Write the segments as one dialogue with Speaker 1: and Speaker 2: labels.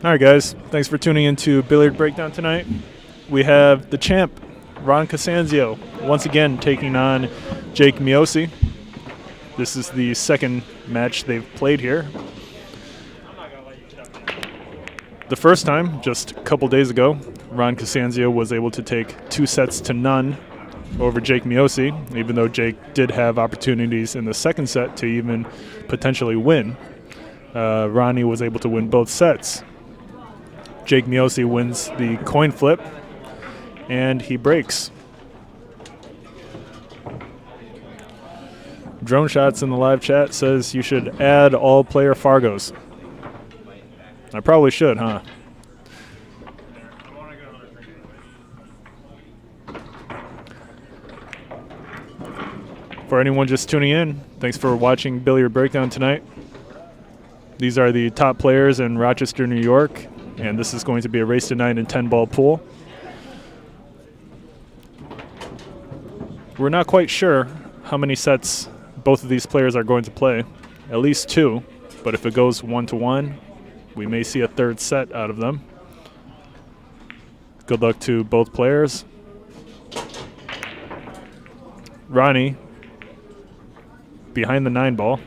Speaker 1: All right, guys. Thanks for tuning into Billiard Breakdown tonight. We have the champ, Ron CASANZIO, once again taking on Jake Miosi. This is the second match they've played here. The first time, just a couple days ago, Ron CASANZIO was able to take 2-0 over Jake Miosi, even though Jake did have opportunities in the second set to even potentially win. Ronnie was able to win both sets. Jake Miosi wins the coin flip, and he breaks. Drone Shots in the live chat says you should add all player Fargos. I probably should, huh? For anyone just tuning in, thanks for watching Billiard Breakdown tonight. These are the top players in Rochester, New York, and this is going to be a race to 9 and 10 ball pool. We're not quite sure how many sets both of these players are going to play. At least 2, but if it goes 1-1, we may see a third set out of them. Good luck to both players. Ronnie, behind the 9 ball,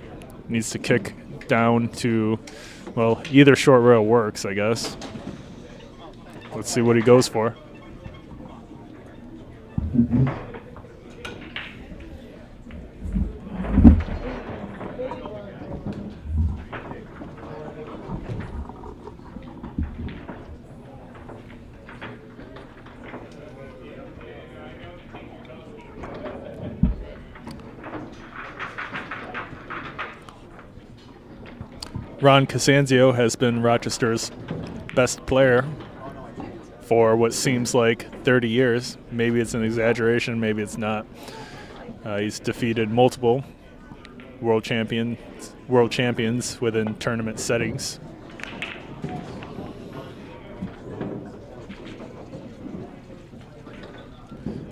Speaker 1: needs to kick down to, well, either short rail works, I guess. Let's see what he goes for. Ron CASANZIO has been Rochester's best player for what seems like 30 years. Maybe it's an exaggeration, maybe it's not. He's defeated multiple world champions within tournament settings.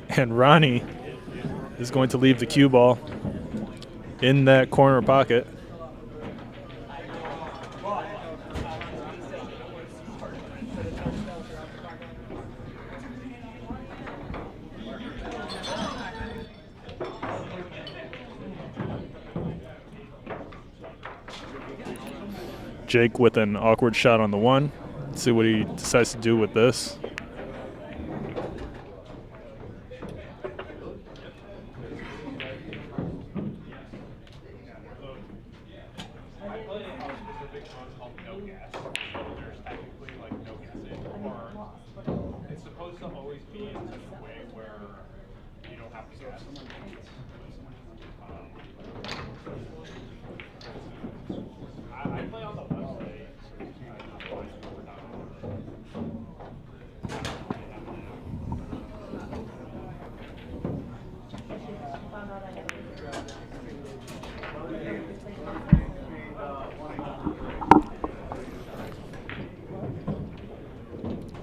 Speaker 1: And Ronnie is going to leave the cue ball in that corner pocket. Jake with an awkward shot on the 1. Let's see what he decides to do with this.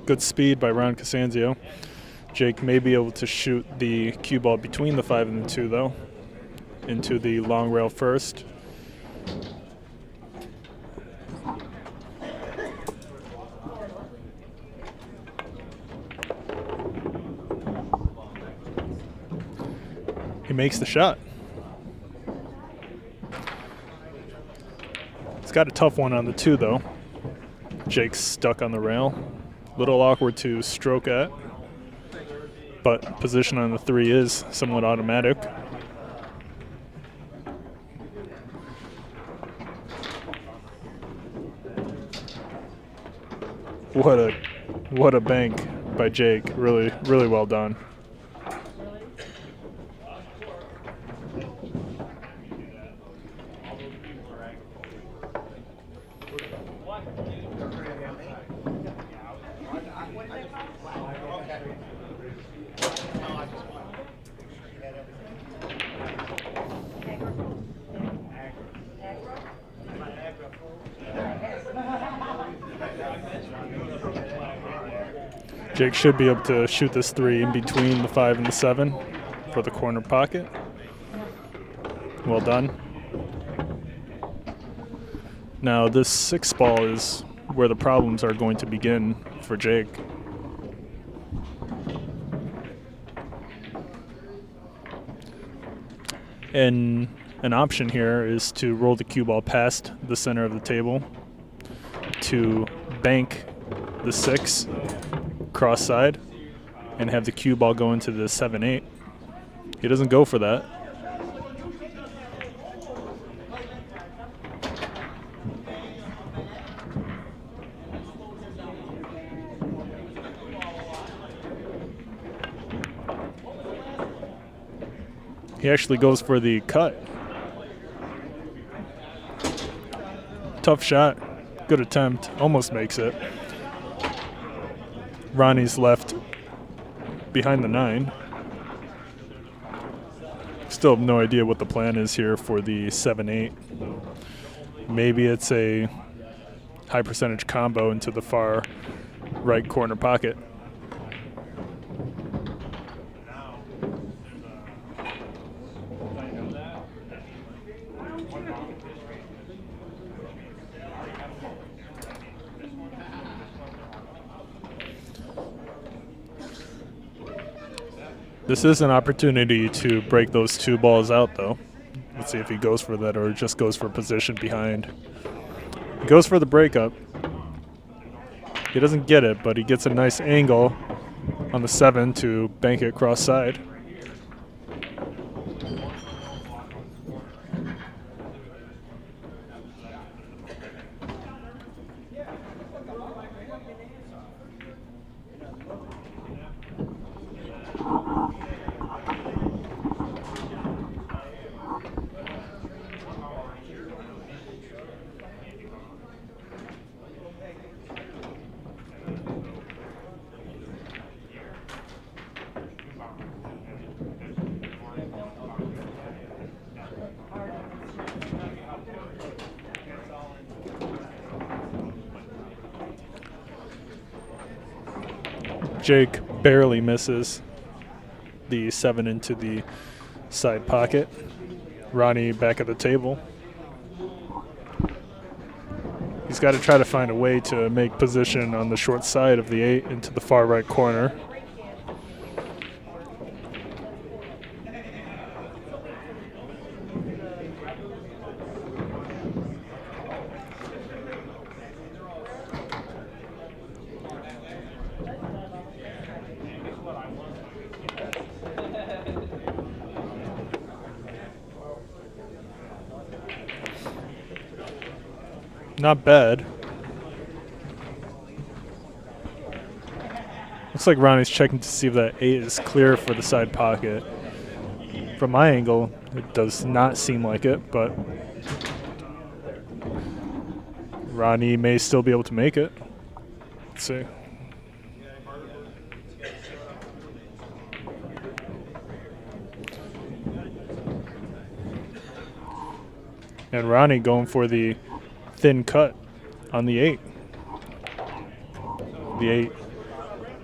Speaker 1: Good speed by Ron CASANZIO. Jake may be able to shoot the cue ball between the 5 and the 2, though, into the long rail first. He makes the shot. He's got a tough one on the 2, though. Jake's stuck on the rail. Little awkward to stroke at, but position on the 3 is somewhat automatic. What a bank by Jake. Really, really well done. Jake should be able to shoot this 3 in between the 5 and the 7 for the corner pocket. Well done. Now this 6 ball is where the problems are going to begin for Jake. And an option here is to roll the cue ball past the center of the table to bank the 6 cross side and have the cue ball go into the 7-8. He doesn't go for that. He actually goes for the cut. Tough shot. Good attempt. Almost makes it. Ronnie's left behind the 9. Still have no idea what the plan is here for the 7-8. Maybe it's a high percentage combo into the far right corner pocket. This is an opportunity to break those 2 balls out, though. Let's see if he goes for that or just goes for position behind. He goes for the breakup. He doesn't get it, but he gets a nice angle on the 7 to bank it cross side. Jake barely misses the 7 into the side pocket. Ronnie back at the table. He's got to try to find a way to make position on the short side of the 8 into the far right corner. Not bad. Looks like Ronnie's checking to see if that 8 is clear for the side pocket. From my angle, it does not seem like it, but Ronnie may still be able to make it. Let's see. And Ronnie going for the thin cut on the 8. The 8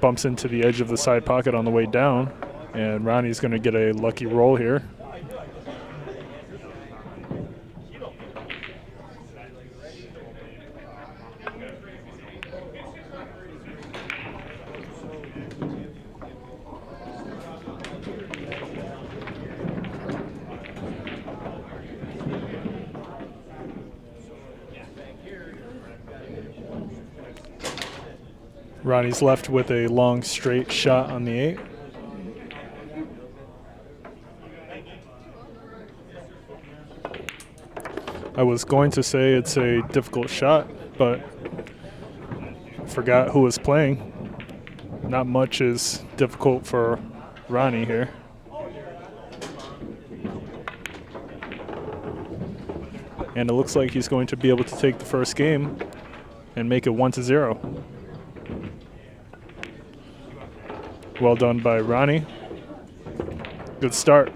Speaker 1: bumps into the edge of the side pocket on the way down, and Ronnie's going to get a lucky roll here. Ronnie's left with a long straight shot on the 8. I was going to say it's a difficult shot, but forgot who was playing. Not much is difficult for Ronnie here. And it looks like he's going to be able to take the first game and make it 1-0. Well done by Ronnie. Good start.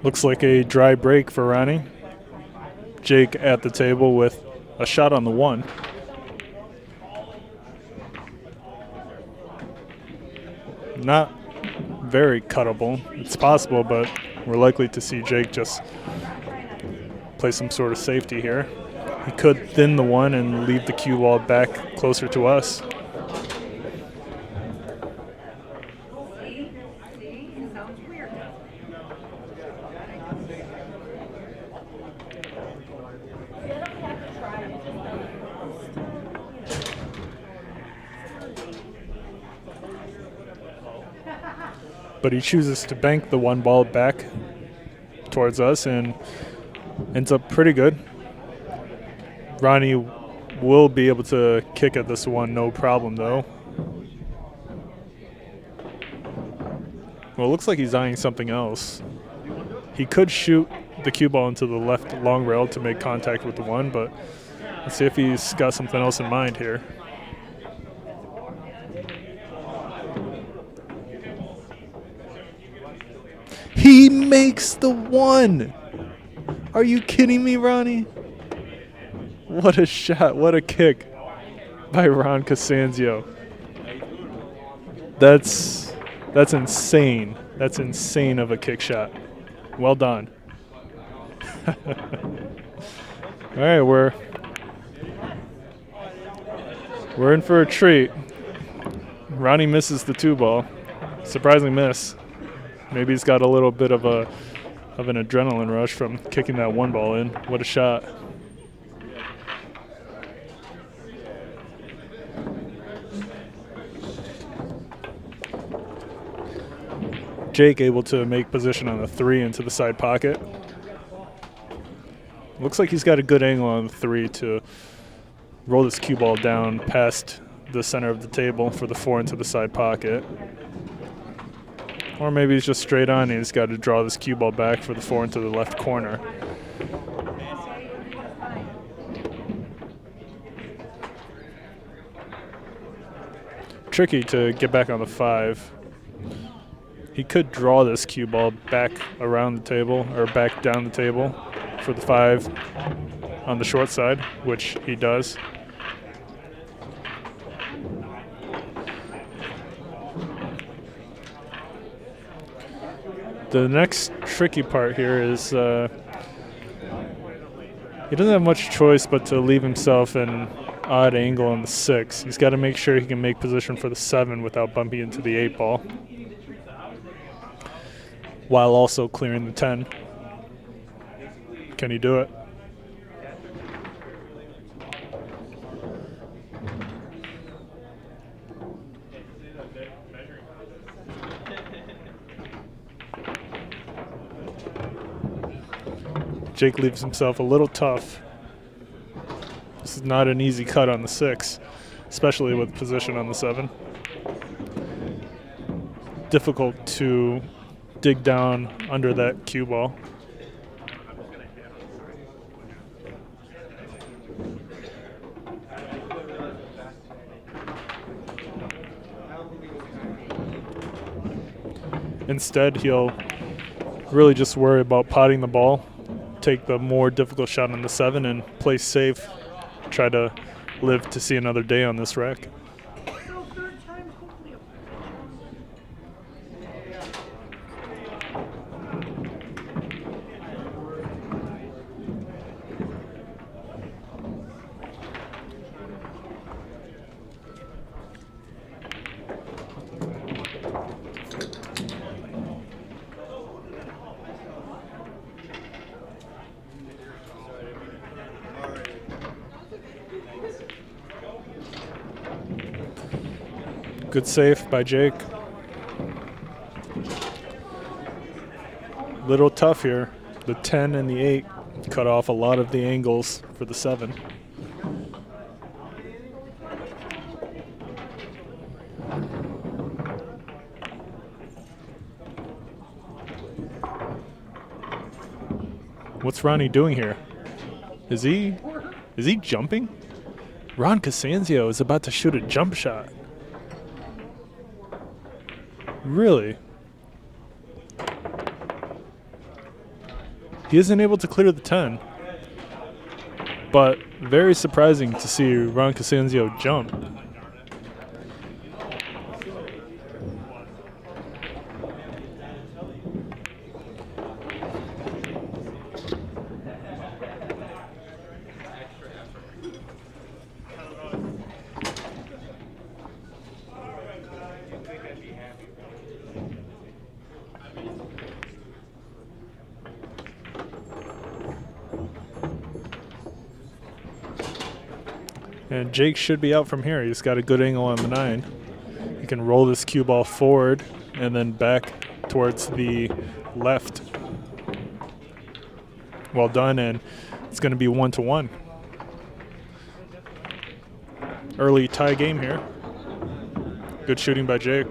Speaker 1: Looks like a dry break for Ronnie. Jake at the table with a shot on the 1. Not very cuttable. It's possible, but we're likely to see Jake just play some sort of safety here. He could thin the 1 and leave the cue ball back closer to us. But he chooses to bank the 1 ball back towards us and ends up pretty good. Ronnie will be able to kick at this 1, no problem though. Well, it looks like he's eyeing something else. He could shoot the cue ball into the left long rail to make contact with the 1, but let's see if he's got something else in mind here. He makes the 1! Are you kidding me, Ronnie? What a shot, what a kick by Ron CASANZIO. That's insane. That's insane of a kick shot. Well done. All right, we're in for a treat. Ronnie misses the 2 ball. Surprising miss. Maybe he's got a little bit of an adrenaline rush from kicking that 1 ball in. What a shot. Jake able to make position on the 3 into the side pocket. Looks like he's got a good angle on the 3 to roll this cue ball down past the center of the table for the 4 into the side pocket. Or maybe he's just straight on and he's got to draw this cue ball back for the 4 into the left corner. Tricky to get back on the 5. He could draw this cue ball back around the table or back down the table for the 5 on the short side, which he does. The next tricky part here is he doesn't have much choice but to leave himself an odd angle on the 6. He's got to make sure he can make position for the 7 without bumping into the 8 ball, while also clearing the 10. Can he do it? Jake leaves himself a little tough. This is not an easy cut on the 6, especially with position on the 7. Difficult to dig down under that cue ball. Instead, he'll really just worry about potting the ball, take the more difficult shot on the 7, and play safe. Try to live to see another day on this rack. Good save by Jake. Little tough here. The 10 and the 8 cut off a lot of the angles for the 7. What's Ronnie doing here? Is he jumping? Ron CASANZIO is about to shoot a jump shot. Really? He isn't able to clear the 10. But very surprising to see Ron CASANZIO jump. And Jake should be out from here. He's got a good angle on the 9. He can roll this cue ball forward and then back towards the left. Well done, and it's going to be 1-1. Early tie game here. Good shooting by Jake.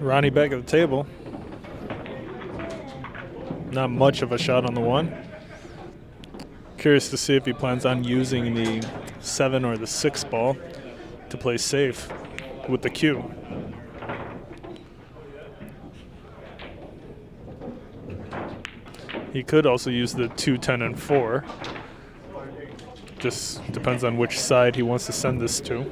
Speaker 1: Ronnie back at the table. Not much of a shot on the 1. Curious to see if he plans on using the 7 or the 6 ball to play safe with the cue. He could also use the 2, 10, and 4. Just depends on which side he wants to send this to.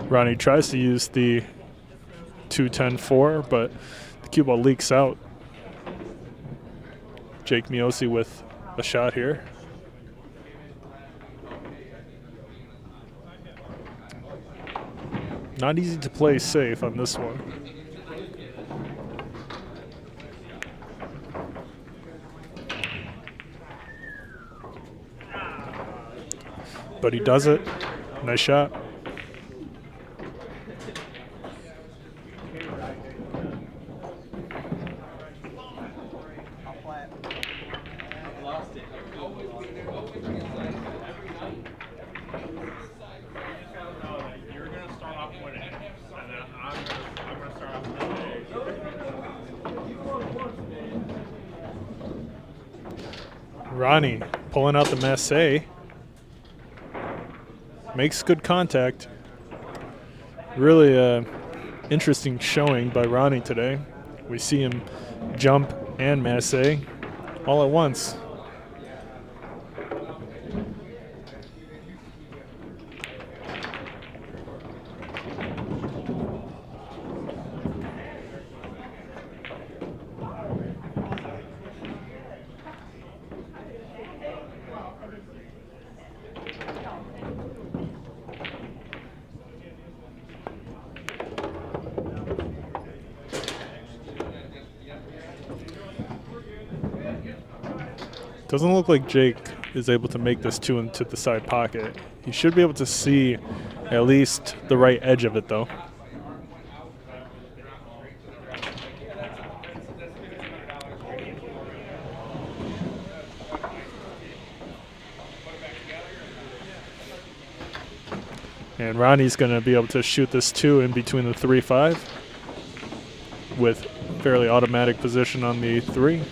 Speaker 1: Ronnie tries to use the 2, 10, 4, but the cue ball leaks out. Jake Miosi with a shot here. Not easy to play safe on this one. But he does it. Nice shot. Ronnie pulling out the Massey. Makes good contact. Really interesting showing by Ronnie today. We see him jump and Massey all at once. Doesn't look like Jake is able to make this 2 into the side pocket. He should be able to see at least the right edge of it, though. And Ronnie's going to be able to shoot this 2 in between the 3-5 with fairly automatic position on the 3.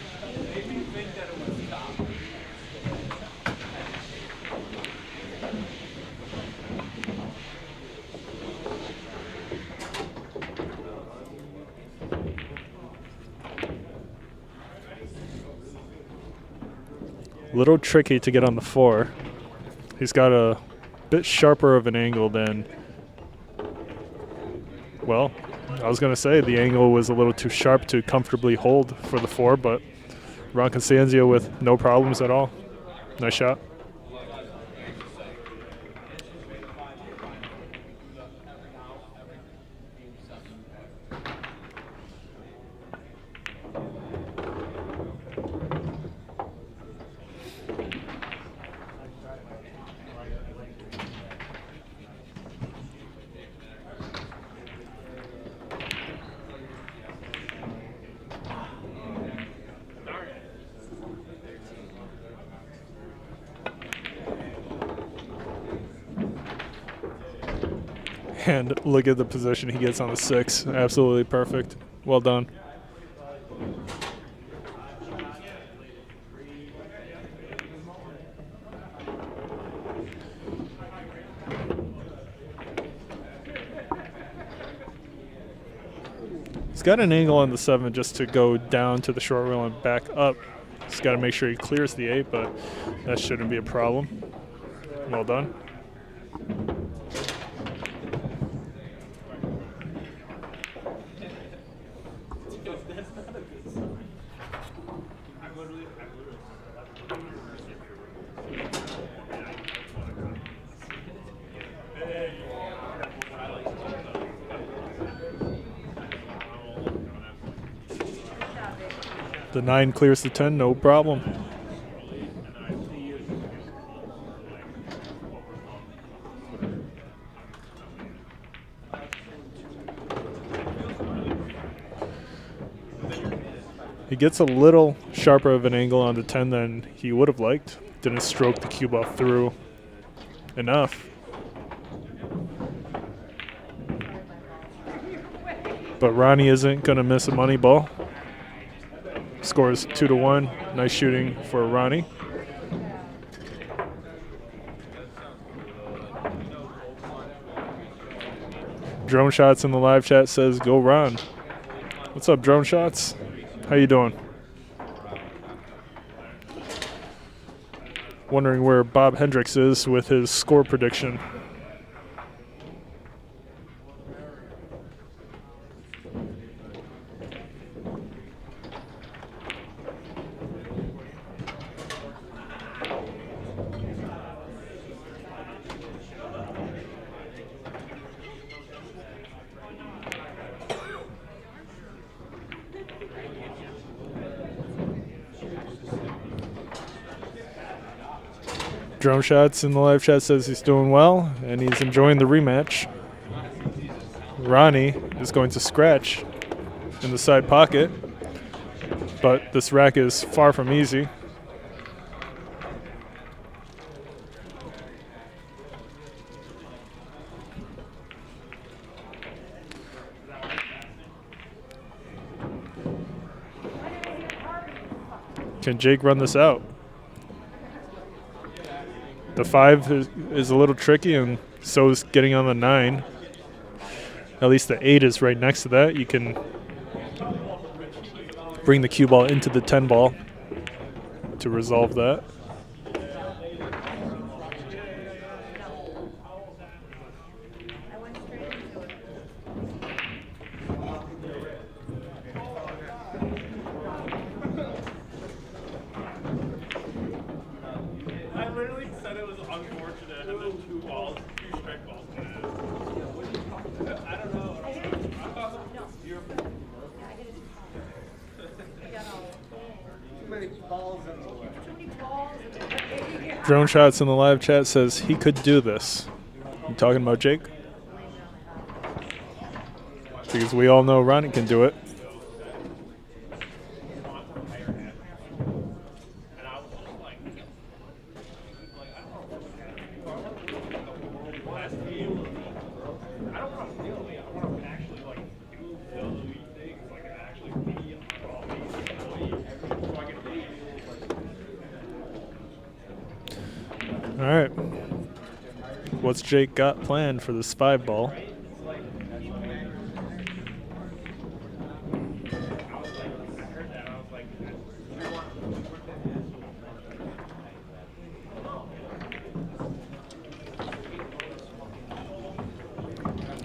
Speaker 1: Little tricky to get on the 4. He's got to bit sharper of an angle than, well, I was going to say the angle was a little too sharp to comfortably hold for the 4, but Ron CASANZIO with no problems at all. Nice shot. And look at the position he gets on the 6. Absolutely perfect. Well done. He's got an angle on the 7 just to go down to the short rail and back up. He's got to make sure he clears the 8, but that shouldn't be a problem. Well done. The 9 clears the 10, no problem. He gets a little sharper of an angle on the 10 than he would have liked. Didn't stroke the cue ball through enough. But Ronnie isn't going to miss a money ball. Scores 2-1. Nice shooting for Ronnie. Drone Shots in the live chat says, "Go Ron." What's up, Drone Shots? How you doing? Wondering where Bob Hendrix is with his score prediction. Drone Shots in the live chat says he's doing well and he's enjoying the rematch. Ronnie is going to scratch in the side pocket, but this rack is far from easy. Can Jake run this out? The 5 is a little tricky, and so is getting on the 9. At least the 8 is right next to that. You can bring the cue ball into the 10 ball to resolve that. Drone Shots in the live chat says he could do this. You talking about Jake? Because we all know Ronnie can do it. All right. What's Jake got planned for this 5 ball?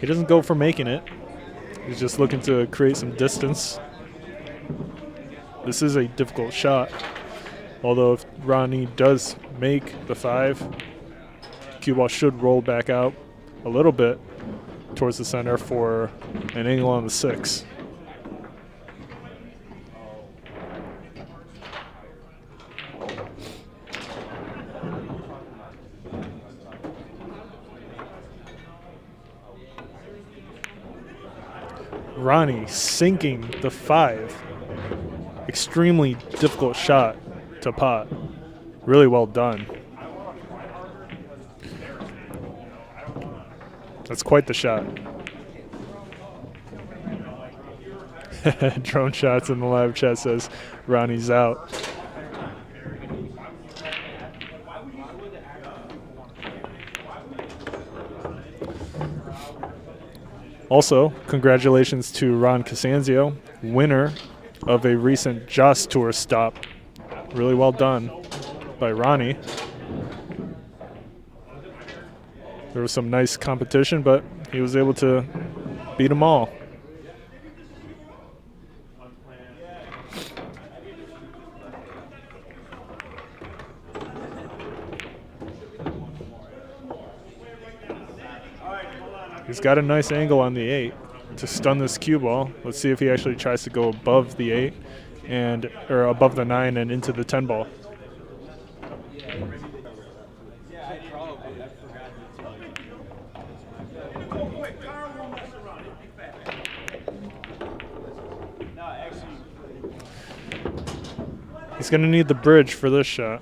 Speaker 1: He doesn't go for making it. He's just looking to create some distance. This is a difficult shot. Although if Ronnie does make the 5, cue ball should roll back out a little bit towards the center for an angle on the 6. Ronnie sinking the 5. Extremely difficult shot to pot. Really well done. That's quite the shot. Drone shots in the live chat says Ronnie's out. Also, congratulations to Ron Casanzio, winner of a recent Joss Tour stop. Really well done by Ronnie. There was some nice competition, but he was able to beat them all. He's got a nice angle on the 8 to stun this cue ball. Let's see if he actually tries to go above the 8 or above the 9 and into the 10 ball. He's going to need the bridge for this shot.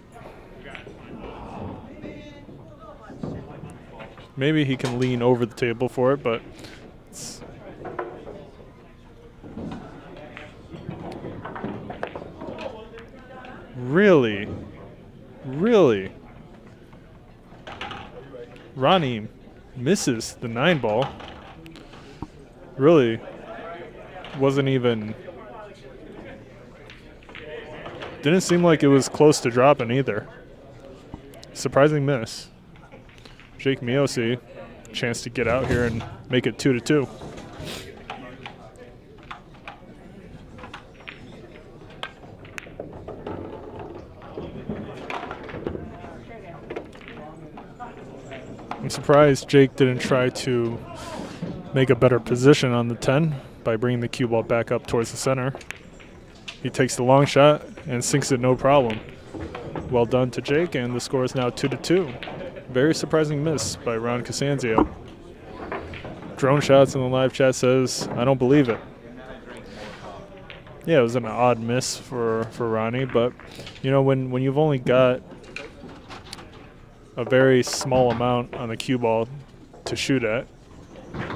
Speaker 1: Maybe he can lean over the table for it, but it's really Ronnie misses the 9 ball. Really wasn't even, didn't seem like it was close to dropping either. Surprising miss. Jake Miosi, chance to get out here and make it 2-2. I'm surprised Jake didn't try to make a better position on the 10 by bringing the cue ball back up towards the center. He takes the long shot and sinks it no problem. Well done to Jake, and the score is now 2-2. Very surprising miss by Ron Casanzio. Drone shots in the live chat says, I don't believe it. Yeah, it was an odd miss for Ronnie, but you know, when you've only got a very small amount on the cue ball to shoot at,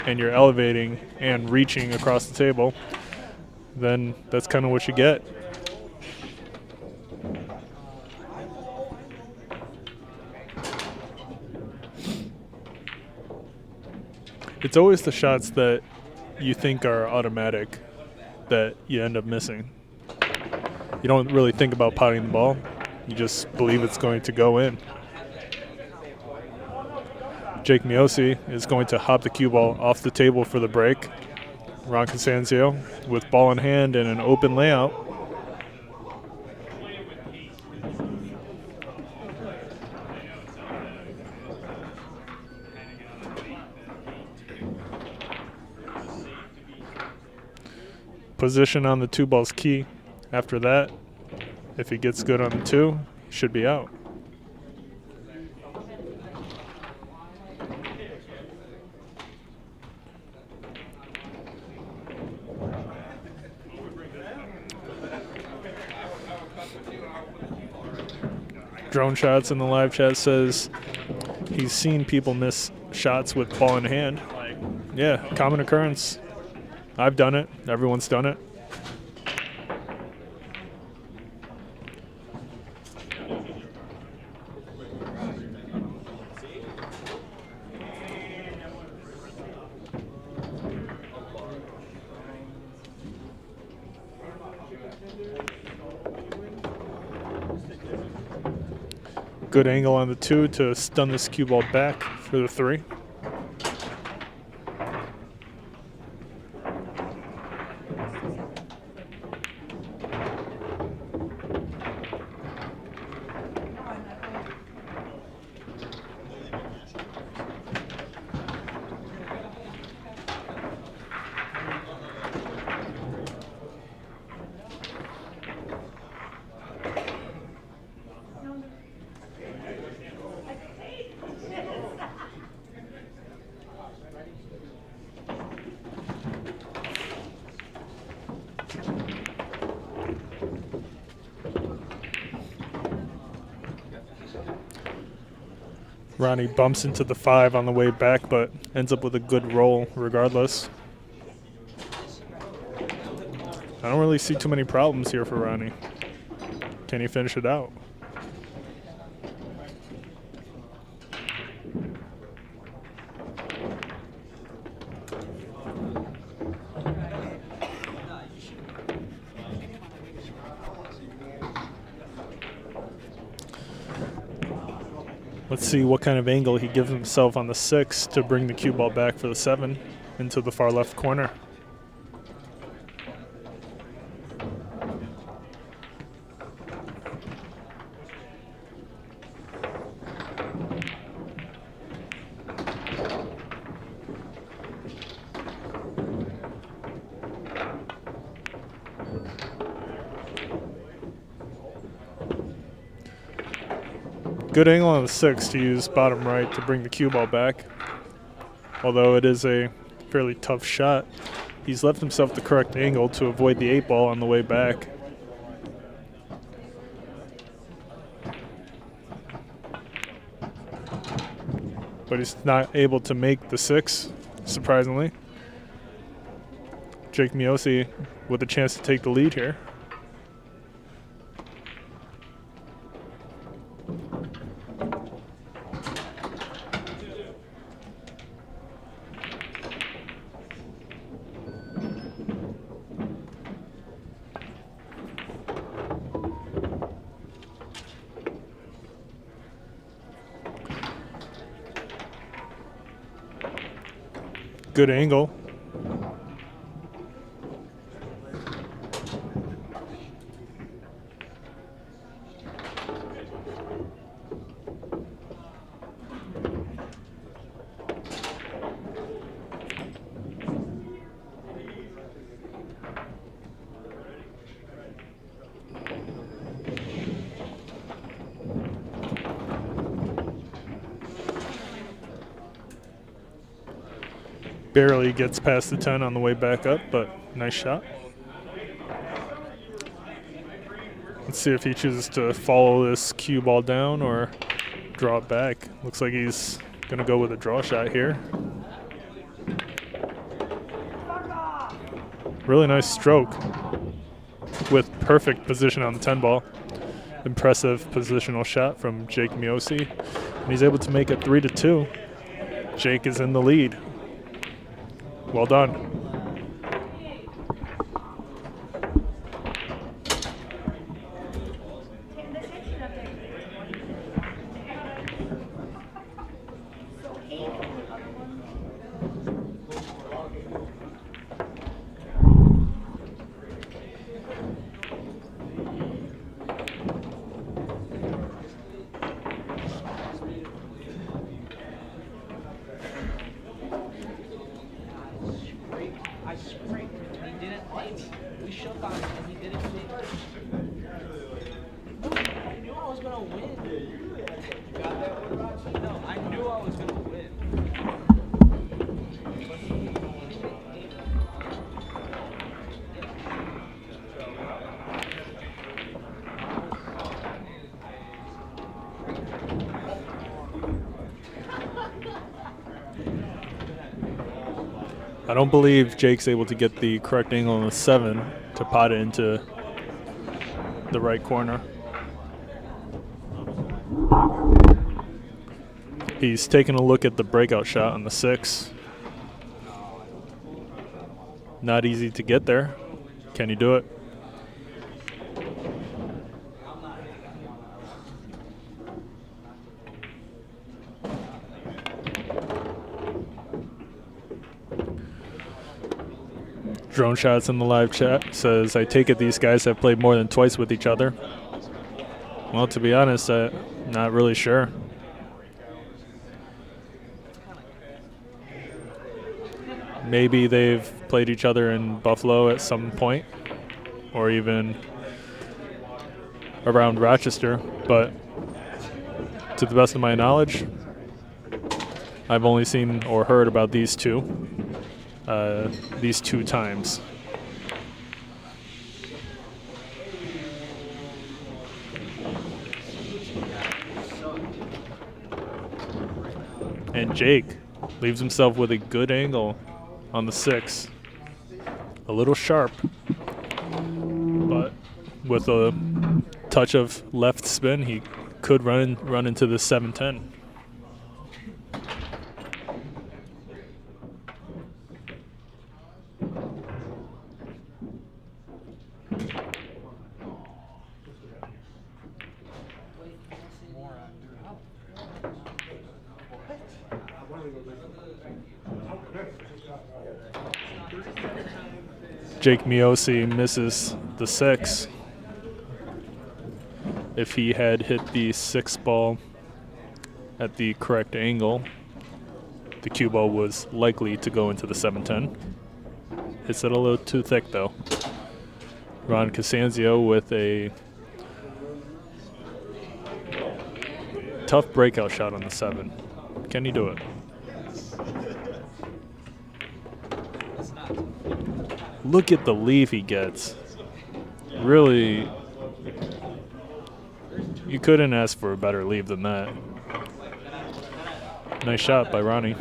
Speaker 1: and you're elevating and reaching across the table, then that's kind of what you get. It's always the shots that you think are automatic that you end up missing. You don't really think about potting the ball. You just believe it's going to go in. Jake Miosi is going to hop the cue ball off the table for the break. Ron Casanzio with ball in hand and an open layout. Position on the 2 ball's key. After that, if he gets good on the 2, he should be out. Drone shots in the live chat says he's seen people miss shots with ball in hand. Yeah, common occurrence. I've done it. Everyone's done it. Good angle on the 2 to stun this cue ball back for the 3. Ronnie bumps into the 5 on the way back, but ends up with a good roll regardless. I don't really see too many problems here for Ronnie. Can he finish it out? Let's see what kind of angle he gives himself on the 6 to bring the cue ball back for the 7 into the far left corner. Good angle on the 6 to use bottom right to bring the cue ball back. Although it is a fairly tough shot, he's left himself the correct angle to avoid the 8 ball on the way back. But he's not able to make the 6, surprisingly. Jake Miosi with a chance to take the lead here. Good angle. Barely gets past the 10 on the way back up, but nice shot. Let's see if he chooses to follow this cue ball down or draw it back. Looks like he's going to go with a draw shot here. Really nice stroke with perfect position on the 10 ball. Impressive positional shot from Jake Miosi. And he's able to make it 3-2. Jake is in the lead. Well done. I don't believe Jake's able to get the correct angle on the 7 to pot it into the right corner. He's taking a look at the breakout shot on the 6. Not easy to get there. Can he do it? Drone Shots in the live chat says, I take it these guys have played more than twice with each other. Well, to be honest, not really sure. Maybe they've played each other in Buffalo at some point, or even around Rochester, but to the best of my knowledge, I've only seen or heard about these two times. And Jake leaves himself with a good angle on the 6. A little sharp, but with a touch of left spin, he could run into the 7-10. Jake Miosi misses the 6. If he had hit the 6 ball at the correct angle, the cue ball was likely to go into the 7-10. Hits it a little too thick, though. Ron CASANZIO with a tough breakout shot on the 7. Can he do it? Look at the leave he gets. Really, you couldn't ask for a better leave than that. Nice shot by Ronnie.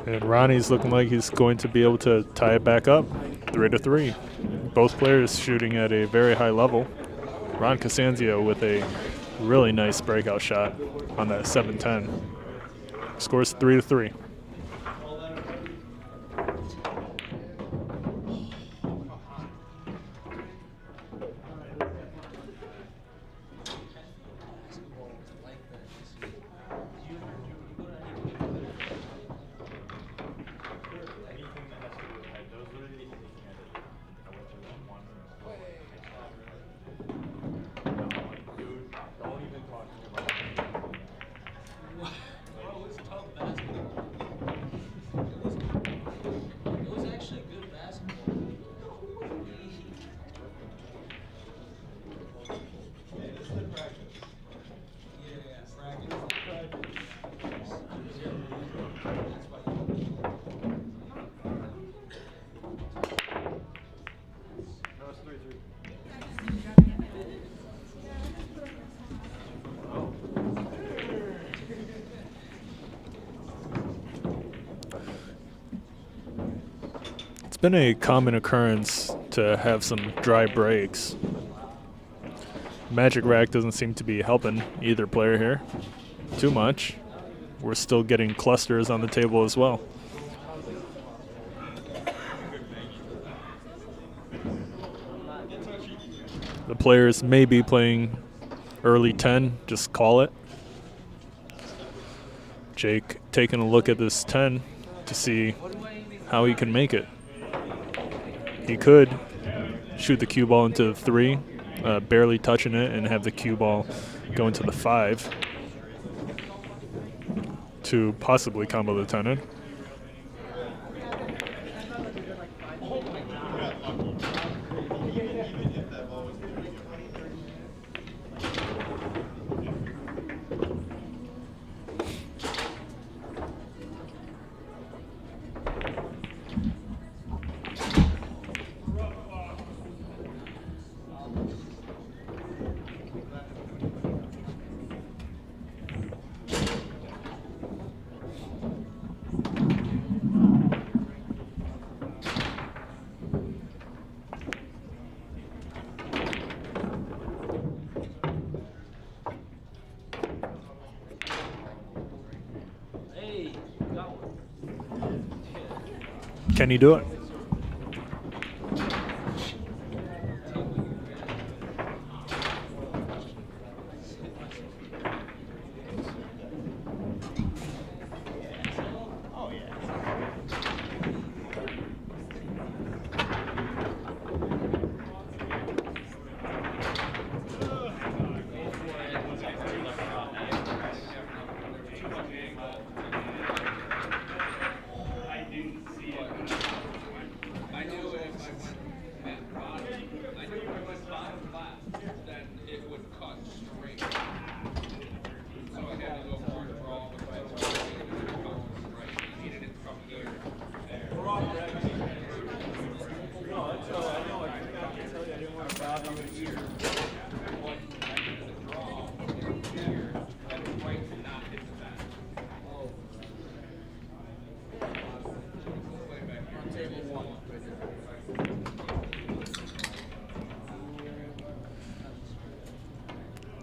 Speaker 1: And Ronnie's looking like he's going to be able to tie it back up, 3-3. Both players shooting at a very high level. Ron CASANZIO with a really nice breakout shot on that 7-10. Scores 3-3. Been a common occurrence to have some dry breaks. Magic Rack doesn't seem to be helping either player here too much. We're still getting clusters on the table as well. The players may be playing early 10, just call it. Jake taking a look at this 10 to see how he can make it. He could shoot the cue ball into the 3, barely touching it, and have the cue ball go into the 5 to possibly combo the 10 in. Can he do it?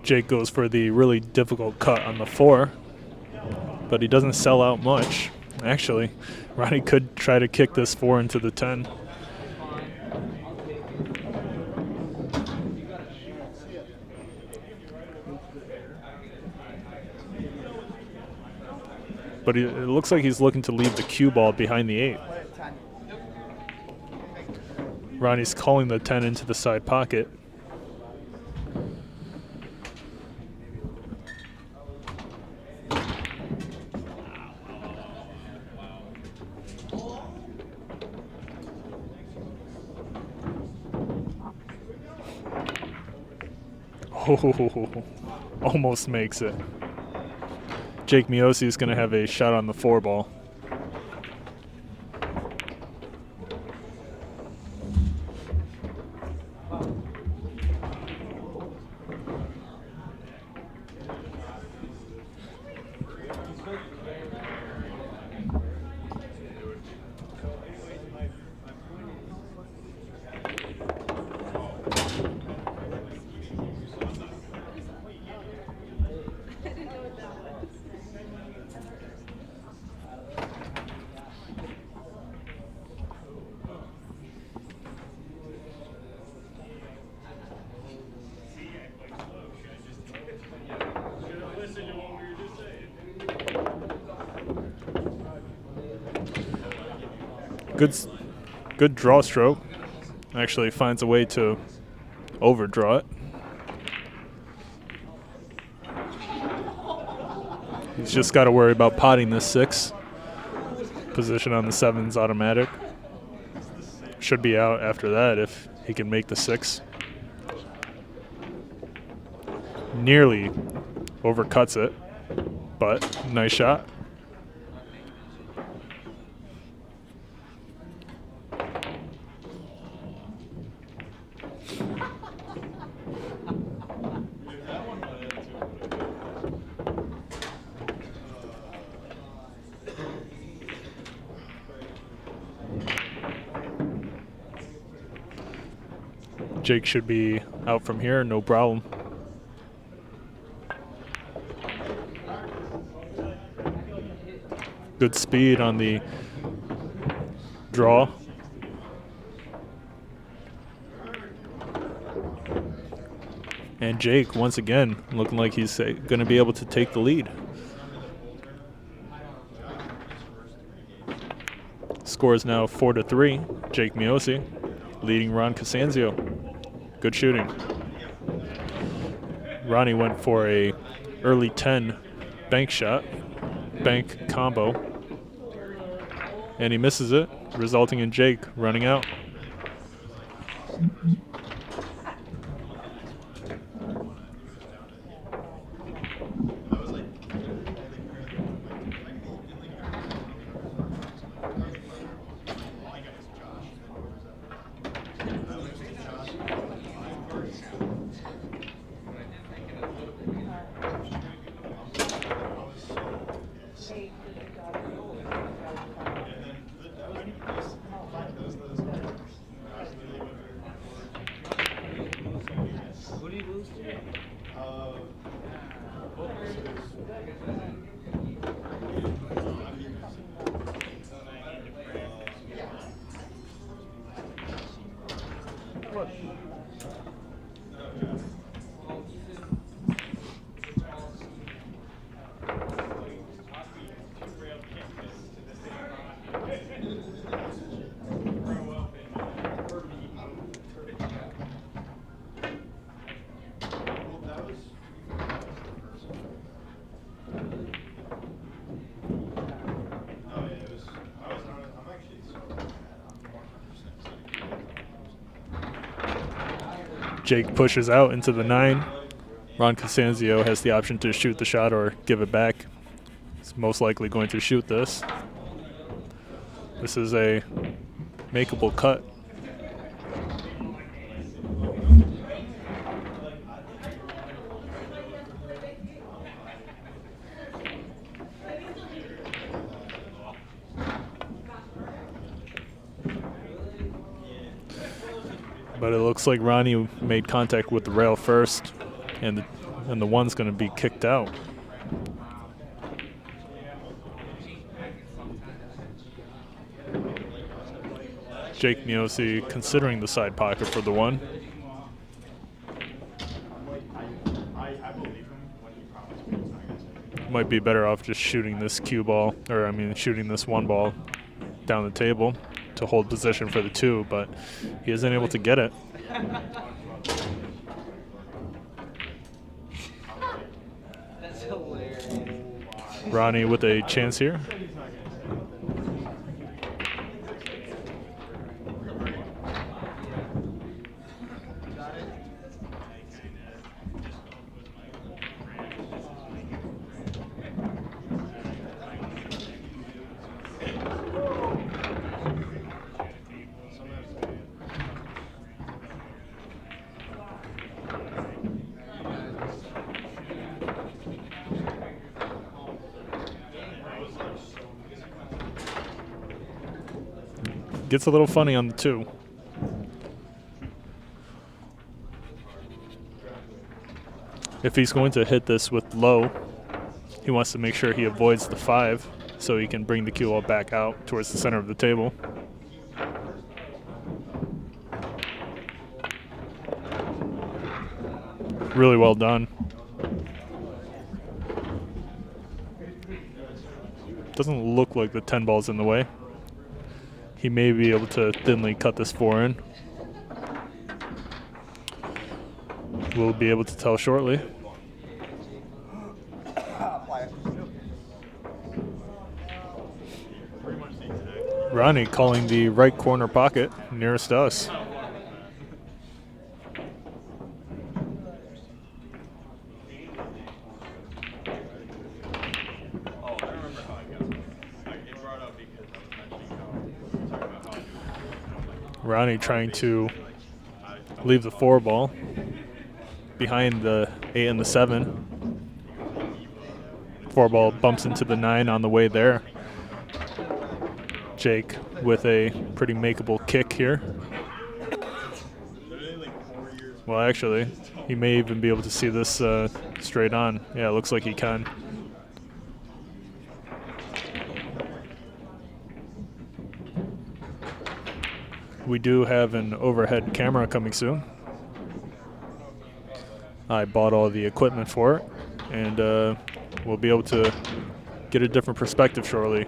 Speaker 1: Jake goes for the really difficult cut on the 4, but he doesn't sell out much. Actually, Ronnie could try to kick this 4 into the 10. But it looks like he's looking to leave the cue ball behind the 8. Ronnie's calling the 10 into the side pocket. Oh, almost makes it. Jake Miosi is going to have a shot on the 4 ball. Good draw stroke. Actually finds a way to overdraw it. He's just got to worry about potting this 6. Position on the 7's automatic. Should be out after that if he can make the 6. Nearly overcuts it, but nice shot. Jake should be out from here, no problem. Good speed on the draw. And Jake, once again, looking like he's going to be able to take the lead. Score is now 4-3. Jake Miosi leading Ron CASANZIO. Good shooting. Ronnie went for a early 10 bank shot, bank combo, and he misses it, resulting in Jake running out. Jake pushes out into the 9. Ron CASANZIO has the option to shoot the shot or give it back. He's most likely going to shoot this. This is a makeable cut. But it looks like Ronnie made contact with the rail first, and the one's going to be kicked out. Jake Miosi considering the side pocket for the one. Might be better off just shooting this cue ball, or I mean shooting this one ball down the table to hold position for the two, but he isn't able to get it.
Speaker 2: That's hilarious.
Speaker 1: Ronnie with a chance here. Gets a little funny on the two. If he's going to hit this with low, he wants to make sure he avoids the 5 so he can bring the cue ball back out towards the center of the table. Really well done. Doesn't look like the 10 ball's in the way. He may be able to thinly cut this 4 in. We'll be able to tell shortly. Ronnie calling the right corner pocket nearest us. Ronnie trying to leave the 4 ball behind the 8 and the 7. 4 ball bumps into the 9 on the way there. Jake with a pretty makeable kick here. Well, actually, he may even be able to see this straight on. Yeah, it looks like he can. We do have an overhead camera coming soon. I bought all the equipment for it, and we'll be able to get a different perspective shortly.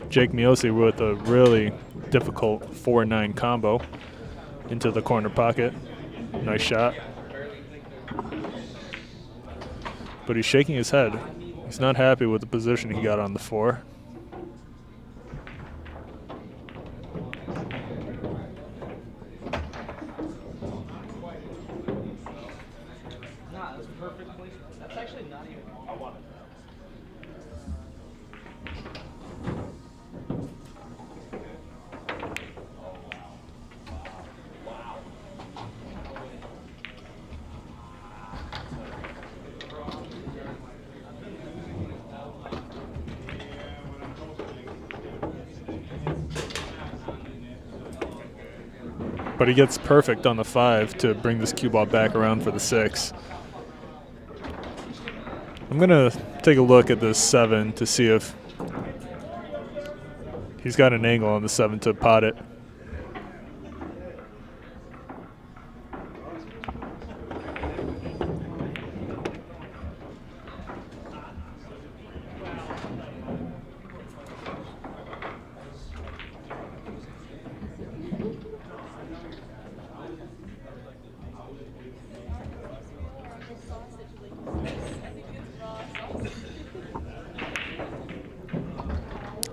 Speaker 1: Jake Miosi with a really difficult 4-9 combo into the corner pocket. Nice shot. But he's shaking his head. He's not happy with the position he got on the 4. But he gets perfect on the 5 to bring this cue ball back around for the 6. I'm going to take a look at this 7 to see if he's got an angle on the 7 to pot it.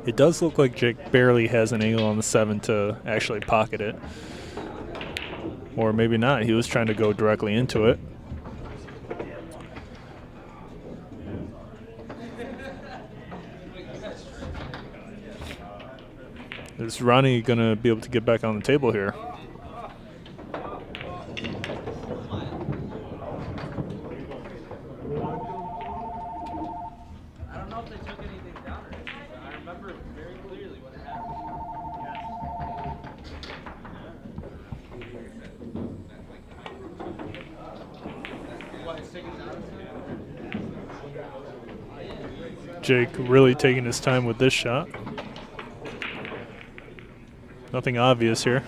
Speaker 1: It does look like Jake barely has an angle on the 7 to actually pocket it. Or maybe not. He was trying to go directly into it. Is Ronnie going to be able to get back on the table here? Jake really taking his time with this shot. Nothing obvious here.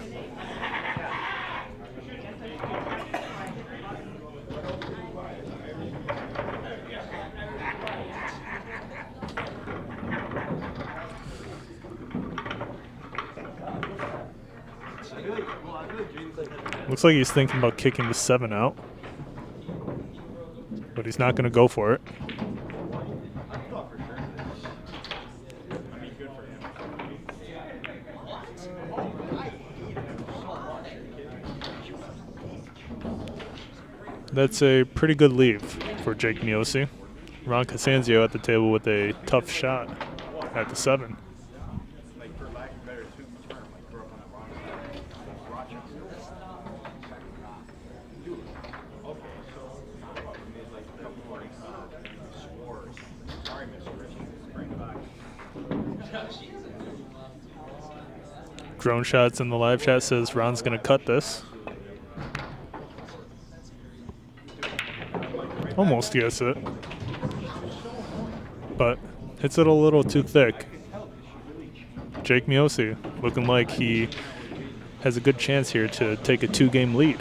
Speaker 1: Looks like he's thinking about kicking the 7 out, but he's not going to go for it. That's a pretty good leave for Jake Miosi. Ron CASANZIO at the table with a tough shot at the 7. Drone Shots in the live chat says Ron's going to cut this. Almost gets it, but hits it a little too thick. Jake Miosi looking like he has a good chance here to take a 2-game lead.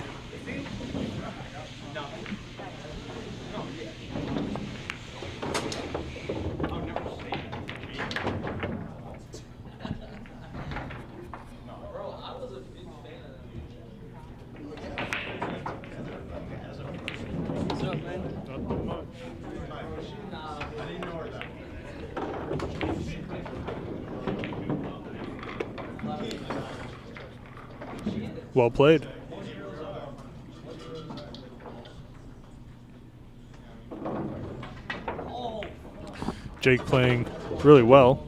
Speaker 1: Well played. Jake playing really well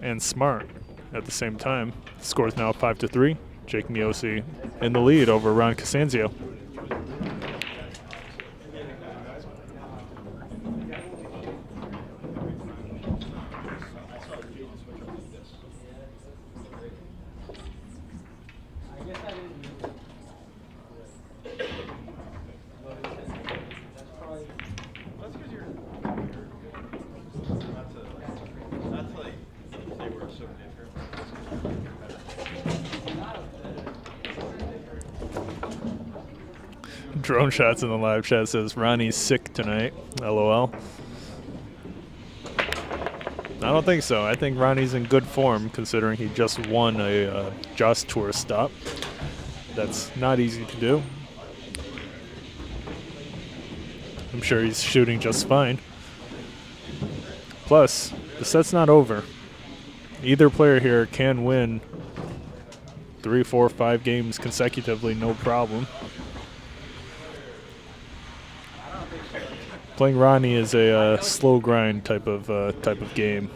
Speaker 1: and smart at the same time. The score is now 5-3. Jake Miosi in the lead over Ron CASANZIO. Drone Shots in the live chat says Ronnie's sick tonight. LOL. I don't think so. I think Ronnie's in good form considering he just won a Jost Tour stop. That's not easy to do. I'm sure he's shooting just fine. Plus, the set's not over. Either player here can win 3, 4, 5 games consecutively, no problem. Playing Ronnie is a slow grind type of game.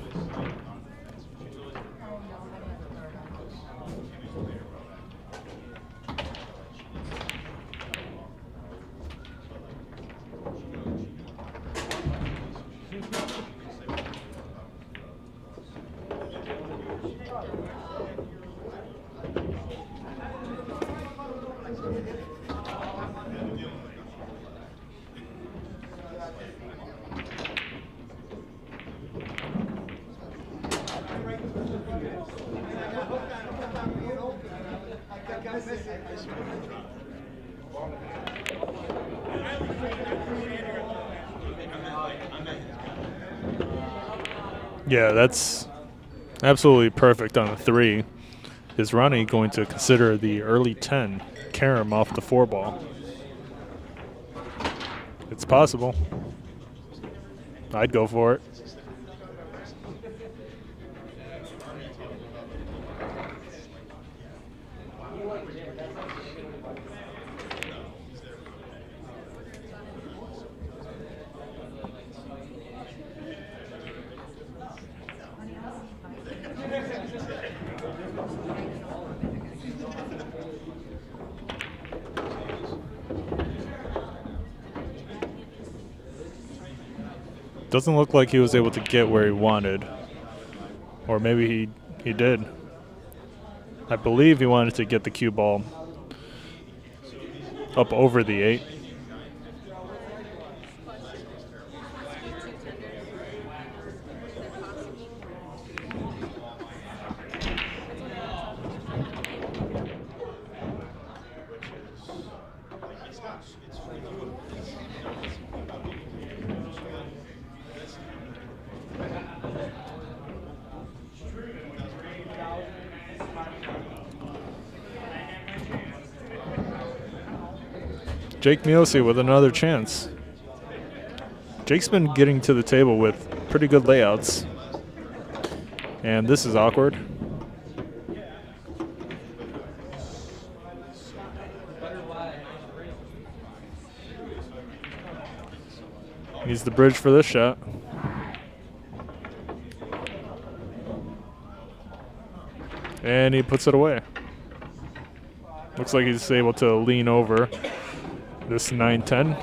Speaker 1: Yeah, that's absolutely perfect on a 3. Is Ronnie going to consider the early 10 carom off the 4 ball? It's possible. I'd go for it. Doesn't look like he was able to get where he wanted. Or maybe he did. I believe he wanted to get the cue ball up over the 8. Jake Miosi with another chance. Jake's been getting to the table with pretty good layouts. And this is awkward. Needs the bridge for this shot. And he puts it away. Looks like he's able to lean over this 9-10.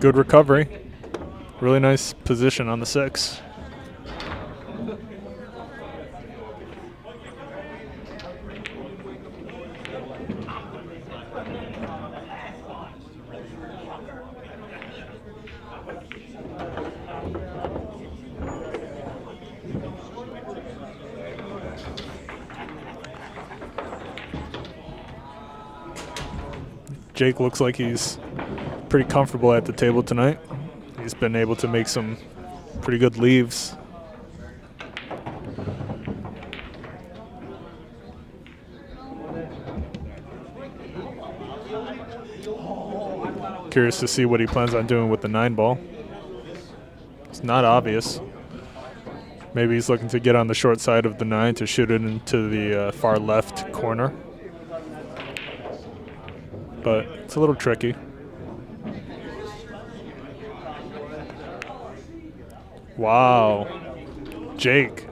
Speaker 1: Good recovery. Really nice position on the 6. Jake looks like he's pretty comfortable at the table tonight. He's been able to make some pretty good leaves. Curious to see what he plans on doing with the 9 ball. It's not obvious. Maybe he's looking to get on the short side of the 9 to shoot it into the far left corner. But it's a little tricky. Wow. Jake.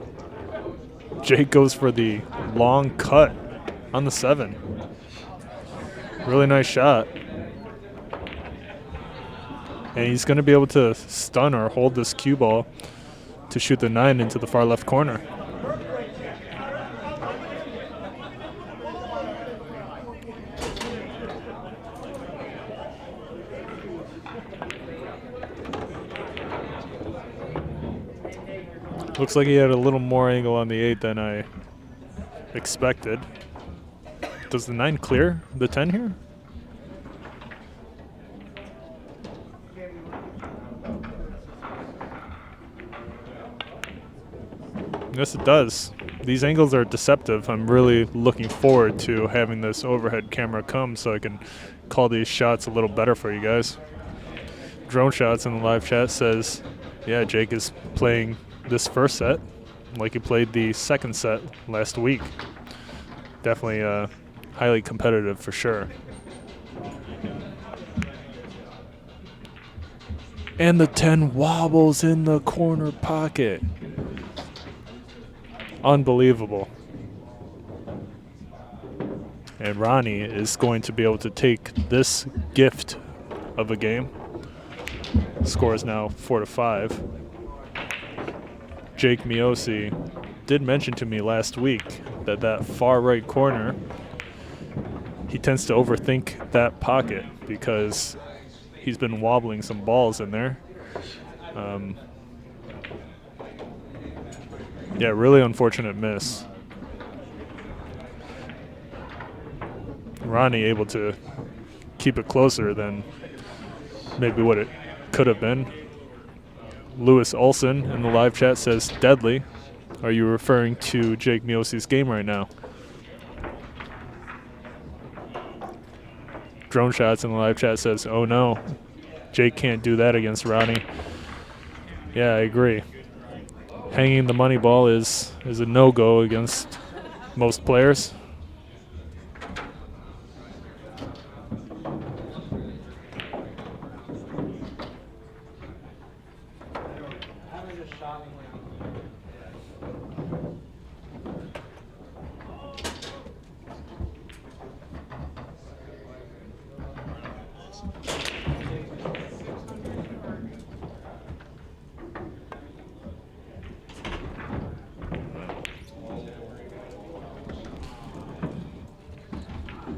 Speaker 1: Jake goes for the long cut on the 7. Really nice shot. And he's going to be able to stun or hold this cue ball to shoot the 9 into the far left corner. Looks like he had a little more angle on the 8 than I expected. Does the 9 clear the 10 here? Yes, it does. These angles are deceptive. I'm really looking forward to having this overhead camera come so I can call these shots a little better for you guys. Drone Shots in the live chat says, yeah, Jake is playing this first set like he played the second set last week. Definitely highly competitive for sure. And the 10 wobbles in the corner pocket. Unbelievable. And Ronnie is going to be able to take this gift of a game. Score is now 4-5. Jake Miosi did mention to me last week that far right corner, he tends to overthink that pocket because he's been wobbling some balls in there. Yeah, really unfortunate miss. Ronnie able to keep it closer than maybe what it could have been. Lewis Olson in the live chat says, deadly. Are you referring to Jake Miosi's game right now? Drone Shots in the live chat says, oh no, Jake can't do that against Ronnie. Yeah, I agree. Hanging the money ball is a no-go against most players.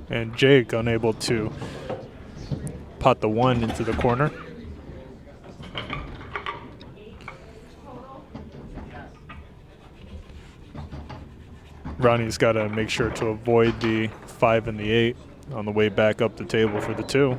Speaker 1: And Jake unable to pot the 1 into the corner. Ronnie's got to make sure to avoid the 5 and the 8 on the way back up the table for the 2.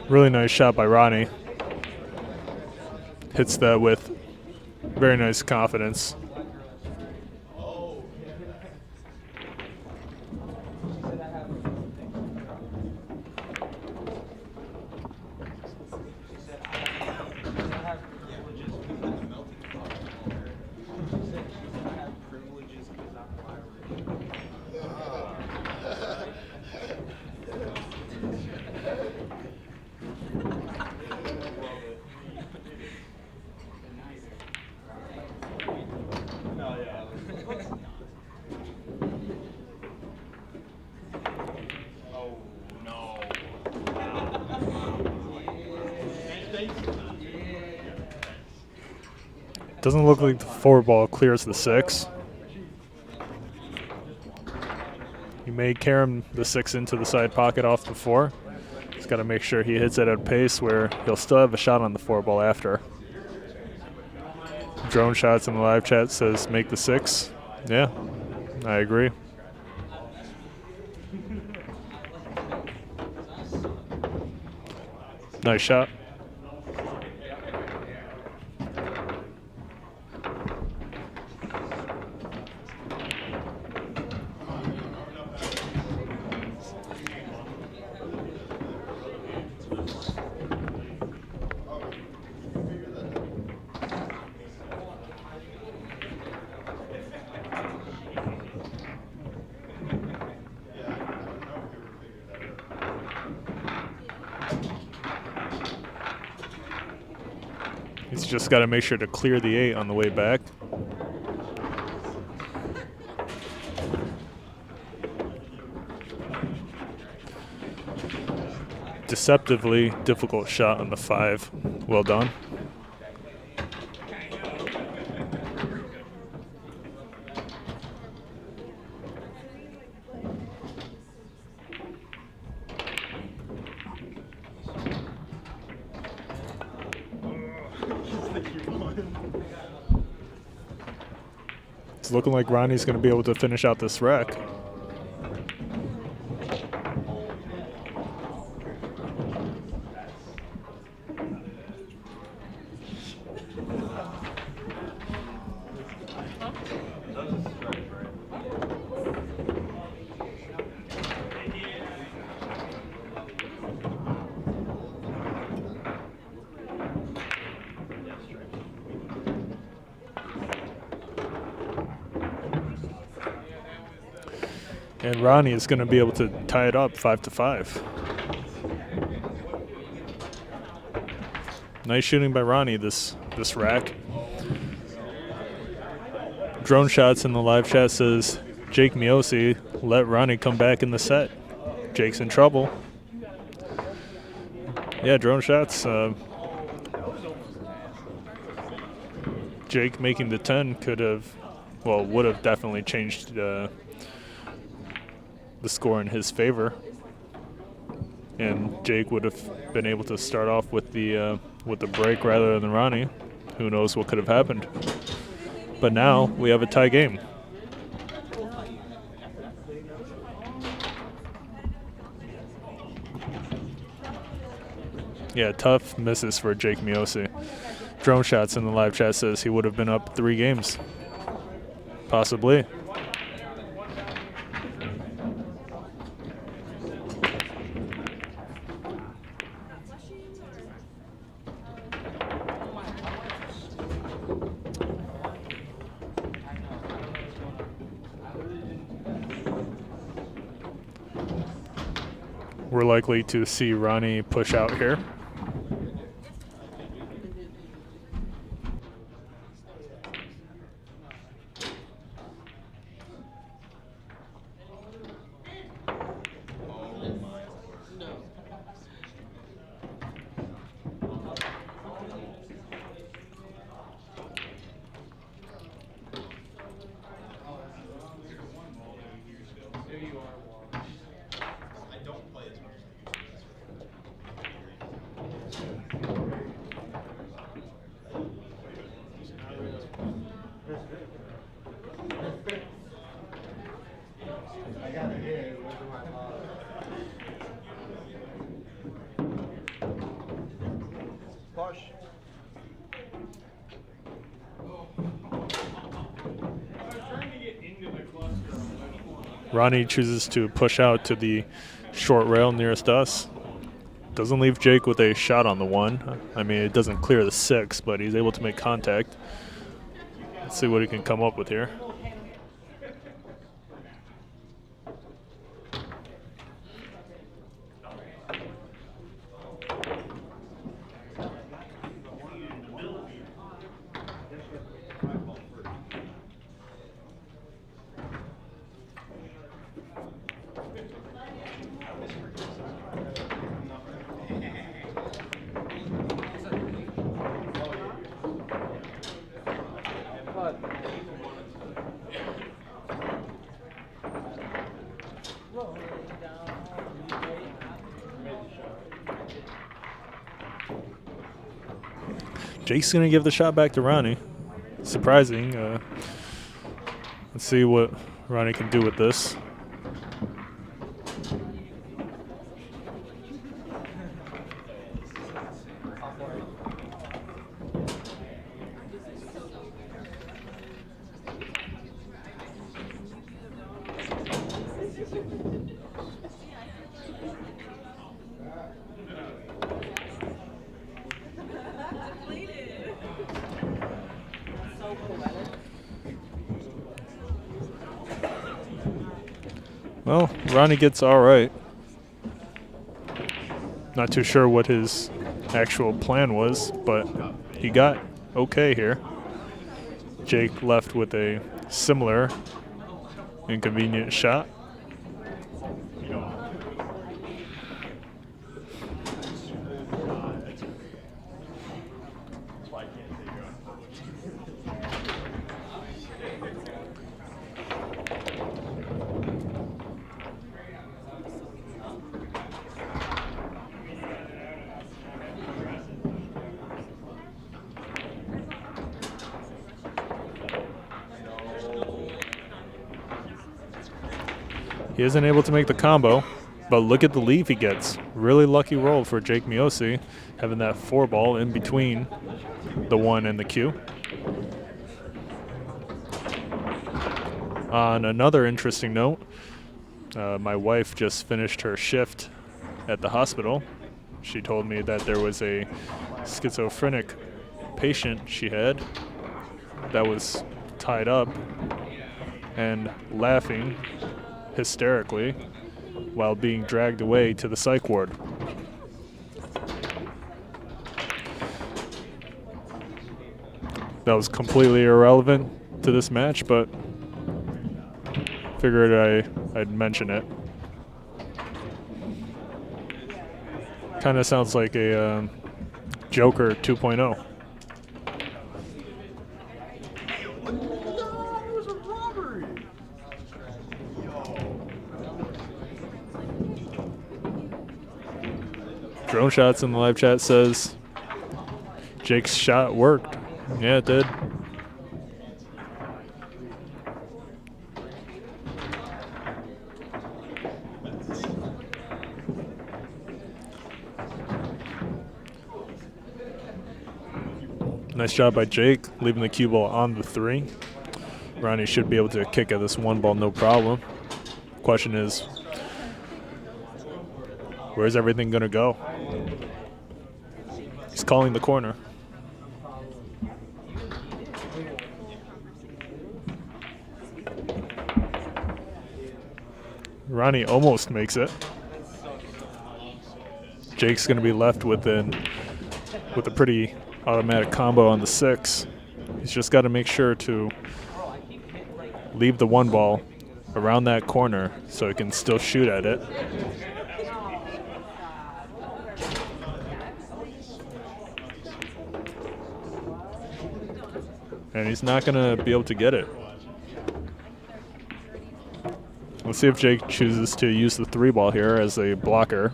Speaker 1: Really nice shot by Ronnie. Hits that with very nice confidence. Doesn't look like the 4 ball clears the 6. He may carry the 6 into the side pocket off the 4. He's got to make sure he hits it at a pace where he'll still have a shot on the 4 ball after. Drone Shots in the live chat says make the 6. Yeah, I agree. Nice shot. He's just got to make sure to clear the 8 on the way back. Deceptively difficult shot on the 5. Well done. It's looking like Ronnie's going to be able to finish out this rack. And Ronnie is going to be able to tie it up 5-5. Nice shooting by Ronnie this rack. Drone Shots in the live chat says Jake Miosi let Ronnie come back in the set. Jake's in trouble. Yeah, Drone Shots. Jake making the 10 would have definitely changed the score in his favor, and Jake would have been able to start off with the break rather than Ronnie. Who knows what could have happened? But now we have a tie game. Yeah, tough misses for Jake Miosi. Drone Shots in the live chat says he would have been up 3 games. Possibly. We're likely to see Ronnie push out here. Ronnie chooses to push out to the short rail nearest us. Doesn't leave Jake with a shot on the 1. I mean, it doesn't clear the 6, but he's able to make contact. Let's see what he can come up with here. Jake's going to give the shot back to Ronnie. Surprising. Let's see what Ronnie can do with this. Well, Ronnie gets all right. Not too sure what his actual plan was, but he got okay here. Jake left with a similar inconvenient shot. He isn't able to make the combo, but look at the leave he gets. Really lucky roll for Jake Miosi, having that 4-ball in between the 1 and the Q. On another interesting note, my wife just finished her shift at the hospital. She told me that there was a schizophrenic patient she had that was tied up and laughing hysterically while being dragged away to the psych ward. That was completely irrelevant to this match, but figured I'd mention it. Kind of sounds like a Joker 2.0. Drone Shots in the live chat says Jake's shot worked. Yeah, it did. Nice job by Jake, leaving the cue ball on the 3. Ronnie should be able to kick at this 1 ball no problem. Question is, where's everything going to go? He's calling the corner. Ronnie almost makes it. Jake's going to be left with a pretty automatic combo on the 6. He's just got to make sure to leave the 1 ball around that corner so he can still shoot at it. And he's not going to be able to get it. Let's see if Jake chooses to use the 3 ball here as a blocker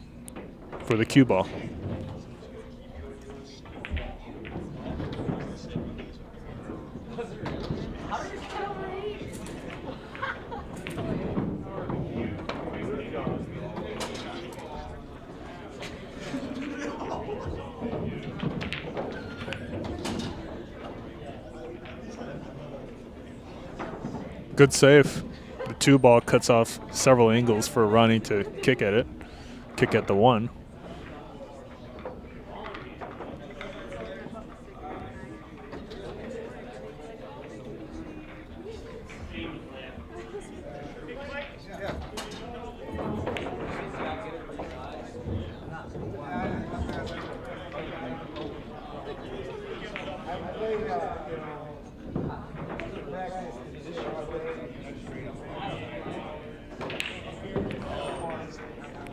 Speaker 1: for the cue ball. Good save. 2 ball cuts off several angles for Ronnie to kick at it, kick at the 1.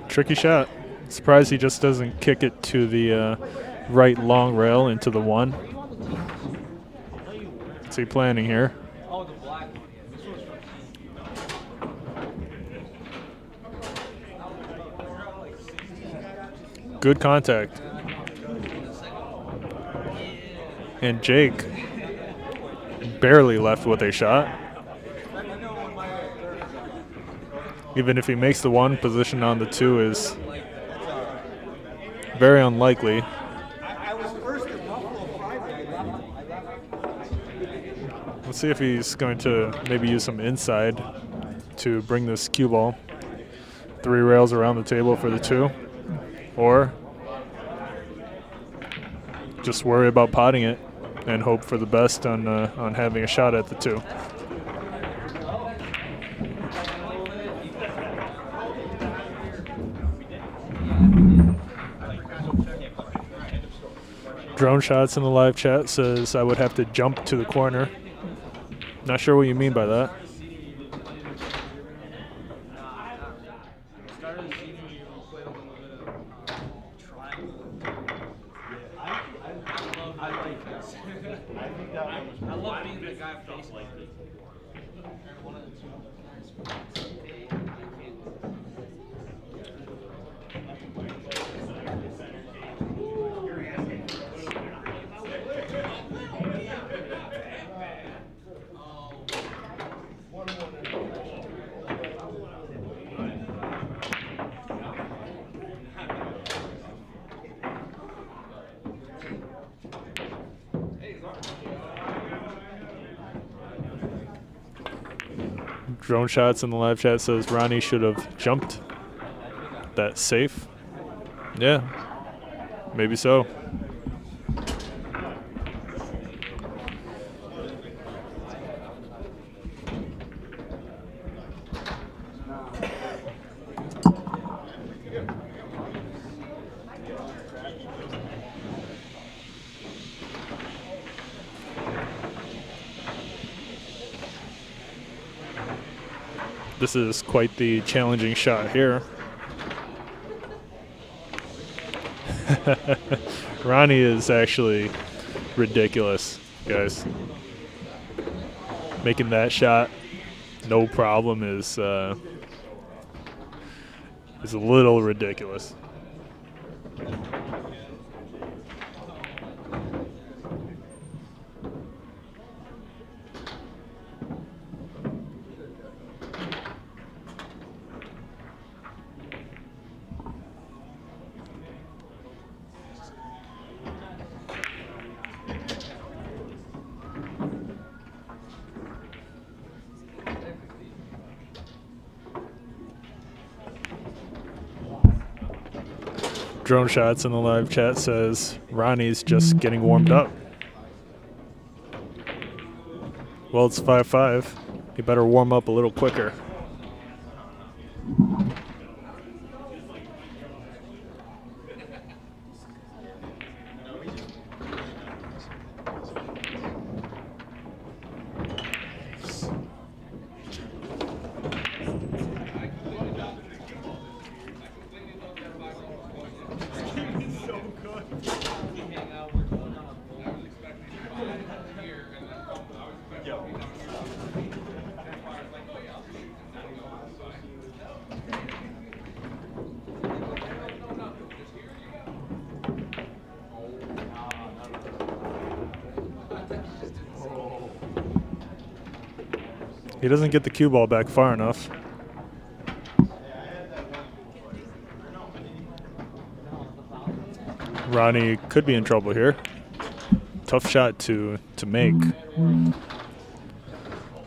Speaker 1: Tricky shot. Surprised he just doesn't kick it to the right long rail into the 1. What's he planning here? Good contact. And Jake barely left with a shot. Even if he makes the 1, position on the 2 is very unlikely. Let's see if he's going to maybe use some inside to bring this cue ball 3 rails around the table for the 2, or just worry about potting it and hope for the best on having a shot at the 2. Drone Shots in the live chat says I would have to jump to the corner. Not sure what you mean by that. Drone Shots in the live chat says Ronnie should have jumped. That's safe. Yeah, maybe so. This is quite the challenging shot here. Ronnie is actually ridiculous, guys. Making that shot, no problem, is a little ridiculous. Drone Shots in the live chat says Ronnie's just getting warmed up. Well, it's 5-5. He better warm up a little quicker. He doesn't get the cue ball back far enough. Ronnie could be in trouble here. Tough shot to make.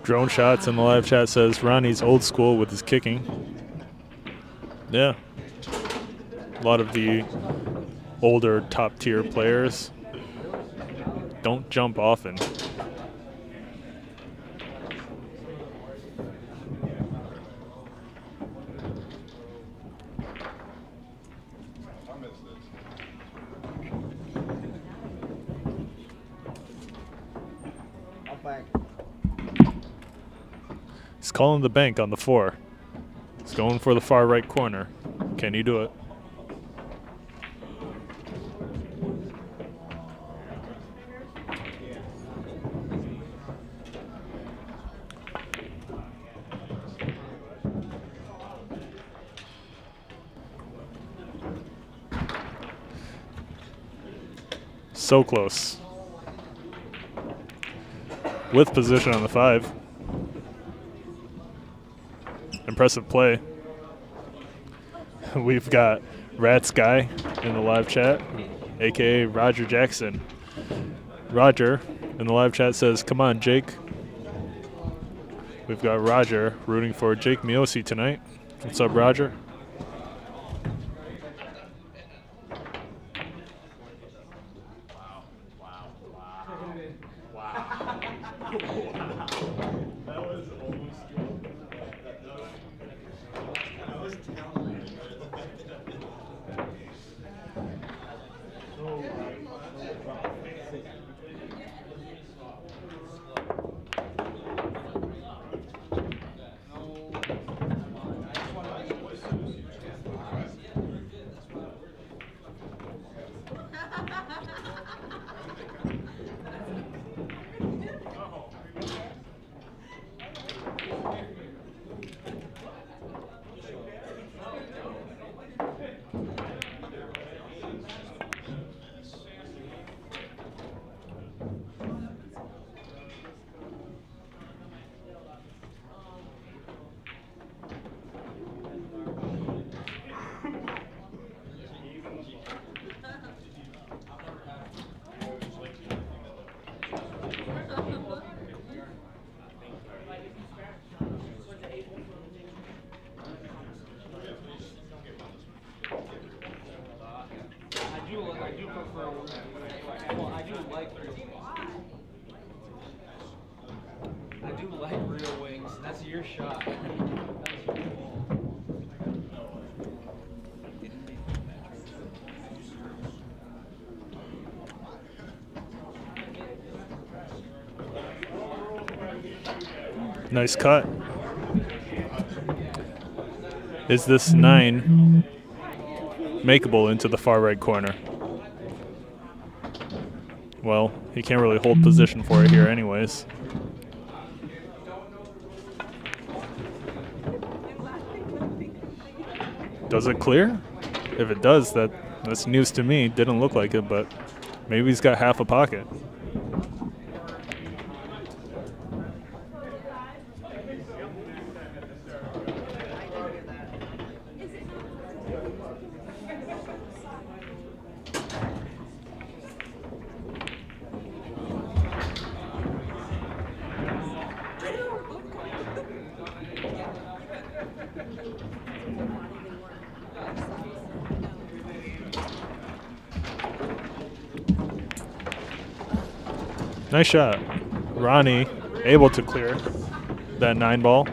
Speaker 1: Drone shots in the live chat says Ronnie's old school with his kicking. Yeah. A lot of the older top tier players don't jump often. He's calling the bank on the 4. He's going for the far right corner. Can he do it? So close. With position on the 5. Impressive play. We've got Rats Guy in the live chat, aka Roger Jackson. Roger in the live chat says, "Come on, Jake." We've got Roger rooting for Jake Miosi tonight. What's up, Roger? Nice cut. Is this 9 makeable into the far right corner? Well, he can't really hold position for it here anyways. Does it clear? If it does, that's news to me. Didn't look like it, but maybe he's got half a pocket. Nice shot. Ronnie able to clear that 9 ball.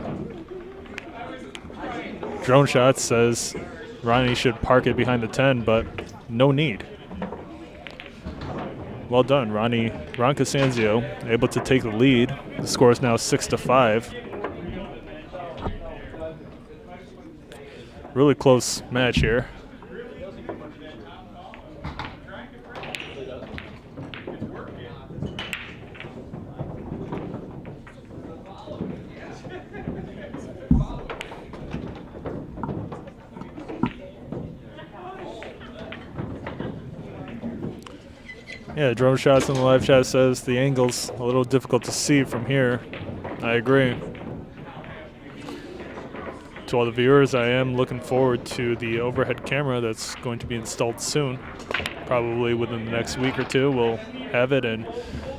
Speaker 1: Drone Shot says Ronnie should park it behind the 10, but no need. Well done, Ron CASANZIO able to take the lead. The score is now 6-5. Really close match here. Yeah, Drone Shots in the live chat says the angle's a little difficult to see from here. I agree. To all the viewers, I am looking forward to the overhead camera that's going to be installed soon. Probably within the next week or two, we'll have it and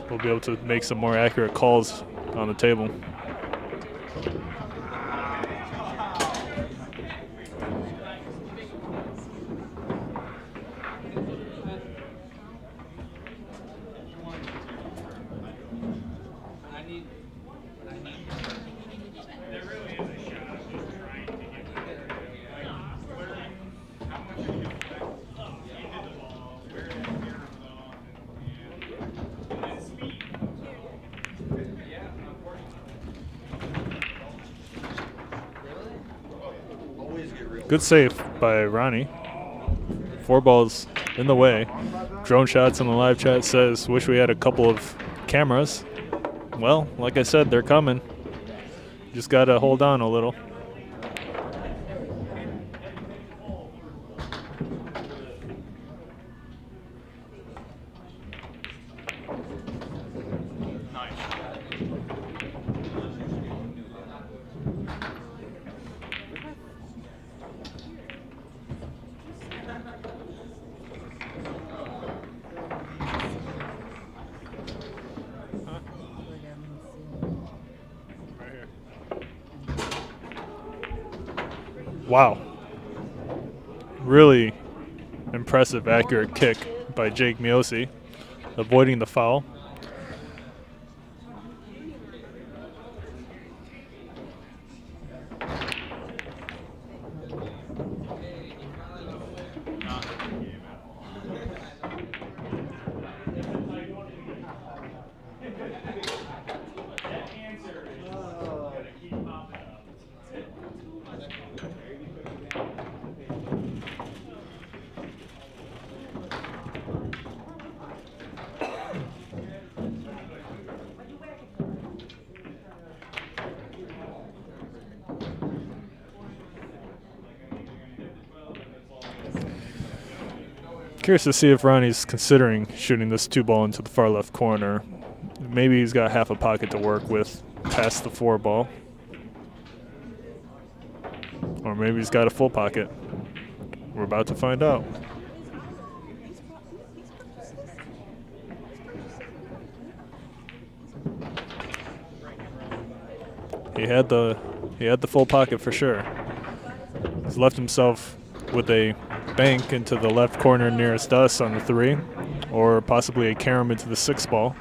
Speaker 1: we'll be able to make some more accurate calls on the table. Good save by Ronnie. 4 balls in the way. Drone Shots in the live chat says, wish we had a couple of cameras. Well, like I said, they're coming. Just got to hold on a little. Wow. Really impressive, accurate kick by Jake Miosi, avoiding the foul. Curious to see if Ronnie's considering shooting this 2 ball into the far left corner. Maybe he's got half a pocket to work with past the 4 ball. Or maybe he's got a full pocket. We're about to find out. He had the full pocket for sure. He's left himself with a bank into the left corner nearest us on the 3, or possibly a carom into the 6 ball.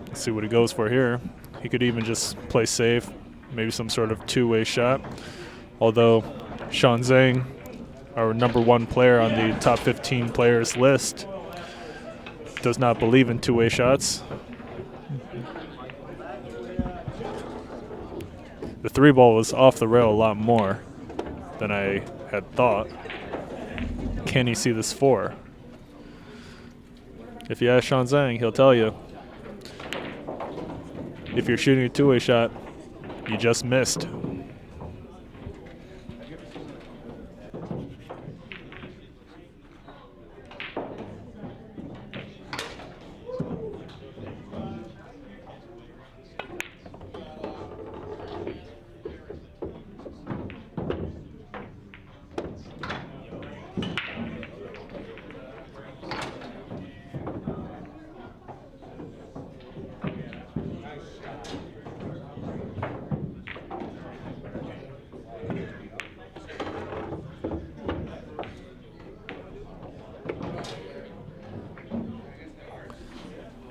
Speaker 1: Let's see what he goes for here. He could even just play safe, maybe some sort of 2-way shot. Although Shaun Zink, our #1 player on the top 15 players list, does not believe in 2-way shots. The 3 ball was off the rail a lot more than I had thought. Can you see this 4? If you ask Shaun Zink, he'll tell you. If you're shooting a 2-way shot, you just missed.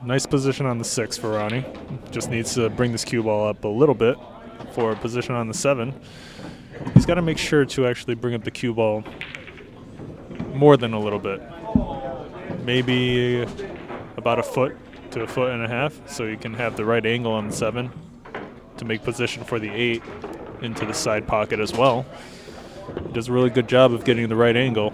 Speaker 1: Nice position on the 6 for Ronnie. Just needs to bring this cue ball up a little bit for a position on the 7. He's got to make sure to actually bring up the cue ball more than a little bit. Maybe about a foot to a foot and a half, so you can have the right angle on the 7 to make position for the 8 into the side pocket as well. He does a really good job of getting the right angle.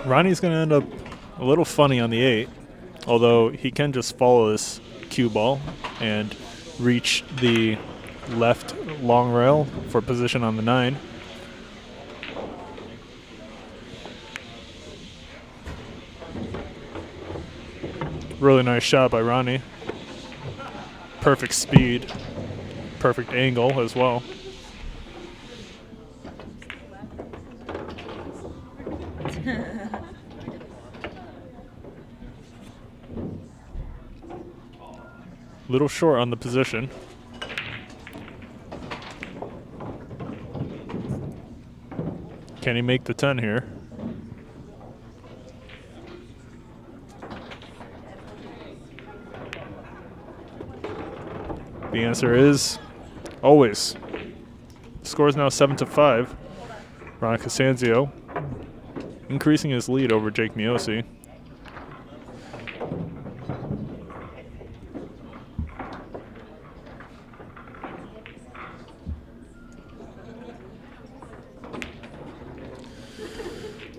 Speaker 1: Ronnie's going to end up a little funny on the 8, although he can just follow this cue ball and reach the left long rail for position on the 9. Really nice shot by Ronnie. Perfect speed, perfect angle as well. Little short on the position. Can he make the 10 here? The answer is always. The score is now 7-5. Ron CASANZIO increasing his lead over Jake Miosi.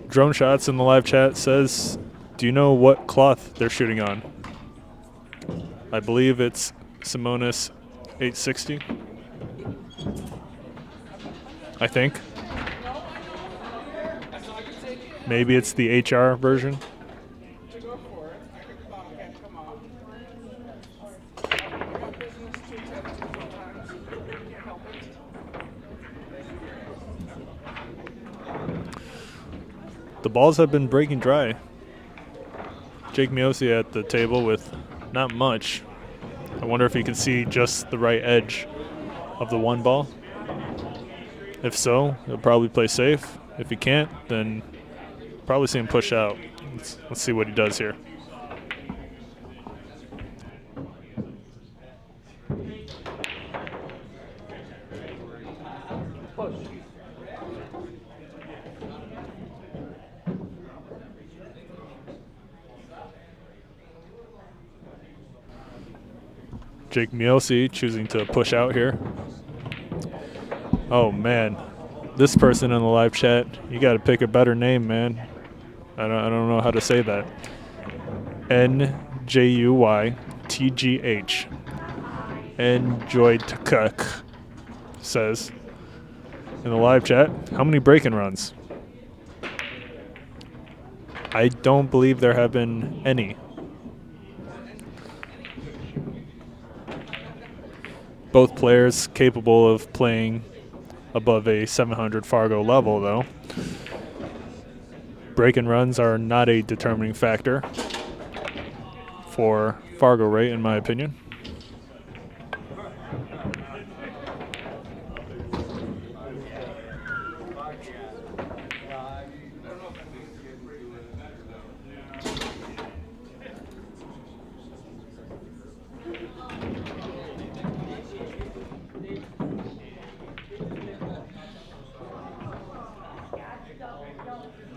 Speaker 1: Drone Shots in the live chat says, do you know what cloth they're shooting on? I believe it's Simonis 860. I think. Maybe it's the HR version. The balls have been breaking dry. Jake Miosi at the table with not much. I wonder if he can see just the right edge of the 1 ball. If so, he'll probably play safe. If he can't, then probably see him push out. Let's see what he does here. Jake Miosi choosing to push out here. Oh man, this person in the live chat, you got to pick a better name, man. I don't know how to say that. NJUYTGH. Enjoytkuk says in the live chat, how many break-in runs? I don't believe there have been any. Both players capable of playing above a 700 Fargo level, though. Break-in runs are not a determining factor for Fargo rate, in my opinion.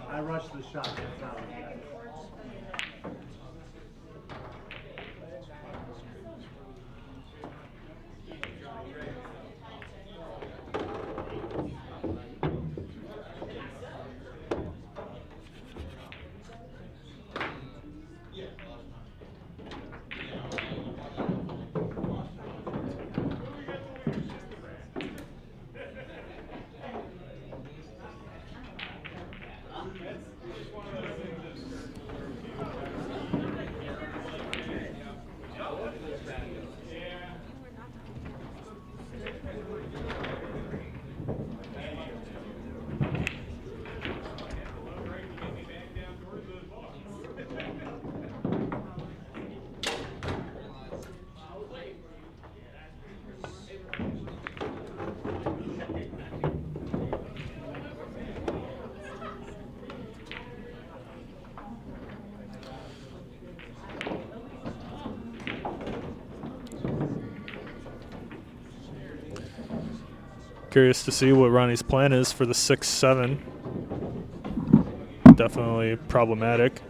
Speaker 3: I rushed the shot. That's not what I did.
Speaker 1: Curious to see what Ronnie's plan is for the 6-7. Definitely problematic.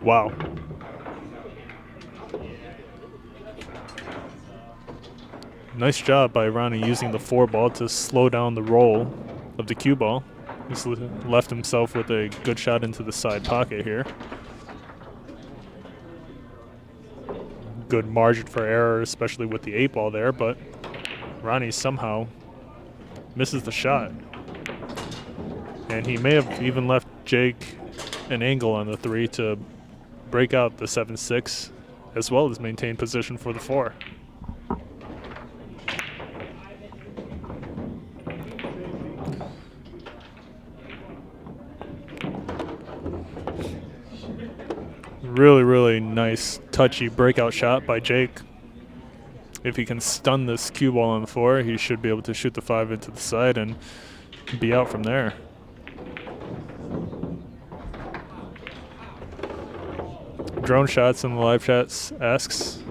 Speaker 1: Wow. Nice job by Ronnie using the 4 ball to slow down the roll of the cue ball. He's left himself with a good shot into the side pocket here. Good margin for error, especially with the 8 ball there, but Ronnie somehow misses the shot. And he may have even left Jake an angle on the 3 to break out the 7-6, as well as maintain position for the 4. Really, really nice, touchy breakout shot by Jake. If he can stun this cue ball on the 4, he should be able to shoot the 5 into the side and be out from there. Drone Shots in the live chat says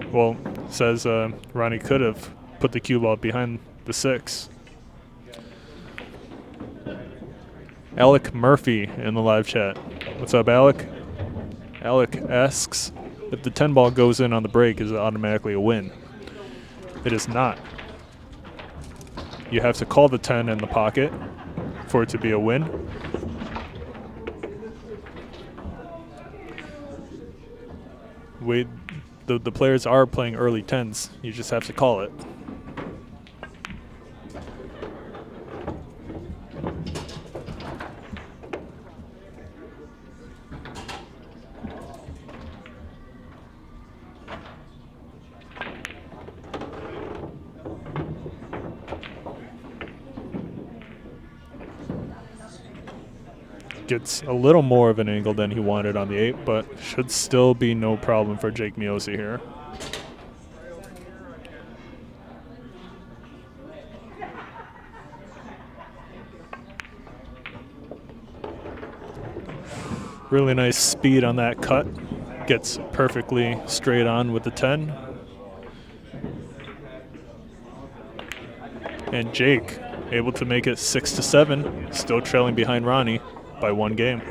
Speaker 1: Ronnie could have put the cue ball behind the 6. Alec Murphy in the live chat. What's up, Alec? Alec asks if the 10 ball goes in on the break, is it automatically a win? It is not. You have to call the 10 in the pocket for it to be a win. The players are playing early 10s. You just have to call it. Gets a little more of an angle than he wanted on the 8, but should still be no problem for Jake Miosi here. Really nice speed on that cut. Gets perfectly straight on with the 10. And Jake able to make it 6-7, still trailing behind Ronnie by 1 game.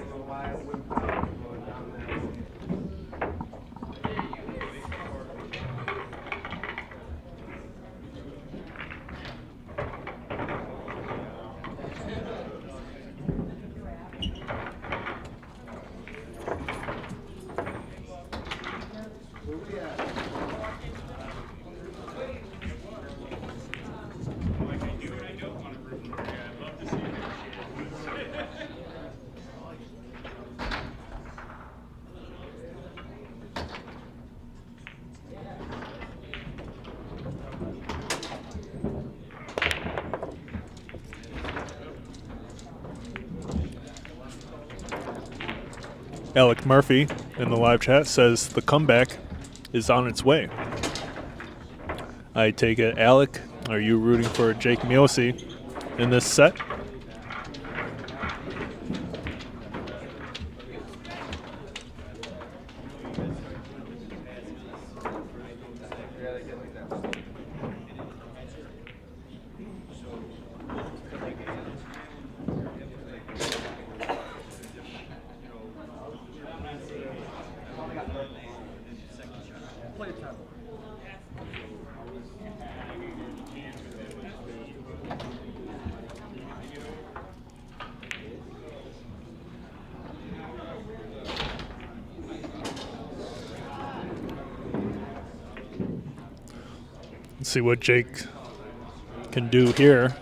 Speaker 1: Alec Murphy in the live chat says the comeback is on its way. I take it, Alec, are you rooting for Jake Miosi in this set? Let's see what Jake can do here.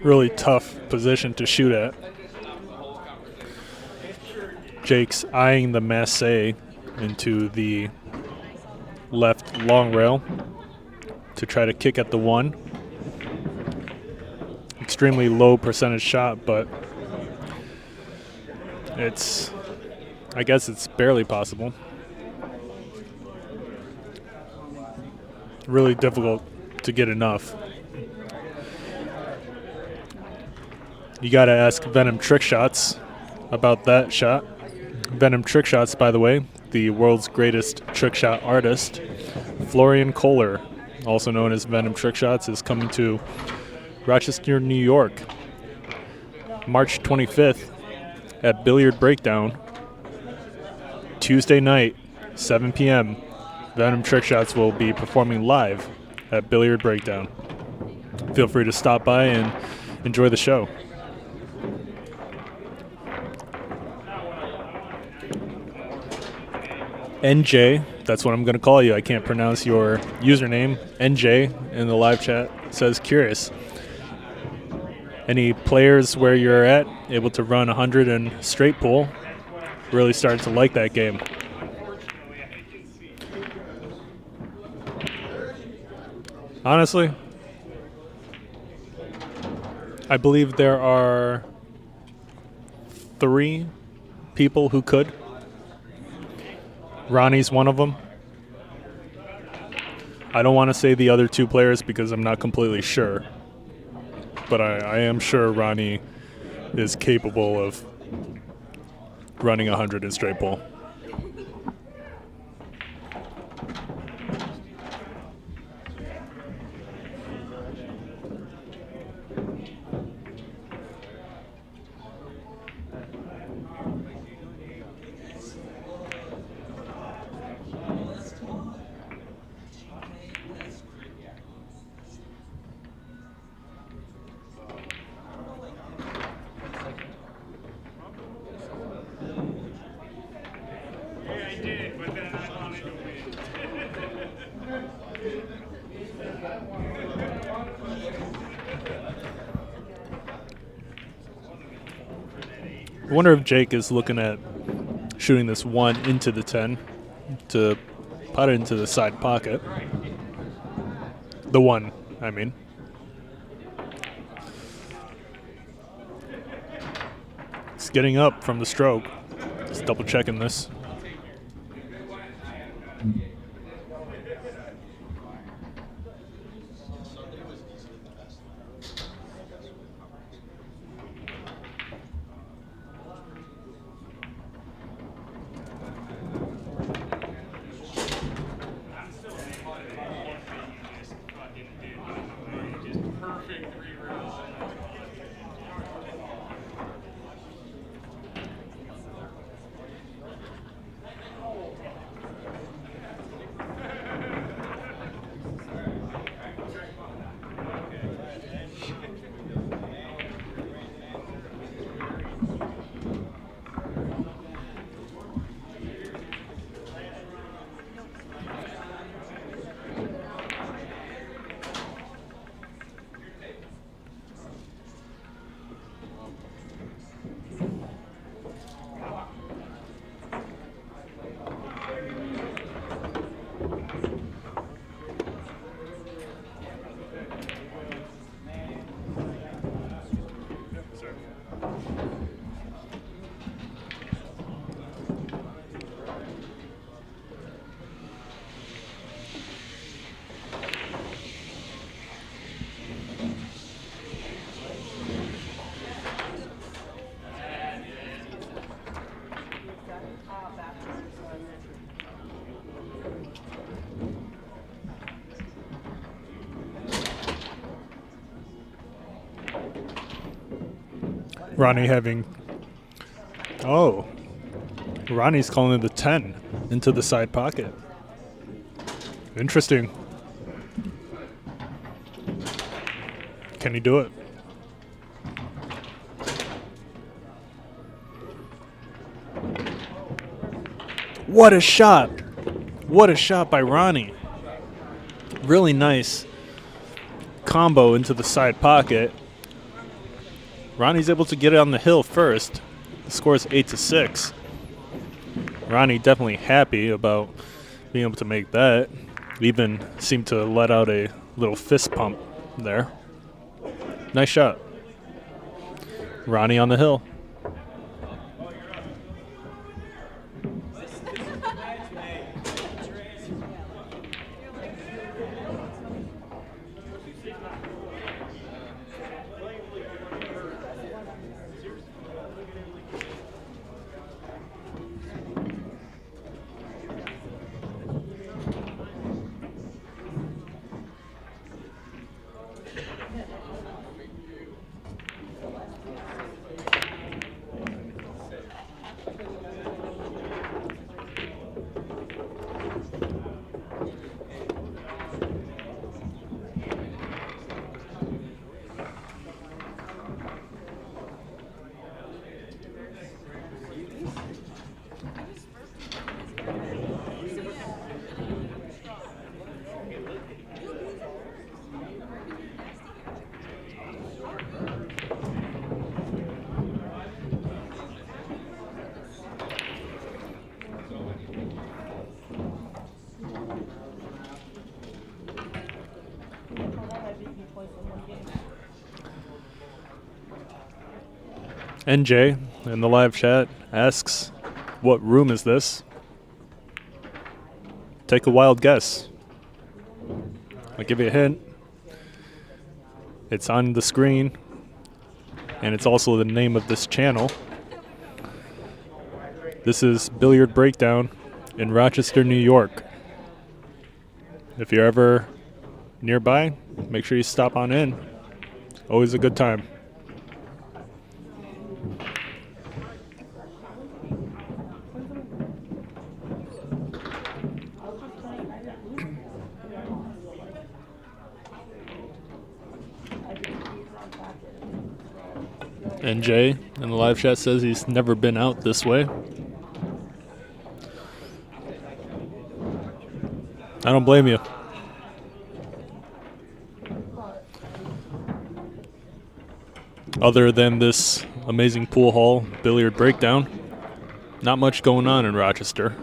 Speaker 1: Really tough position to shoot at. Jake's eyeing the masse into the left long rail to try to kick at the 1. Extremely low percentage shot, but I guess it's barely possible. Really difficult to get enough. You got to ask Venom Trick Shots about that shot. Venom Trick Shots, by the way, the world's greatest trick shot artist, Florian Kohler, also known as Venom Trick Shots, is coming to Rochester, New York, March 25th at Billiard Breakdown. Tuesday night, 7 p.m., Venom Trick Shots will be performing live at Billiard Breakdown. Feel free to stop by and enjoy the show. NJ, that's what I'm going to call you. I can't pronounce your username. NJ in the live chat says curious. Any players where you're at able to run 100 in straight pool? Really started to like that game. Honestly, I believe there are 3 people who could. Ronnie's one of them. I don't want to say the other 2 players because I'm not completely sure. But I am sure Ronnie is capable of running 100 in straight pool. I wonder if Jake is looking at shooting this 1 into the 10 to pot it into the side pocket. The 1, I mean. He's getting up from the stroke. Just double checking this. Ronnie having... Oh. Ronnie's calling it the 10 into the side pocket. Interesting. Can he do it? What a shot! What a shot by Ronnie. Really nice combo into the side pocket. Ronnie's able to get it on the hill first. The score is 8-6. Ronnie definitely happy about being able to make that. Even seemed to let out a little fist pump there. Nice shot. Ronnie on the hill. NJ in the live chat asks, what room is this? Take a wild guess. I'll give you a hint. It's on the screen, and it's also the name of this channel. This is Billiard Breakdown in Rochester, New York. If you're ever nearby, make sure you stop on in. Always a good time. NJ in the live chat says he's never been out this way. I don't blame you. Other than this amazing pool hall billiard breakdown, not much going on in Rochester.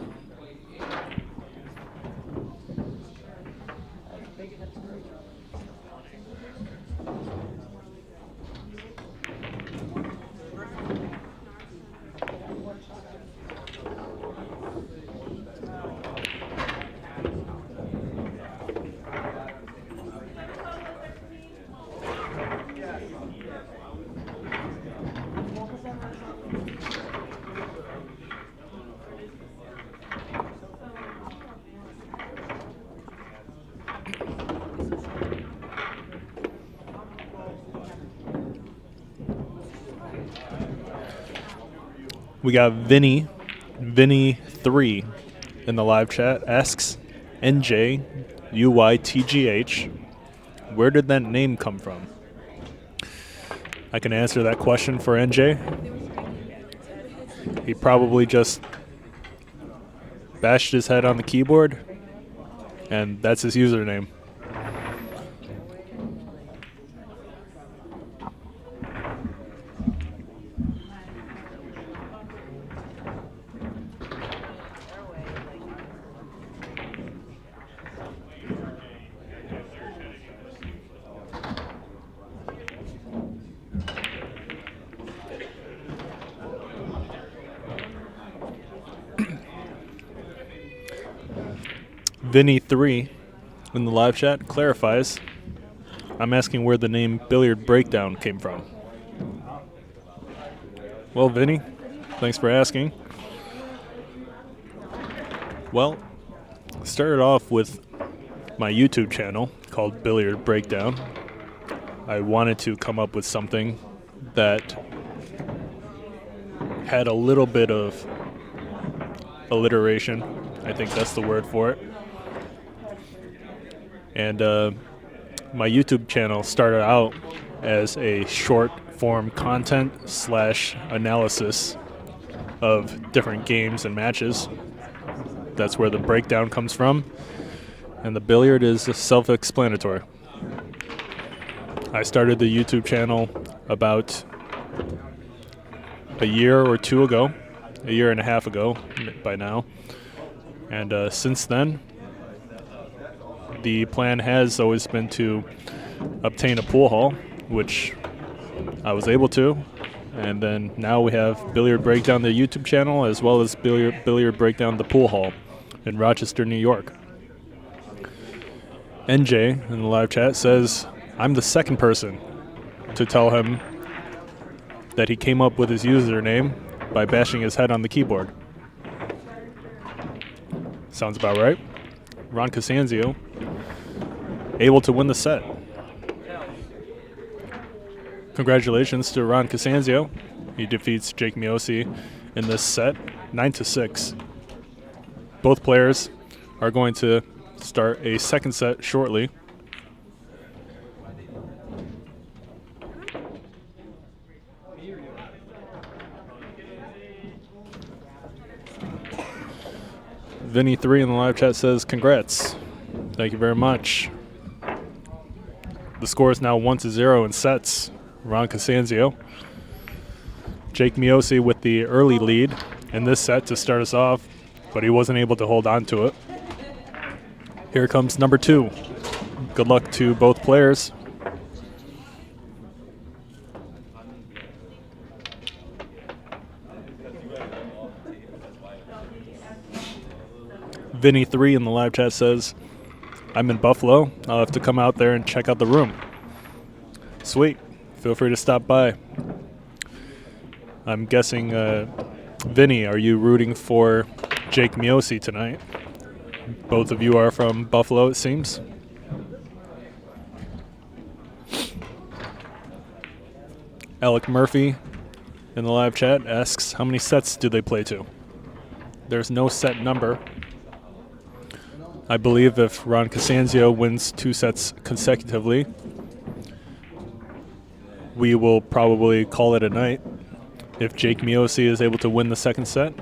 Speaker 1: We got Vinny3 in the live chat asks NJUYTGH, where did that name come from? I can answer that question for NJ. He probably just bashed his head on the keyboard, and that's his username. Vinny3 in the live chat clarifies, I'm asking where the name Billiard Breakdown came from. Well, Vinny, thanks for asking. Well, started off with my YouTube channel called Billiard Breakdown. I wanted to come up with something that had a little bit of alliteration. I think that's the word for it. And my YouTube channel started out as a short form content / analysis of different games and matches. That's where the breakdown comes from. And the billiard is self-explanatory. I started the YouTube channel about a year or two ago, a year and a half ago by now. And since then, the plan has always been to obtain a pool hall, which I was able to. And then now we have Billiard Breakdown, the YouTube channel, as well as Billiard Breakdown, the pool hall in Rochester, New York. NJ in the live chat says, I'm the second person to tell him that he came up with his username by bashing his head on the keyboard. Sounds about right. Ron CASANZIO able to win the set. Congratulations to Ron CASANZIO. He defeats Jake Miosi in this set, 9-6. Both players are going to start a second set shortly. Vinny3 in the live chat says, congrats. Thank you very much. The score is now 1-0 in sets. Ron CASANZIO. Jake Miosi with the early lead in this set to start us off, but he wasn't able to hold on to it. Here comes number 2. Good luck to both players. Vinny3 in the live chat says, I'm in Buffalo. I'll have to come out there and check out the room. Sweet. Feel free to stop by. I'm guessing, Vinny, are you rooting for Jake Miosi tonight? Both of you are from Buffalo, it seems. Alec Murphy in the live chat asks, how many sets do they play to? There's no set number. I believe if Ron CASANZIO wins 2 sets consecutively, we will probably call it a night. If Jake Miosi is able to win the second set,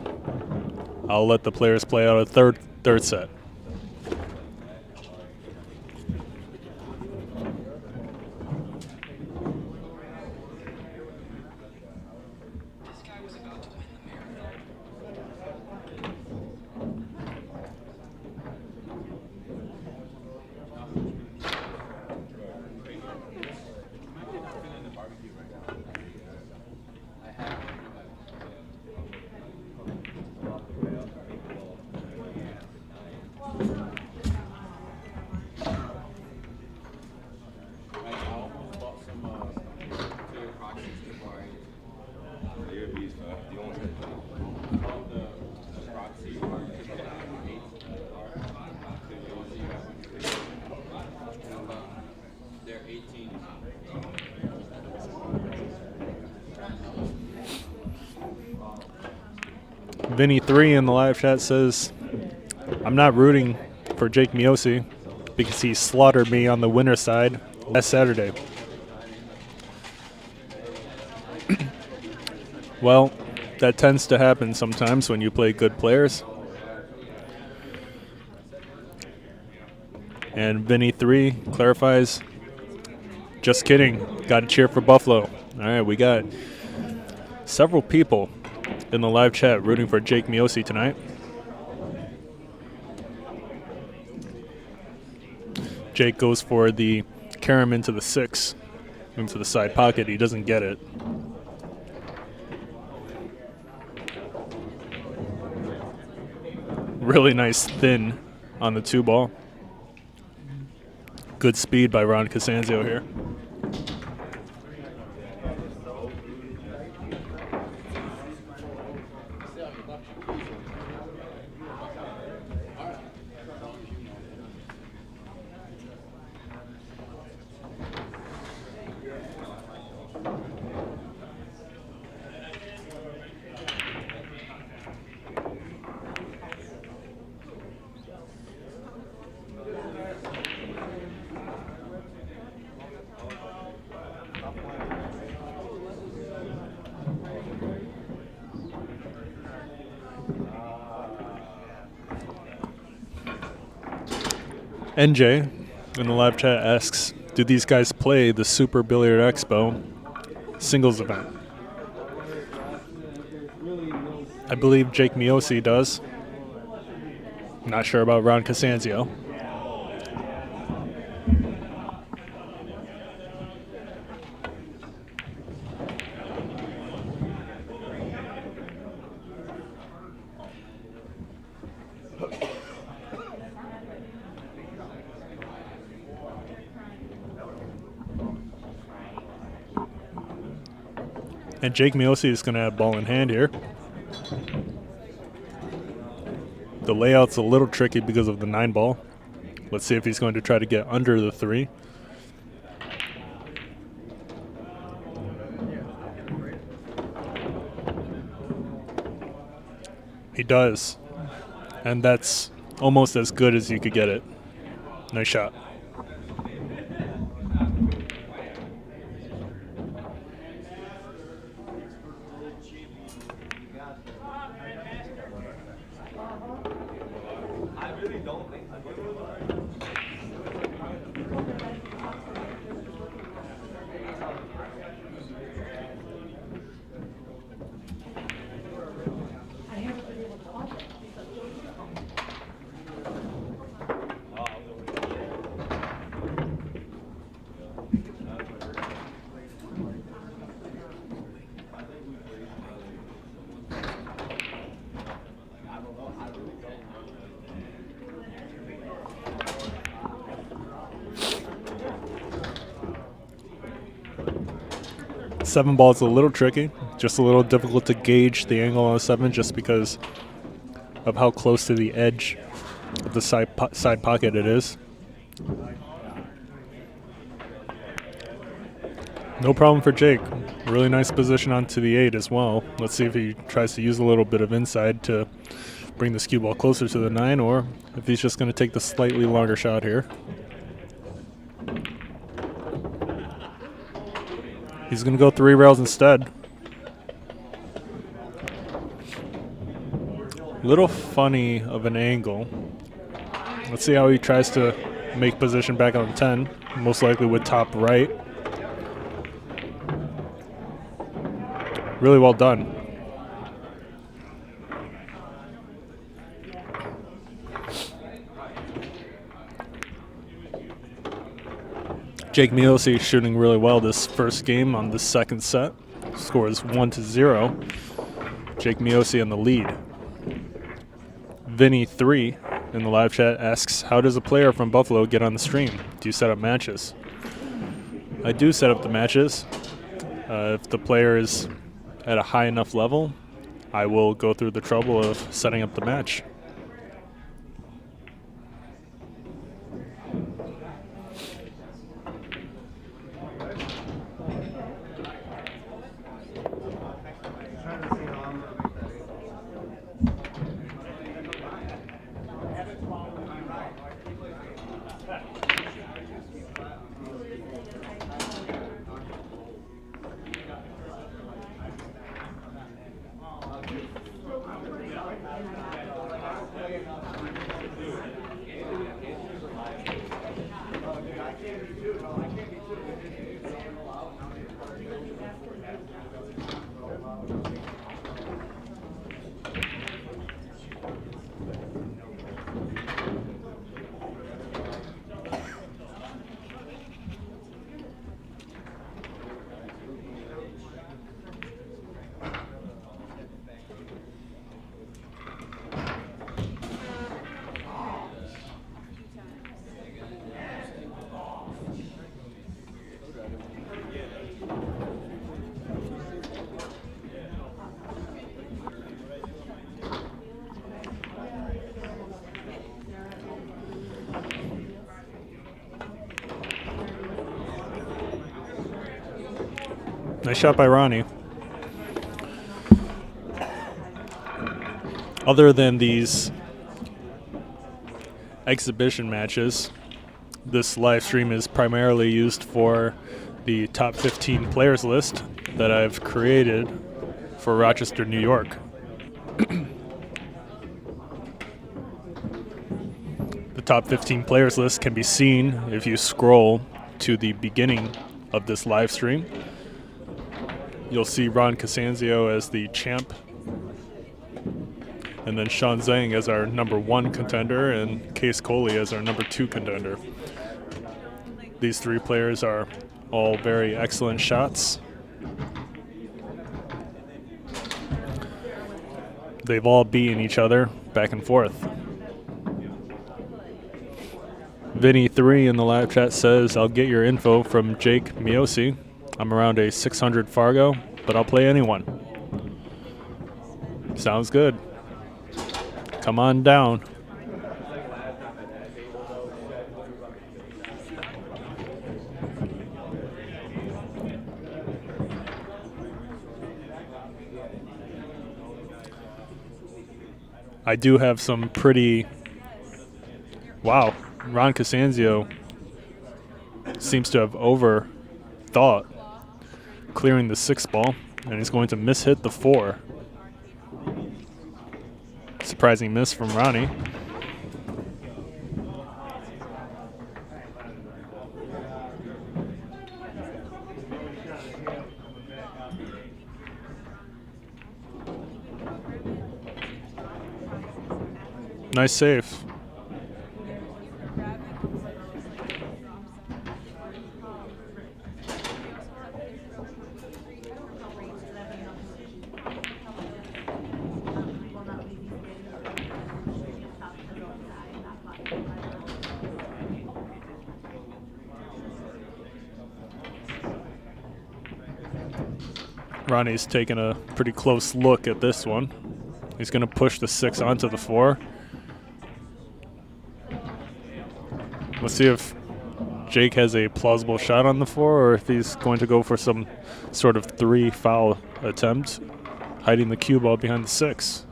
Speaker 1: I'll let the players play out a third set. Vinny3 in the live chat says, I'm not rooting for Jake Miosi because he slaughtered me on the winner's side last Saturday. Well, that tends to happen sometimes when you play good players. And Vinny3 clarifies, just kidding, got to cheer for Buffalo. All right, we got several people in the live chat rooting for Jake Miosi tonight. Jake goes for the carom into the 6, into the side pocket. He doesn't get it. Really nice thin on the 2 ball. Good speed by Ron CASANZIO here. NJ in the live chat asks, do these guys play the Super Billiard Expo singles event? I believe Jake Miosi does. Not sure about Ron CASANZIO. And Jake Miosi is going to have ball in hand here. The layout's a little tricky because of the 9 ball. Let's see if he's going to try to get under the 3. He does. And that's almost as good as you could get it. Nice shot. 7 ball is a little tricky, just a little difficult to gauge the angle on a 7 just because of how close to the edge of the side pocket it is. No problem for Jake. Really nice position onto the 8 as well. Let's see if he tries to use a little bit of inside to bring the cue ball closer to the 9, or if he's just going to take the slightly longer shot here. He's going to go 3 rails instead. Little funny of an angle. Let's see how he tries to make position back on 10, most likely with top right. Really well done. Jake Miosi shooting really well this first game on the second set. Score is 1-0. Jake Miosi in the lead. Vinny3 in the live chat asks, how does a player from Buffalo get on the stream? Do you set up matches? I do set up the matches. If the player is at a high enough level, I will go through the trouble of setting up the match. Nice shot by Ronnie. Other than these exhibition matches, this live stream is primarily used for the top 15 players list that I've created for Rochester, New York. The top 15 players list can be seen if you scroll to the beginning of this live stream. You'll see Ron CASANZIO as the champ, and then Shaun Zink as our number 1 contender, and Case Coley as our number 2 contender. These 3 players are all very excellent shots. They've all beaten each other back and forth. Vinny3 in the live chat says, I'll get your info from Jake Miosi. I'm around a 600 Fargo, but I'll play anyone. Sounds good. Come on down. I do have some pretty... Wow, Ron CASANZIO seems to have overthought clearing the 6 ball, and he's going to miss-hit the 4. Surprising miss from Ronnie. Nice save. Ronnie's taking a pretty close look at this one. He's going to push the 6 onto the 4. Let's see if Jake has a plausible shot on the 4 or if he's going to go for some sort of 3 foul attempt, hiding the cue ball behind the 6.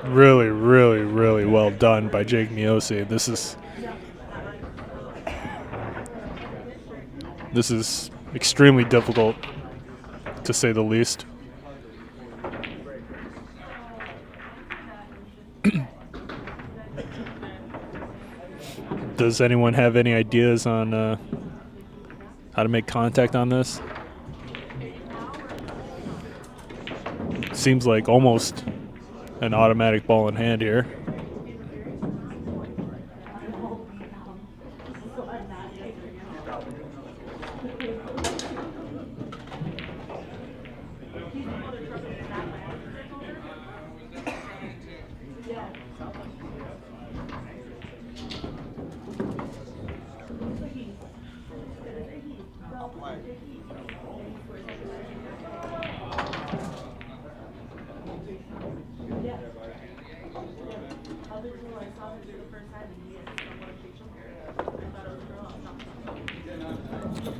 Speaker 1: Really, really, really well done by Jake Miosi. This is extremely difficult, to say the least. Does anyone have any ideas on how to make contact on this? Seems like almost an automatic ball in hand here.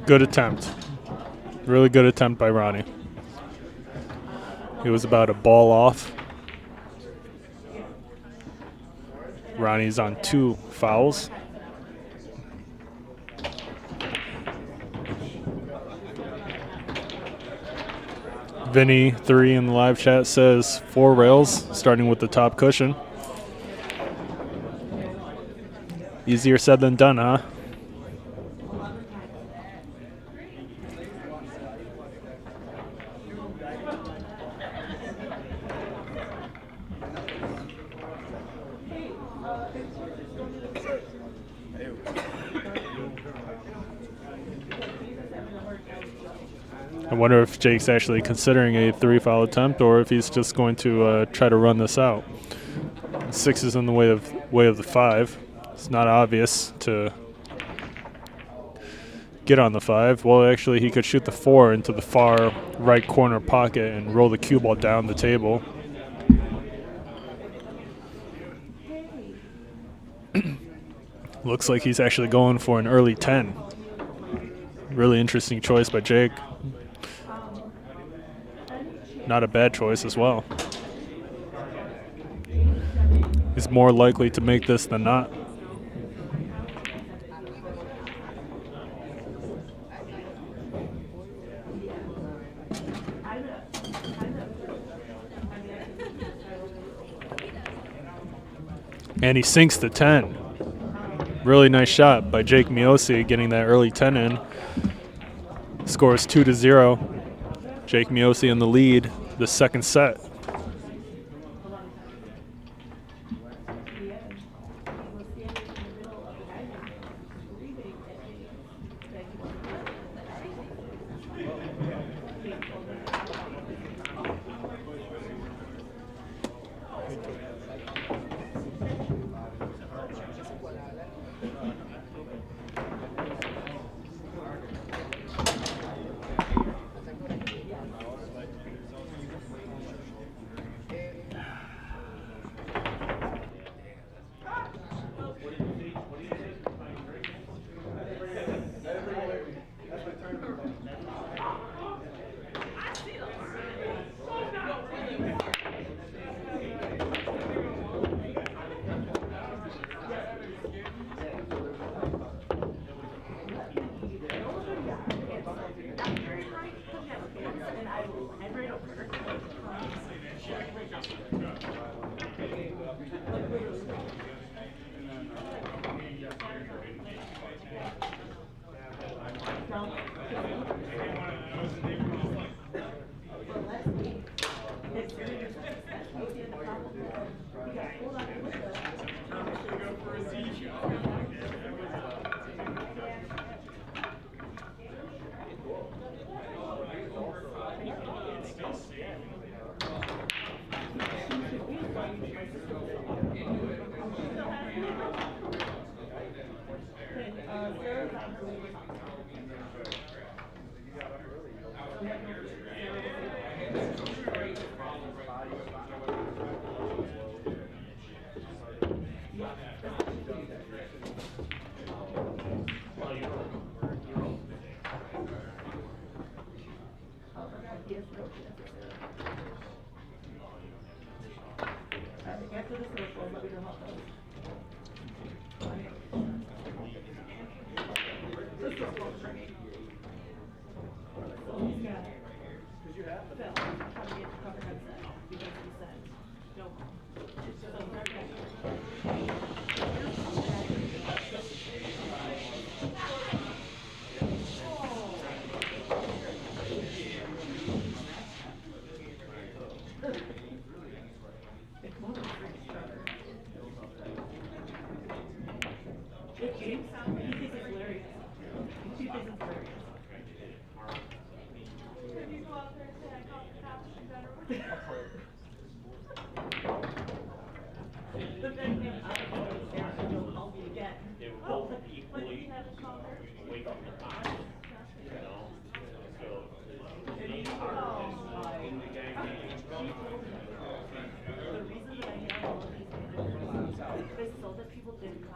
Speaker 1: Good attempt. Really good attempt by Ronnie. He was about a ball off. Ronnie's on 2 fouls. Vinny 3 in the live chat says 4 rails, starting with the top cushion. Easier said than done, huh? I wonder if Jake's actually considering a 3 foul attempt or if he's just going to try to run this out. 6 is in the way of the 5. It's not obvious to get on the 5. Well, actually, he could shoot the 4 into the far right corner pocket and roll the cue ball down the table. Looks like he's actually going for an early 10. Really interesting choice by Jake. Not a bad choice as well. He's more likely to make this than not. And he sinks the 10. Really nice shot by Jake Miosi, getting that early 10 in. Scores 2-0. Jake Miosi in the lead, the second set.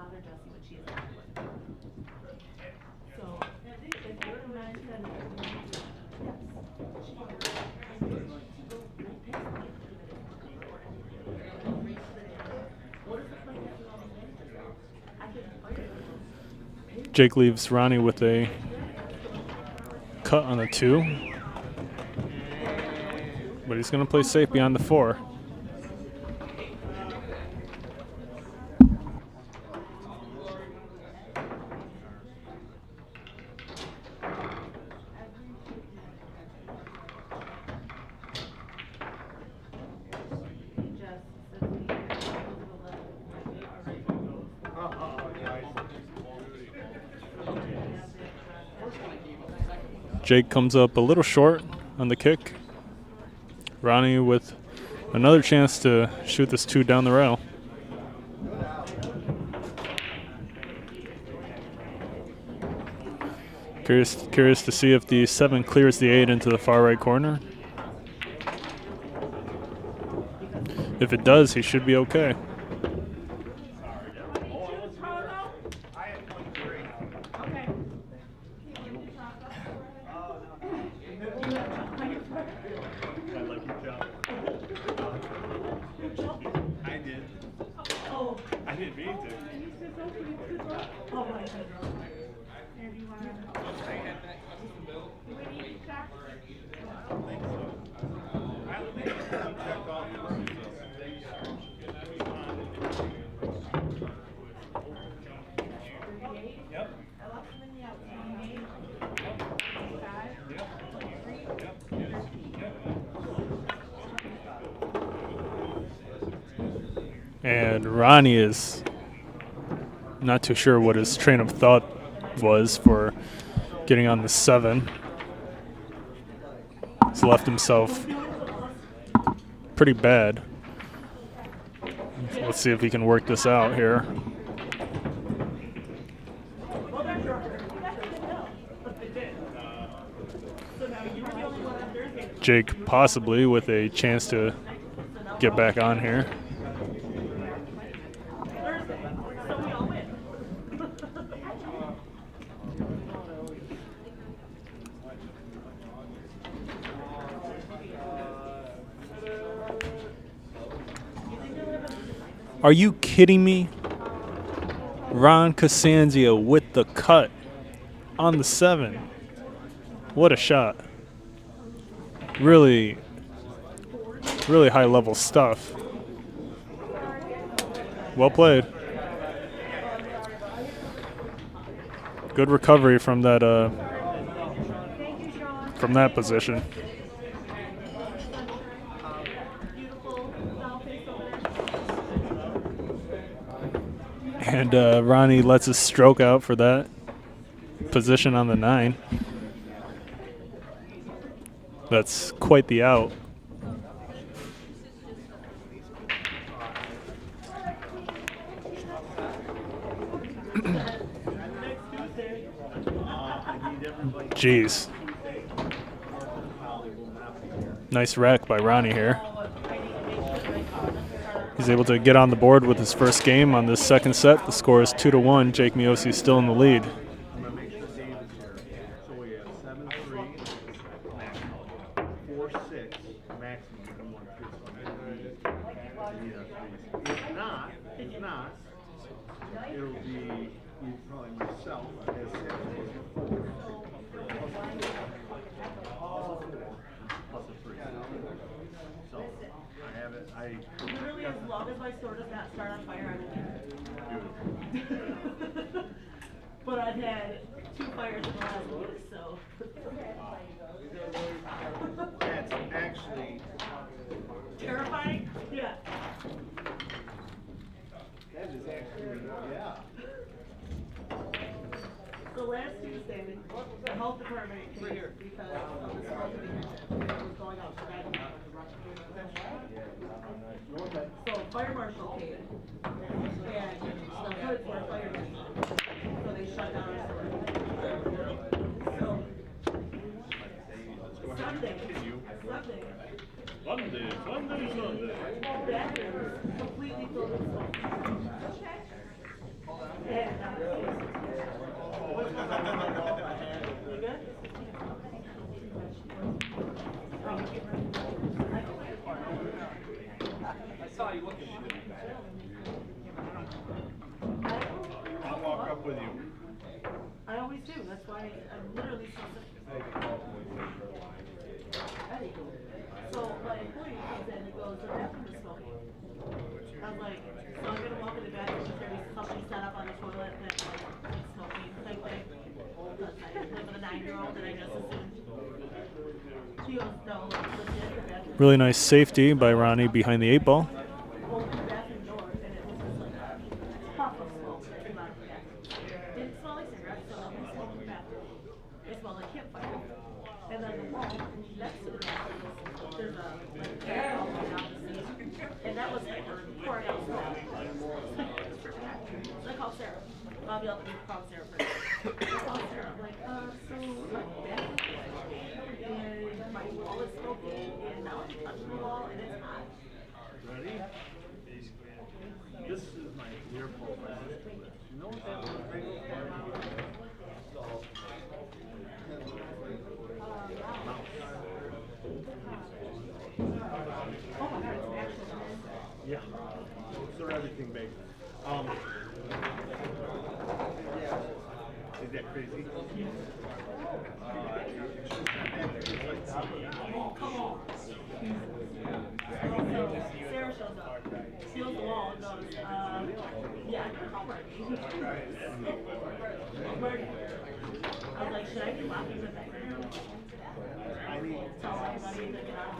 Speaker 4: bother Jessie when she is not with. So, if you're a man that
Speaker 1: Jake leaves Ronnie with a cut on the 2. But he's going to play safe beyond the 4. Jake comes up a little short on the kick. Ronnie with another chance to shoot this 2 down the rail. Curious to see if the 7 clears the 8 into the far right corner. If it does, he should be okay. And Ronnie is not too sure what his train of thought was for getting on the 7. He's left himself pretty bad. Let's see if he can work this out here. Jake possibly with a chance to get back on here. Are you kidding me? Ron CASANZIO with the cut on the 7. What a shot. Really, really high level stuff. Well played. Good recovery from that position. And Ronnie lets his stroke out for that position on the 9. That's quite the out. Jeez. Nice rack by Ronnie here. He's able to get on the board with his first game on this second set. The score is 2-1. Jake Miosi still in the lead.
Speaker 4: But I've had 2 fires in the last week, so.
Speaker 3: That's actually
Speaker 4: terrifying? Yeah.
Speaker 3: that is actually yeah.
Speaker 4: So last Tuesday, the health department came here because of the smoke that was going out. So fire marshal came, and the hoods were firemen. So they shut down our store. So Sunday. Bathrooms completely filled with smoke. good?
Speaker 2: I saw you looking at it.
Speaker 3: I'll walk up with you.
Speaker 4: I always do. That's why I'm literally so So my employee comes in and goes, the bathroom is smoking. I'm like, so I'm gonna walk in the bathroom and there is something set up on the toilet that's like smoking type thing. Because I live with a 9-year-old and I just assumed. She goes, no, like legit the bathroom.
Speaker 1: Really nice safety by Ronnie behind the 8-ball.
Speaker 4: Opened the bathroom door and it was just like a puff of smoke that came out of the bathroom. Didn't smell like cigarettes, so nothing smelled in the bathroom. It smelled like campfire. And then the wall next to the bathroom, there's a like cat all the way down the seat. And that was like pouring out smoke. So I called Sarah. I'll be able to call Sarah first. I called Sarah. I'm like, so my bathroom and my wall is smoking and now I'm touching the wall and it's hot.
Speaker 3: Ready? This is my ear pull. You know what that little Yeah. They're everything big. Is that crazy?
Speaker 4: Sarah shows up, seals the wall, and goes, yeah, I'm gonna call Marty. Marty. I was like, should I be locking the background?
Speaker 3: I need
Speaker 4: Tell everybody to get out.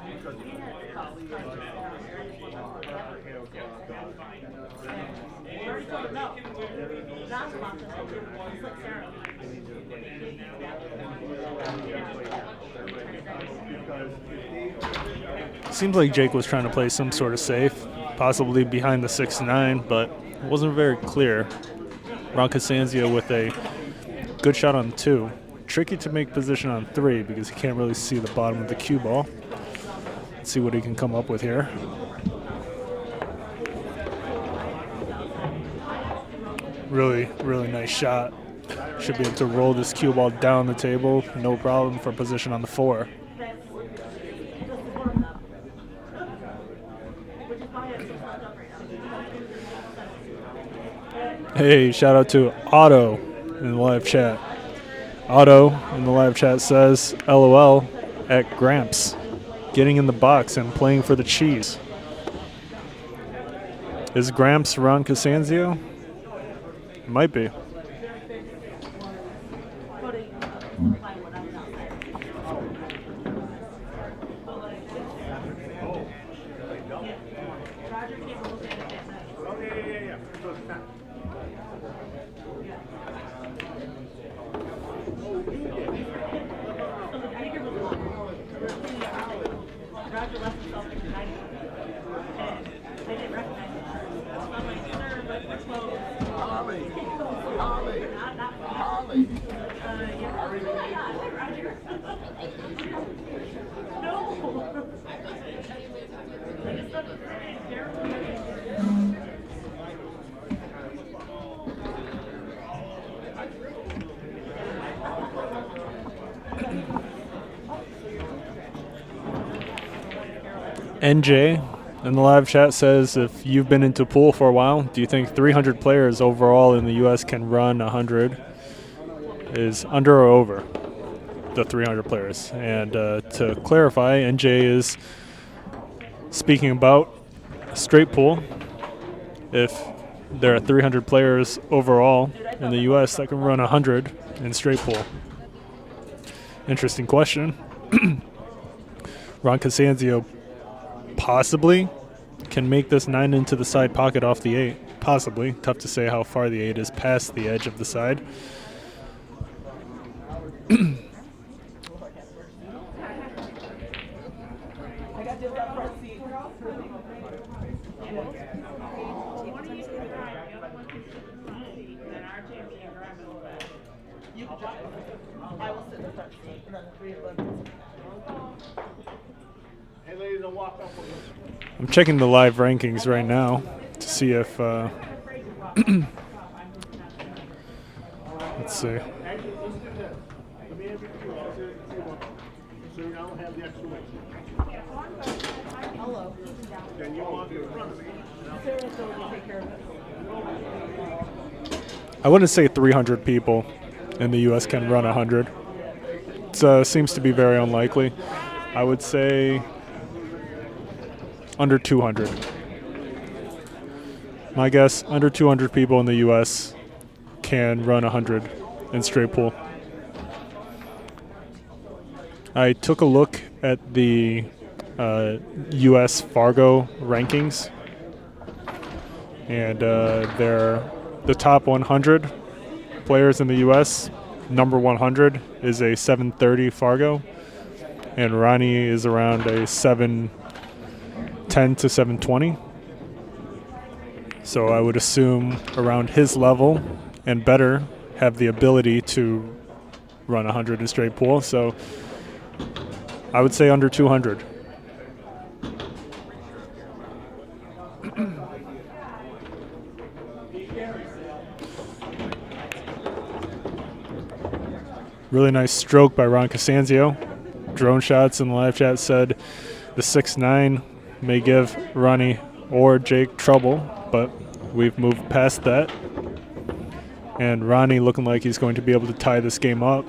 Speaker 4: I already told him no. Not to lock the background. Just let Sarah.
Speaker 1: Seems like Jake was trying to play some sort of safe, possibly behind the 6-9, but it wasn't very clear. Ron CASANZIO with a good shot on 2. Tricky to make position on 3 because he can't really see the bottom of the cue ball. Let's see what he can come up with here. Really, really nice shot. Should be able to roll this cue ball down the table, no problem for position on the 4. Hey, shout out to Otto in the live chat. Otto in the live chat says, LOL at Gramps, getting in the box and playing for the cheese. Is Gramps Ron CASANZIO? Might be. NJ in the live chat says, if you've been into pool for a while, do you think 300 players overall in the U.S. can run 100? Is under or over the 300 players? And to clarify, NJ is speaking about straight pool. If there are 300 players overall in the U.S. that can run 100 in straight pool. Interesting question. Ron CASANZIO possibly can make this 9 into the side pocket off the 8. Possibly. Tough to say how far the 8 is past the edge of the side. I'm checking the live rankings right now to see if let's see. I wouldn't say 300 people in the U.S. can run 100. It seems to be very unlikely. I would say under 200. My guess, under 200 people in the U.S. can run 100 in straight pool. I took a look at the U.S. Fargo rankings, and the top 100 players in the U.S. Number 100 is a 730 Fargo, and Ronnie is around a 710 to 720. So I would assume around his level and better have the ability to run 100 in straight pool. So I would say under 200. Really nice stroke by Ron CASANZIO. Drone shots in the live chat said the 6'9" may give Ronnie or Jake trouble, but we've moved past that. And Ronnie looking like he's going to be able to tie this game up.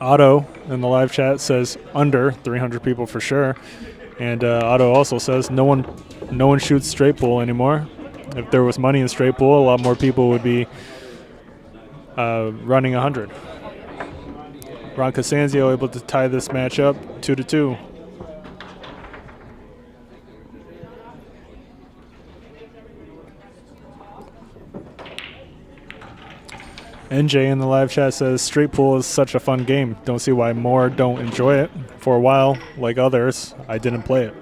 Speaker 1: Otto in the live chat says under 300 people for sure. And Otto also says no one shoots straight pool anymore. If there was money in straight pool, a lot more people would be running 100. Ron CASANZIO able to tie this match up 2-2. NJ in the live chat says straight pool is such a fun game. Don't see why more don't enjoy it. For a while, like others, I didn't play it.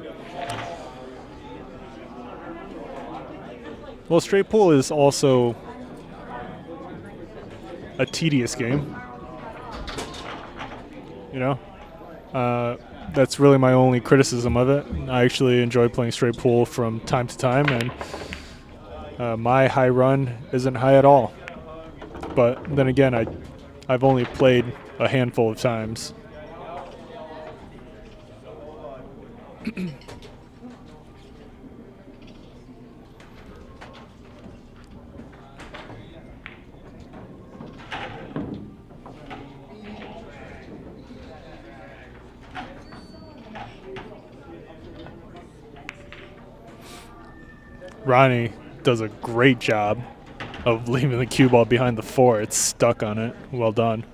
Speaker 1: Well, straight pool is also a tedious game. You know, that's really my only criticism of it. I actually enjoy playing straight pool from time to time, and my high run isn't high at all. But then again, I've only played a handful of times. Ronnie does a great job of leaving the cue ball behind the four. It's stuck on it. Well done.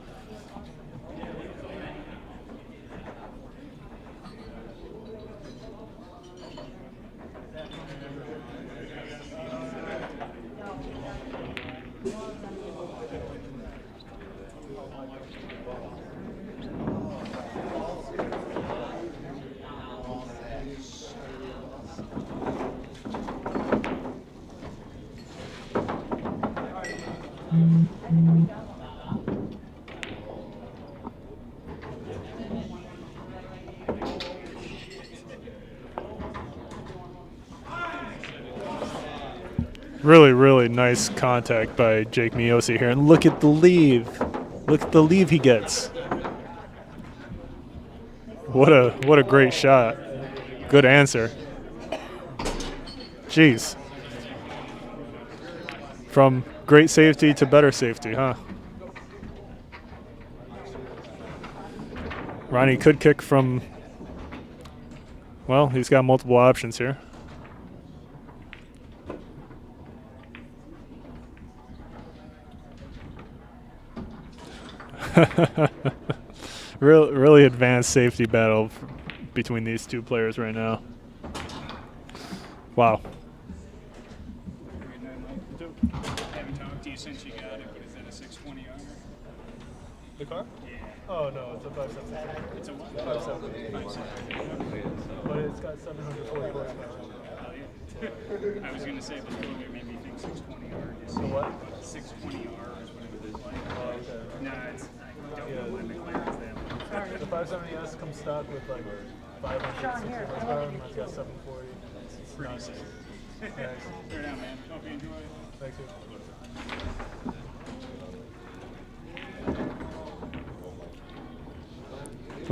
Speaker 1: Really, really nice contact by Jake Miosi here. And look at the leave. Look at the leave he gets. What a great shot. Good answer. Jeez. From great safety to better safety, huh? Ronnie could kick from, well, he's got multiple options here. Really advanced safety battle between these two players right now. Wow.
Speaker 5: Haven't talked to you since you got it, but is that a 620 iron?
Speaker 1: The car?
Speaker 5: Yeah.
Speaker 1: Oh no, it's a 570.
Speaker 5: It's a what?
Speaker 1: 570. But it's got 740 horsepower.
Speaker 5: Oh, yeah. I was going to say, but it made me think 620R.
Speaker 1: So what?
Speaker 5: 620R is what it was like.
Speaker 1: Oh, okay.
Speaker 5: Nah, it's, I don't know why McLaren's that one.
Speaker 1: The 570S comes stock with like 560 horsepower, and it's got 740. It's
Speaker 5: Pretty
Speaker 1: nice.
Speaker 5: sick.
Speaker 1: Nice.
Speaker 5: Fair down, man. Hope you enjoy.
Speaker 1: Thank you.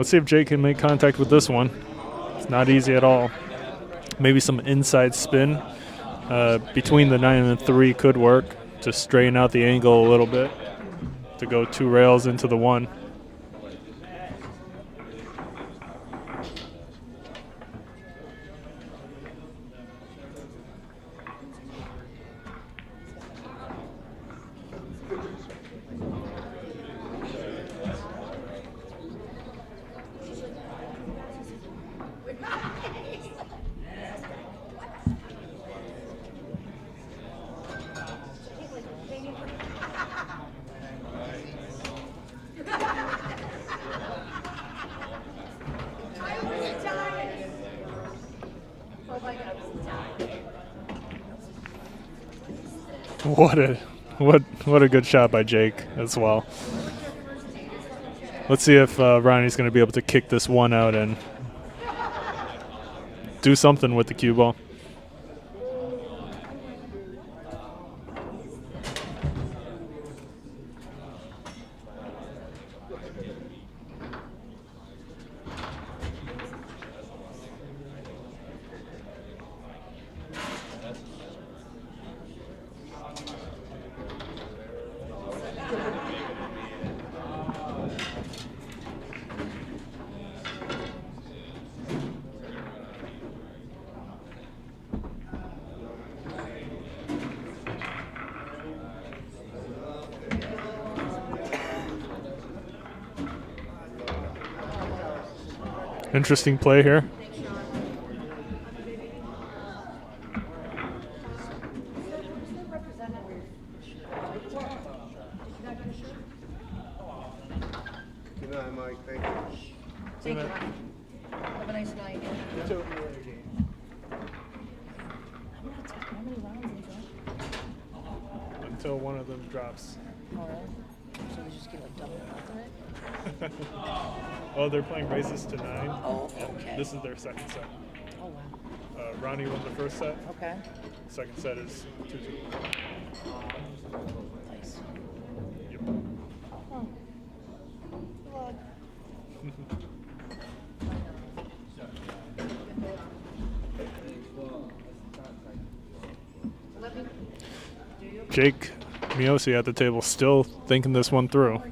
Speaker 1: Let's see if Jake can make contact with this one. It's not easy at all. Maybe some inside spin between the 9 and the 3 could work to straighten out the angle a little bit, to go 2 rails into the 1. What a good shot by Jake as well. Let's see if Ronnie's going to be able to kick this one out and do something with the cue ball. Interesting play here.
Speaker 6: Good night, Mike. Thank you.
Speaker 7: Thank you. Have a nice night. How many rounds is
Speaker 1: Until one of them drops.
Speaker 7: Oh, really? So we just get like double after it?
Speaker 1: Oh, they're playing races to 9.
Speaker 7: Oh, okay.
Speaker 1: This is their second set.
Speaker 7: Oh, wow.
Speaker 1: Ronnie won the first set.
Speaker 7: Okay.
Speaker 1: Second set is 2-2.
Speaker 7: Nice.
Speaker 1: Yep.
Speaker 7: Oh. Well,
Speaker 1: Jake Miosi at the table still thinking this one through.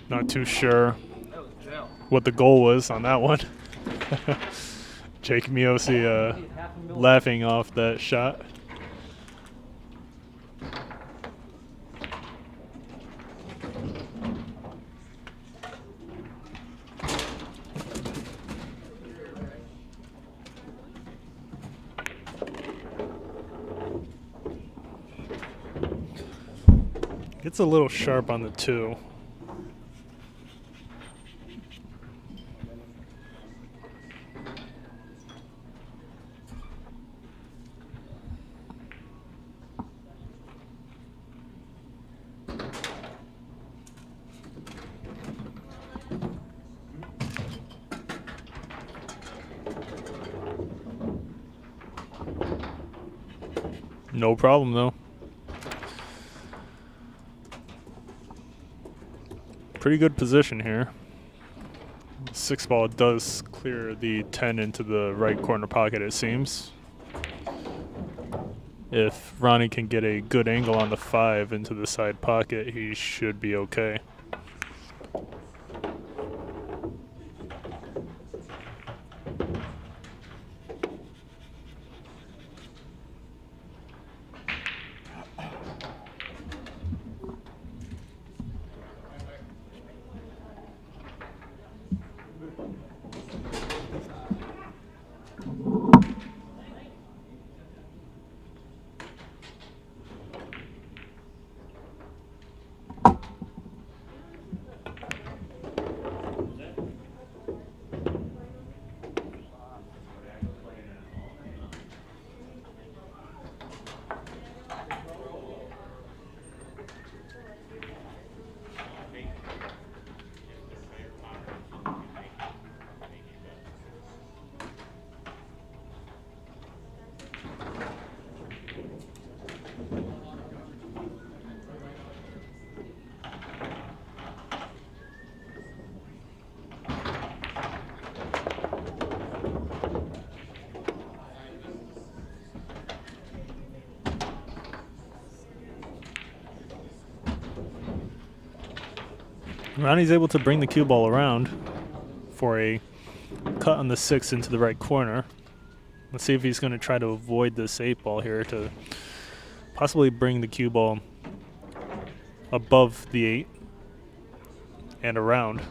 Speaker 1: Not too sure what the goal was on that one. Jake Miosi laughing off that shot. Gets a little sharp on the 2. No problem, though. Pretty good position here. 6 ball does clear the 10 into the right corner pocket, it seems. If Ronnie can get a good angle on the 5 into the side pocket, he should be okay. Ronnie's able to bring the cue ball around for a cut on the 6 into the right corner. Let's see if he's going to try to avoid this 8 ball here to possibly bring the cue ball above the 8 and around.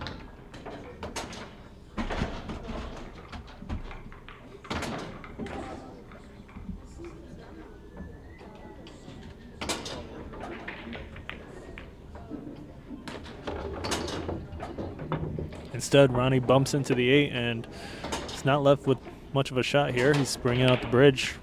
Speaker 1: Instead, Ronnie bumps into the 8 and is not left with much of a shot here. He's bringing out the bridge.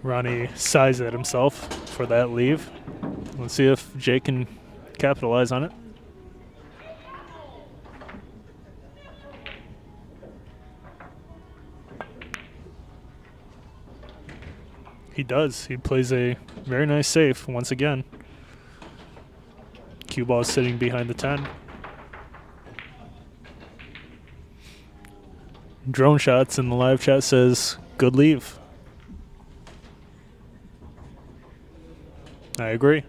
Speaker 1: Ronnie sighs at himself for that leave. Let's see if Jake can capitalize on it. He does. He plays a very nice save once again. Cue ball is sitting behind the 10. Drone Shots in the live chat says, good leave. I agree.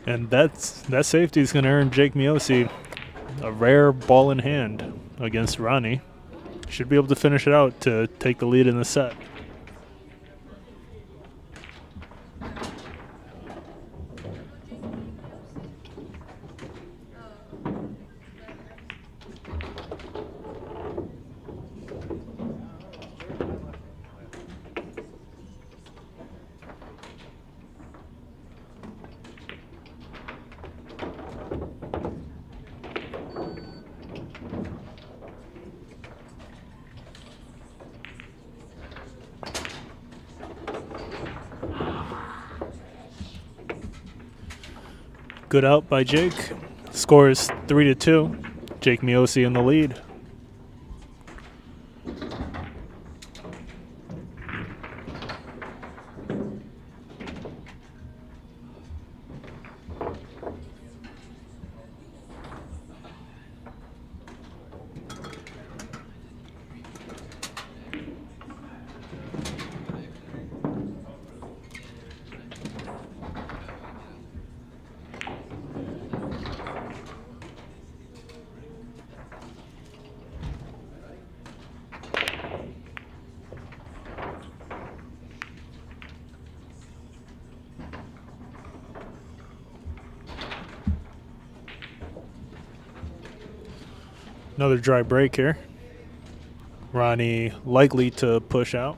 Speaker 1: And that safety is going to earn Jake Miosi a rare ball in hand against Ronnie. Should be able to finish it out to take the lead in the set. Good out by Jake. Score is 3-2. Jake Miosi in the lead. Another dry break here. Ronnie likely to push out.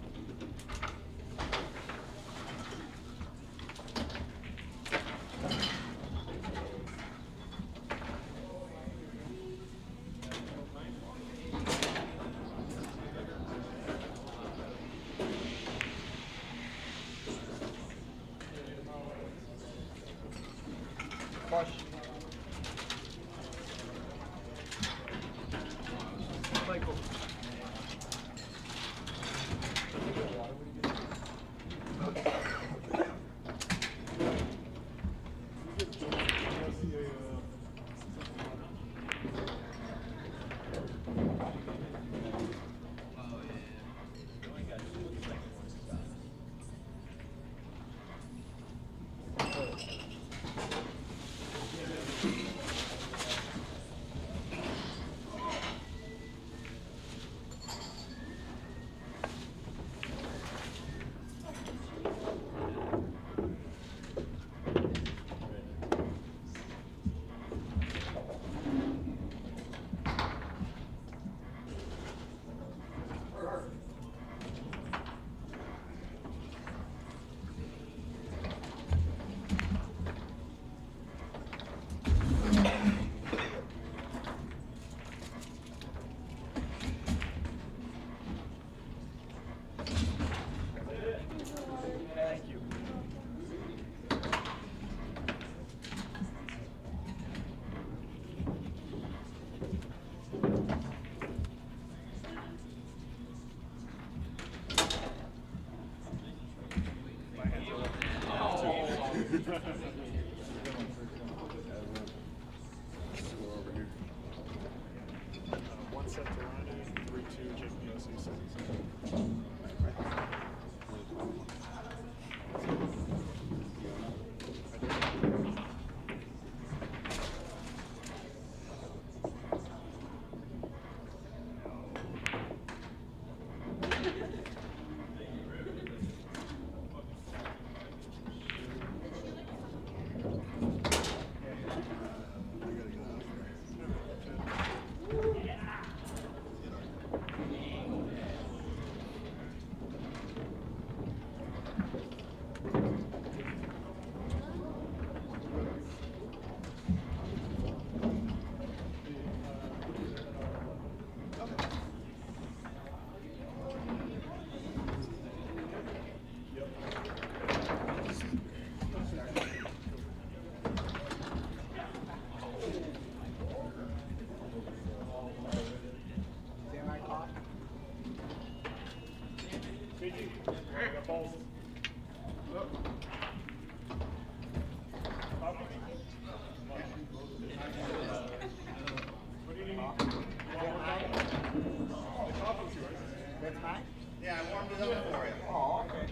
Speaker 6: That's mine? Yeah, I warmed it up for you. Oh, okay.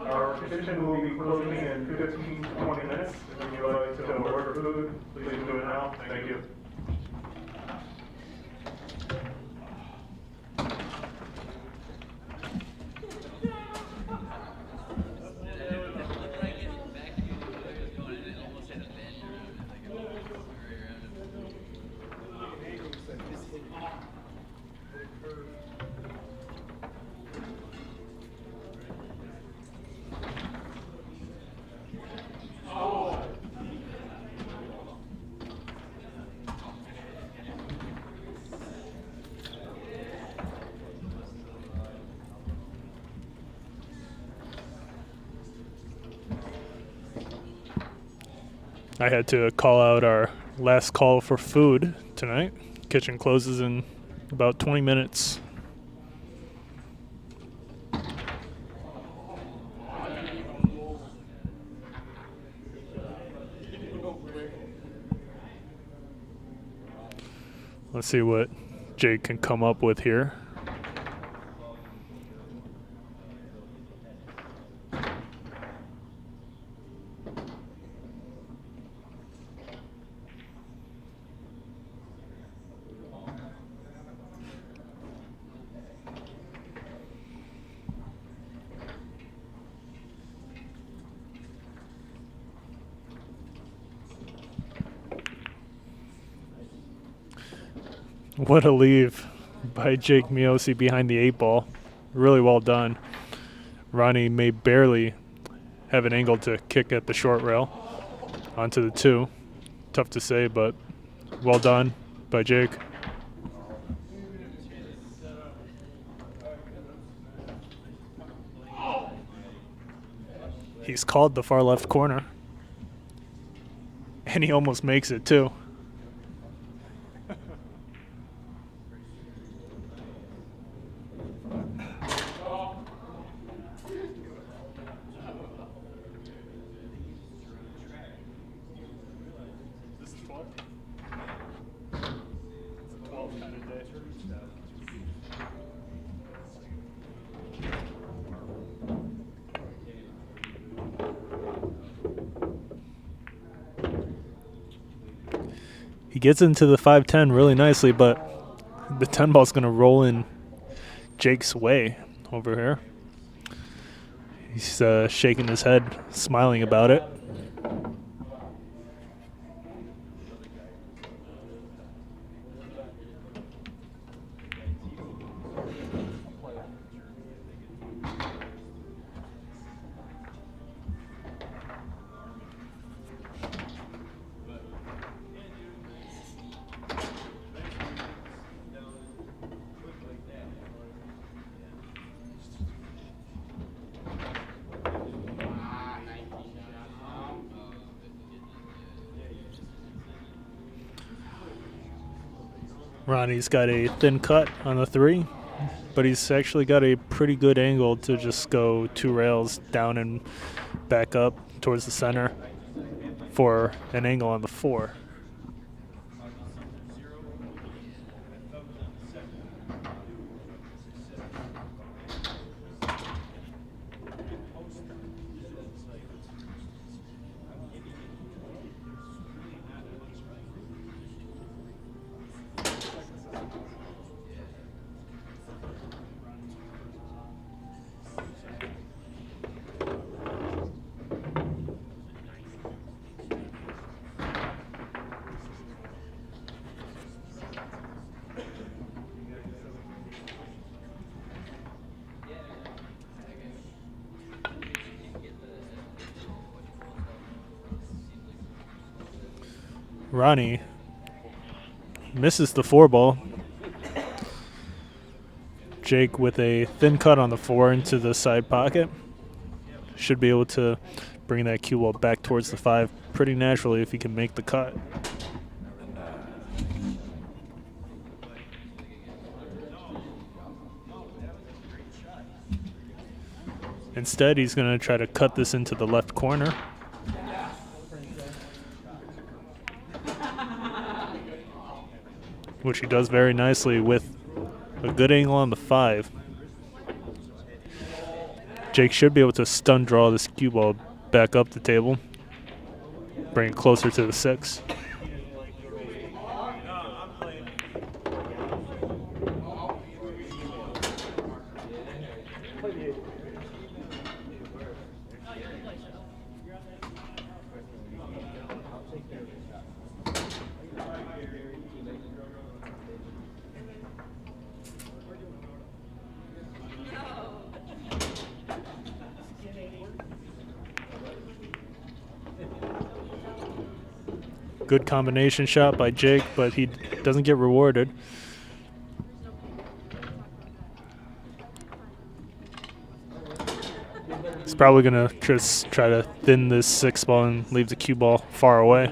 Speaker 1: Our kitchen will be closing in 15 to 20 minutes. If you'd like to order food, please do it now. Thank you. I had to call out our last call for food tonight. Kitchen closes in about 20 minutes. Let's see what Jake can come up with here. What a leave by Jake Miosi behind the 8-ball. Really well done. Ronnie may barely have an angle to kick at the short rail onto the 2. Tough to say, but well done by Jake. He's called the far left corner. And he almost makes it too. He gets into the 5-10 really nicely, but the 10 ball's going to roll in Jake's way over here. He's shaking his head, smiling about it. Ronnie's got a thin cut on the 3, but he's actually got a pretty good angle to just go 2 rails down and back up towards the center for an angle on the 4. Ronnie misses the 4 ball. Jake with a thin cut on the 4 into the side pocket. Should be able to bring that cue ball back towards the 5 pretty naturally if he can make the cut. Instead, he's going to try to cut this into the left corner. Which he does very nicely with a good angle on the 5. Jake should be able to stun draw this cue ball back up the table. Bring it closer to the 6. Good combination shot by Jake, but he doesn't get rewarded. He's probably going to just try to thin this 6 ball and leave the cue ball far away.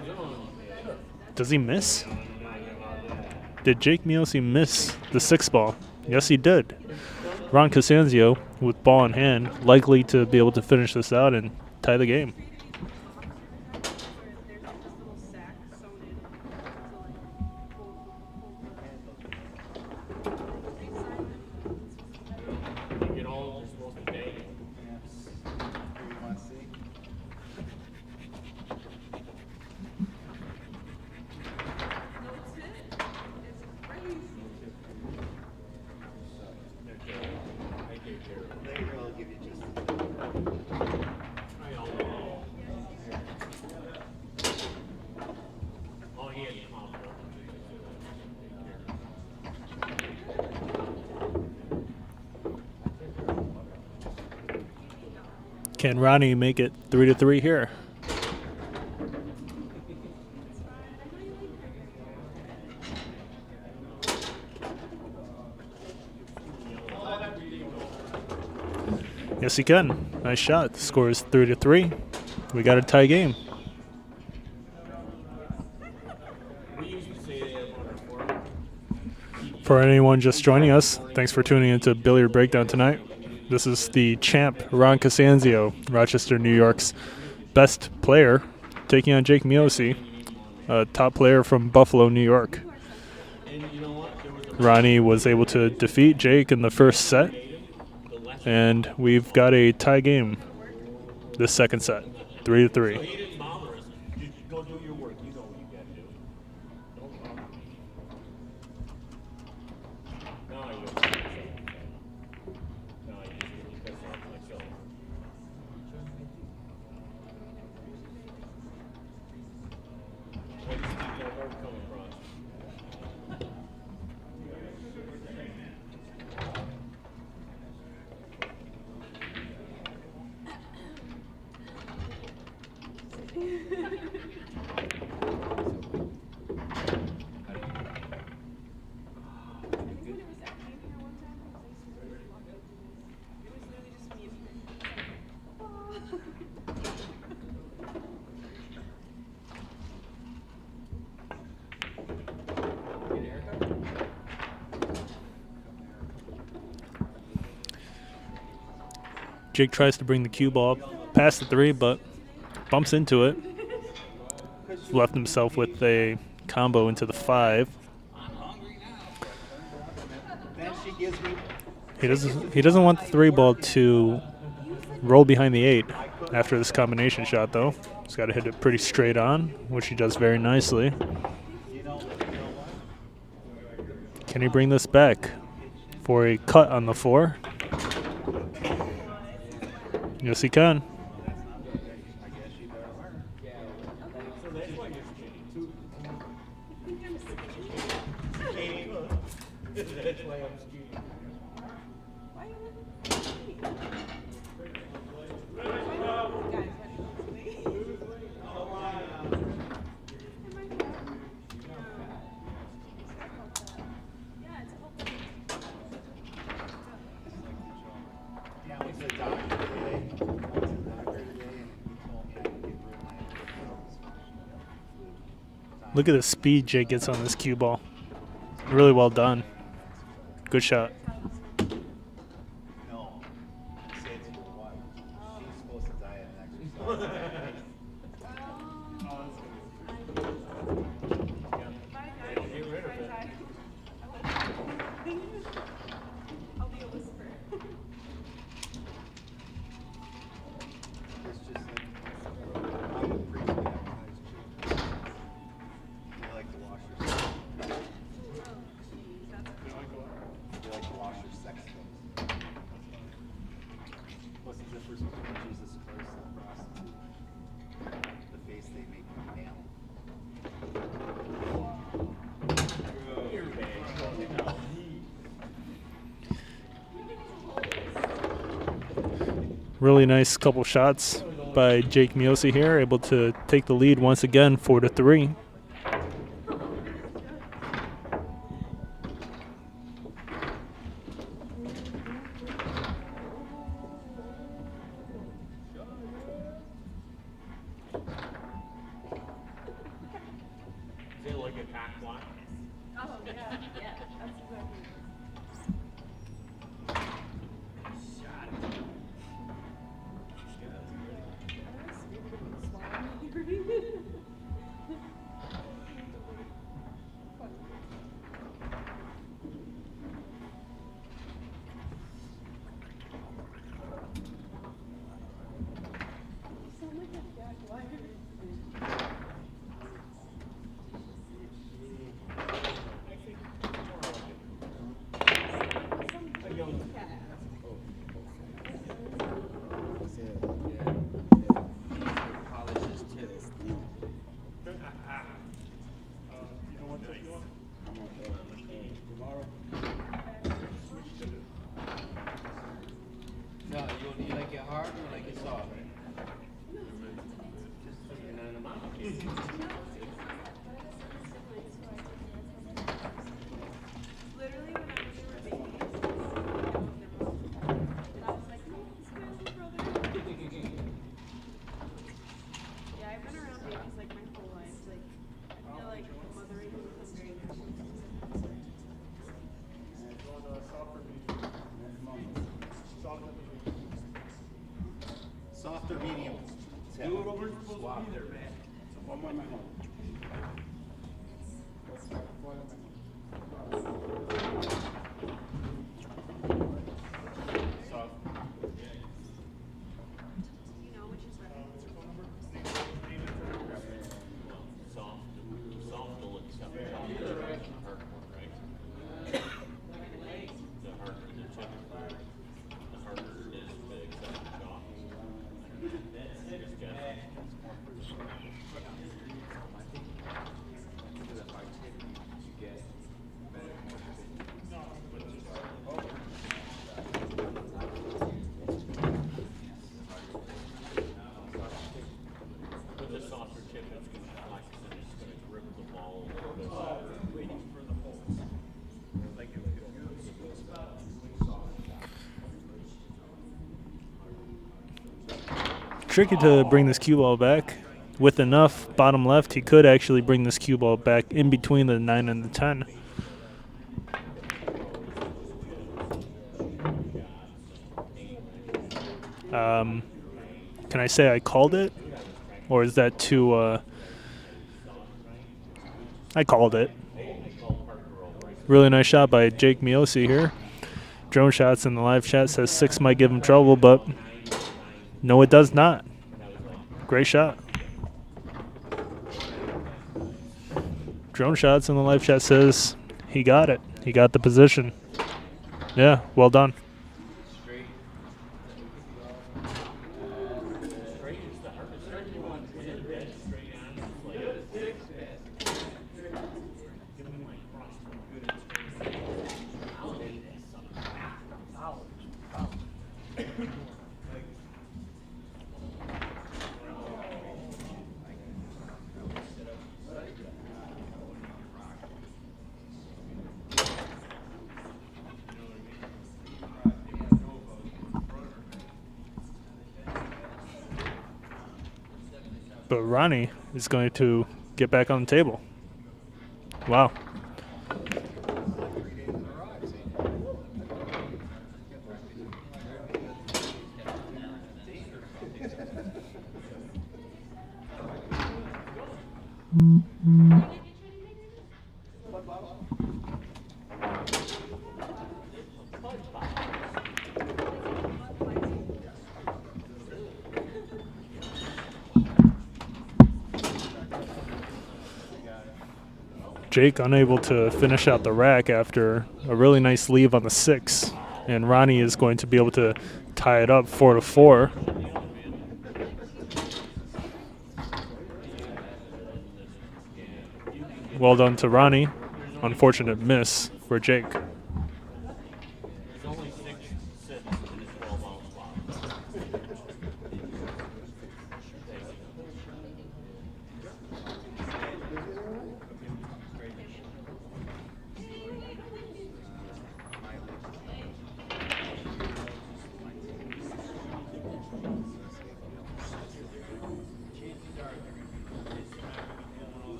Speaker 1: Does he miss? Did Jake Miosi miss the 6 ball? Yes, he did. Ron CASANZIO, with ball in hand, likely to be able to finish this out and tie the game. Can Ronnie make it 3-3 here? Yes, he can. Nice shot. The score is 3-3. We got a tie game. For anyone just joining us, thanks for tuning into Billiard Breakdown tonight. This is the champ, Ron CASANZIO, Rochester, New York's best player, taking on Jake Miosi, a top player from Buffalo, New York. Ronnie was able to defeat Jake in the first set, and we've got a tie game this second set, 3-3. Jake tries to bring the cue ball past the 3, but bumps into it. Left himself with a combo into the 5. He doesn't want the 3 ball to roll behind the 8 after this combination shot, though. He's got to hit it pretty straight on, which he does very nicely. Can he bring this back for a cut on the 4? Yes, he can. Look at the speed Jake gets on this cue ball. Really well done. Good shot. Really nice couple shots by Jake Miosi here, able to take the lead once again, 4-3.
Speaker 8: No, you like it hard or like it soft?
Speaker 4: Literally, when I was in her baby, and I was like, "Oh, this is my little brother." Yeah, I've been around babies like my whole life. Like, I feel like mothering has become very important.
Speaker 6: Soft or medium?
Speaker 3: Do it over supposed to be there, man.
Speaker 6: One more minute.
Speaker 4: You know, which is better.
Speaker 1: Tricky to bring this cue ball back. With enough bottom left, he could actually bring this cue ball back in between the 9 and the 10. Can I say I called it? Or is that too... I called it. Really nice shot by Jake Miosi here. Drone Shots in the live chat says 6 might give him trouble, but no, it does not. Great shot. Drone Shots in the live chat says he got it. He got the position. Yeah, well done. But Ronnie is going to get back on the table. Wow. Jake unable to finish out the rack after a really nice leave on the 6. And Ronnie is going to be able to tie it up 4-4. Well done to Ronnie. Unfortunate miss for Jake.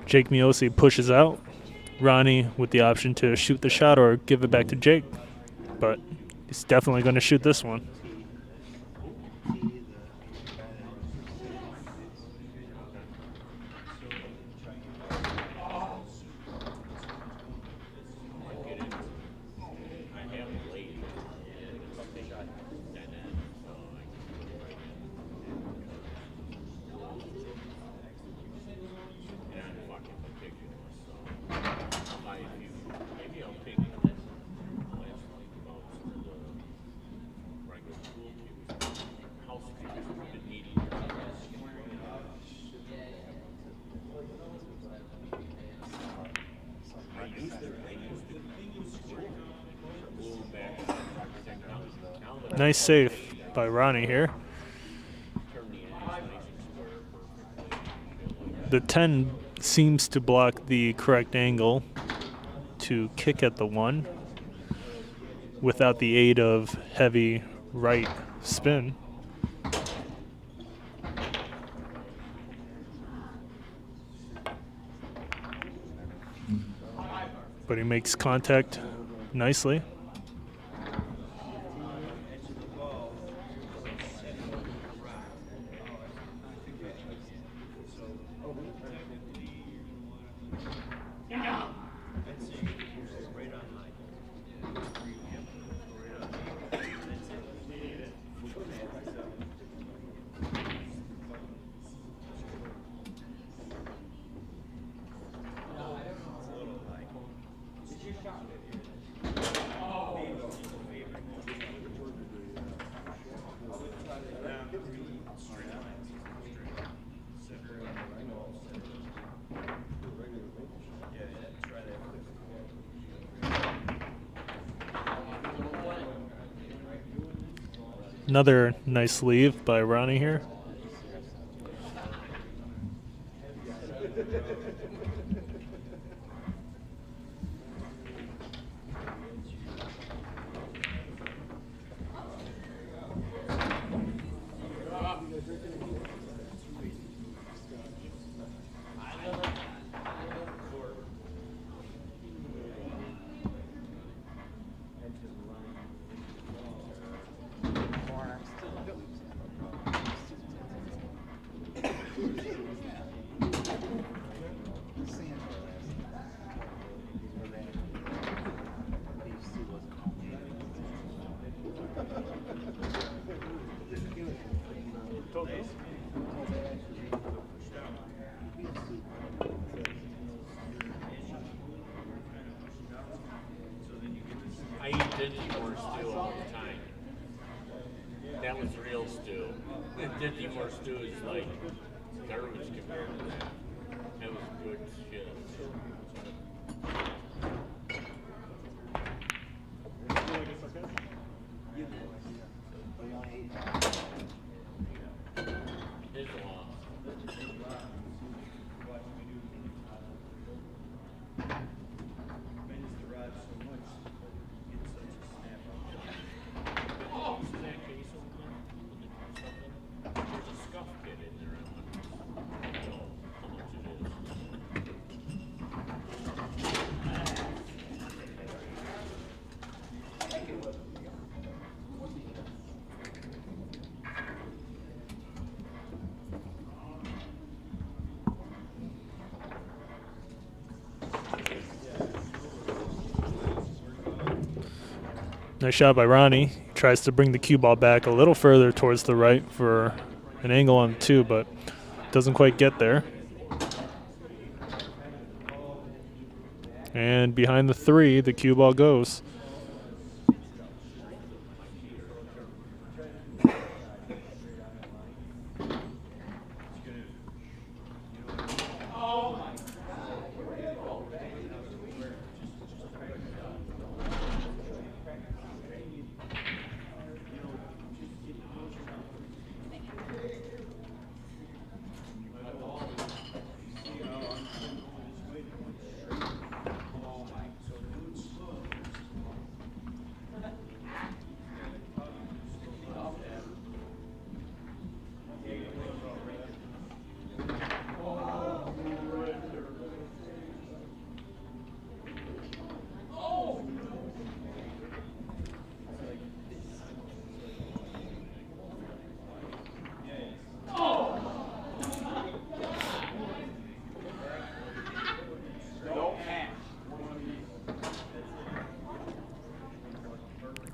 Speaker 1: Jake Miosi pushes out. Ronnie with the option to shoot the shot or give it back to Jake. But he's definitely going to shoot this one. Nice save by Ronnie here. The 10 seems to block the correct angle to kick at the 1 without the aid of heavy right spin. But he makes contact nicely. Another nice leave by Ronnie here.
Speaker 9: I eat Digimore stew all the time. That was real stew. Digimore stew is like garbage compared to that. That was good shit. It's a loss.
Speaker 1: Nice shot by Ronnie. Tries to bring the cue ball back a little further towards the right for an angle on 2, but doesn't quite get there. And behind the 3, the cue ball goes.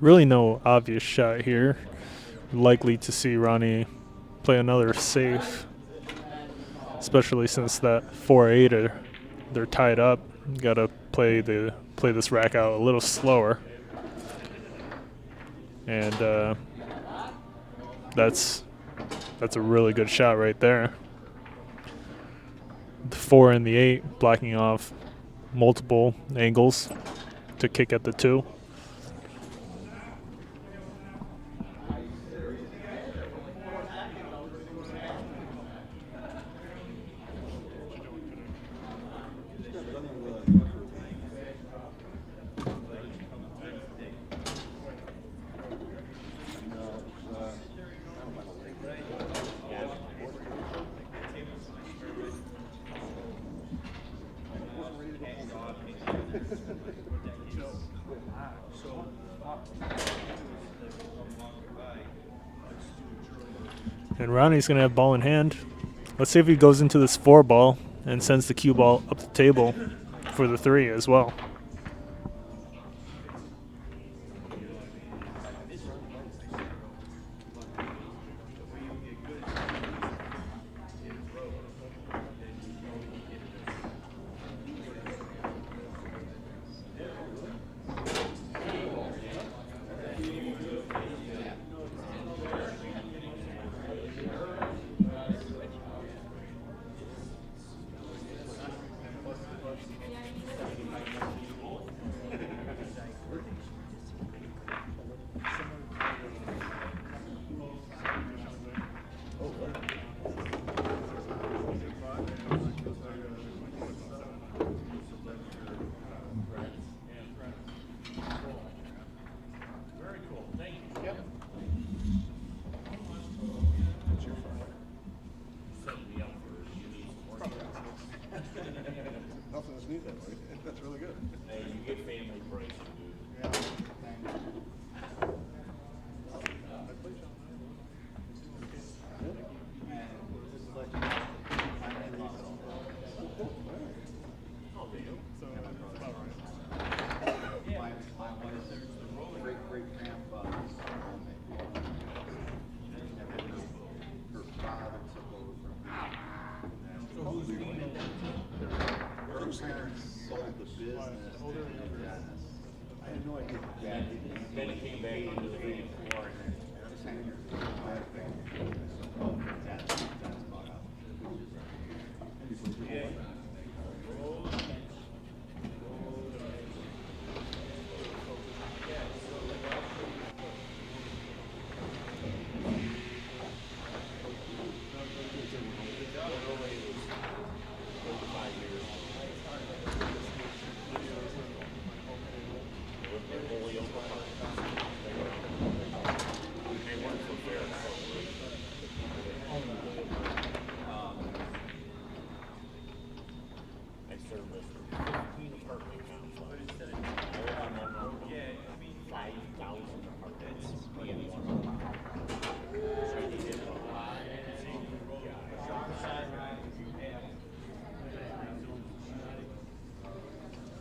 Speaker 1: really no obvious shot here. Likely to see Ronnie play another safe, especially since that 4-8 they're tied up. Got to play this rack out a little slower, and that's a really good shot right there. The 4 and the 8 blocking off multiple angles to kick at the 2. And Ronnie's going to have ball in hand. Let's see if he goes into this 4 ball and sends the cue ball up the table for the 3 as well.
Speaker 6: That's really good.
Speaker 9: Hey, you get family pricing, dude.
Speaker 6: Yeah.
Speaker 9: Then it came back into the main floor.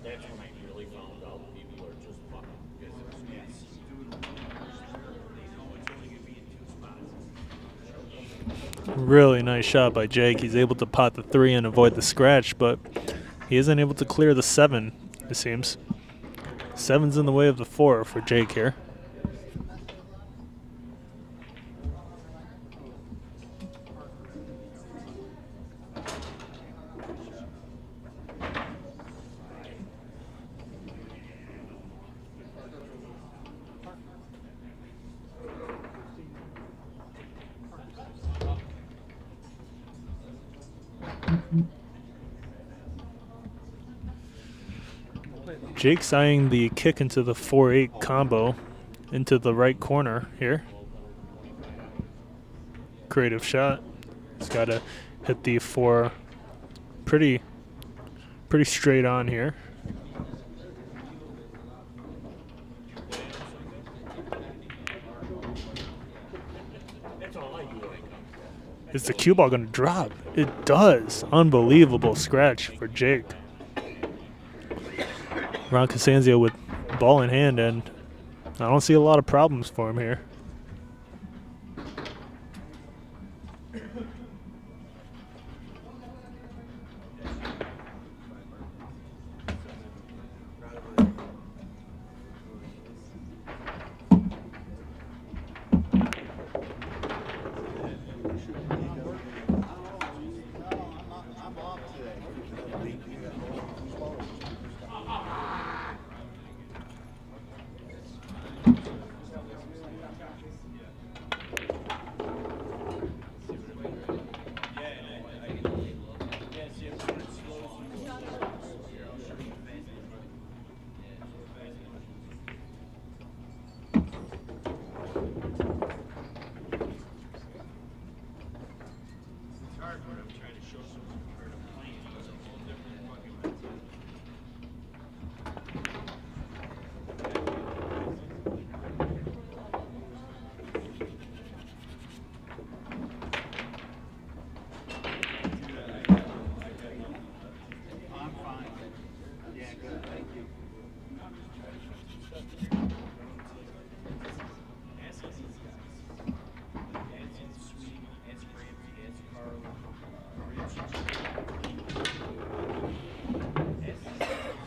Speaker 9: That's when I really found out people are just fucking business.
Speaker 1: Really nice shot by Jake. He's able to pot the 3 and avoid the scratch, but he isn't able to clear the 7, it seems. 7's in the way of the 4 for Jake here. Jake's eyeing the kick into the 4-8 combo into the right corner here. Creative shot. He's got to hit the 4 pretty straight on here. Is the cue ball going to drop? It does. Unbelievable scratch for Jake. Ron CASANZIO with ball in hand and I don't see a lot of problems for him here.
Speaker 6: I'm off today.
Speaker 3: It's hard when I'm trying to show someone where to play. It's a whole different fucking mentality. I'm fine. Yeah, good. Thank you.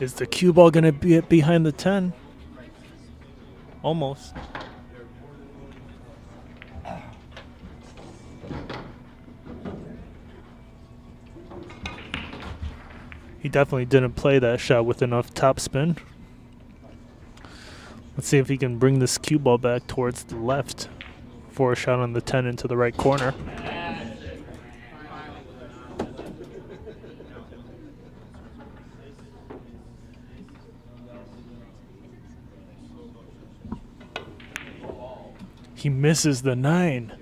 Speaker 1: Is the cue ball going to be behind the 10? Almost. He definitely didn't play that shot with enough topspin. Let's see if he can bring this cue ball back towards the left for a shot on the 10 into the right corner. He misses the 9,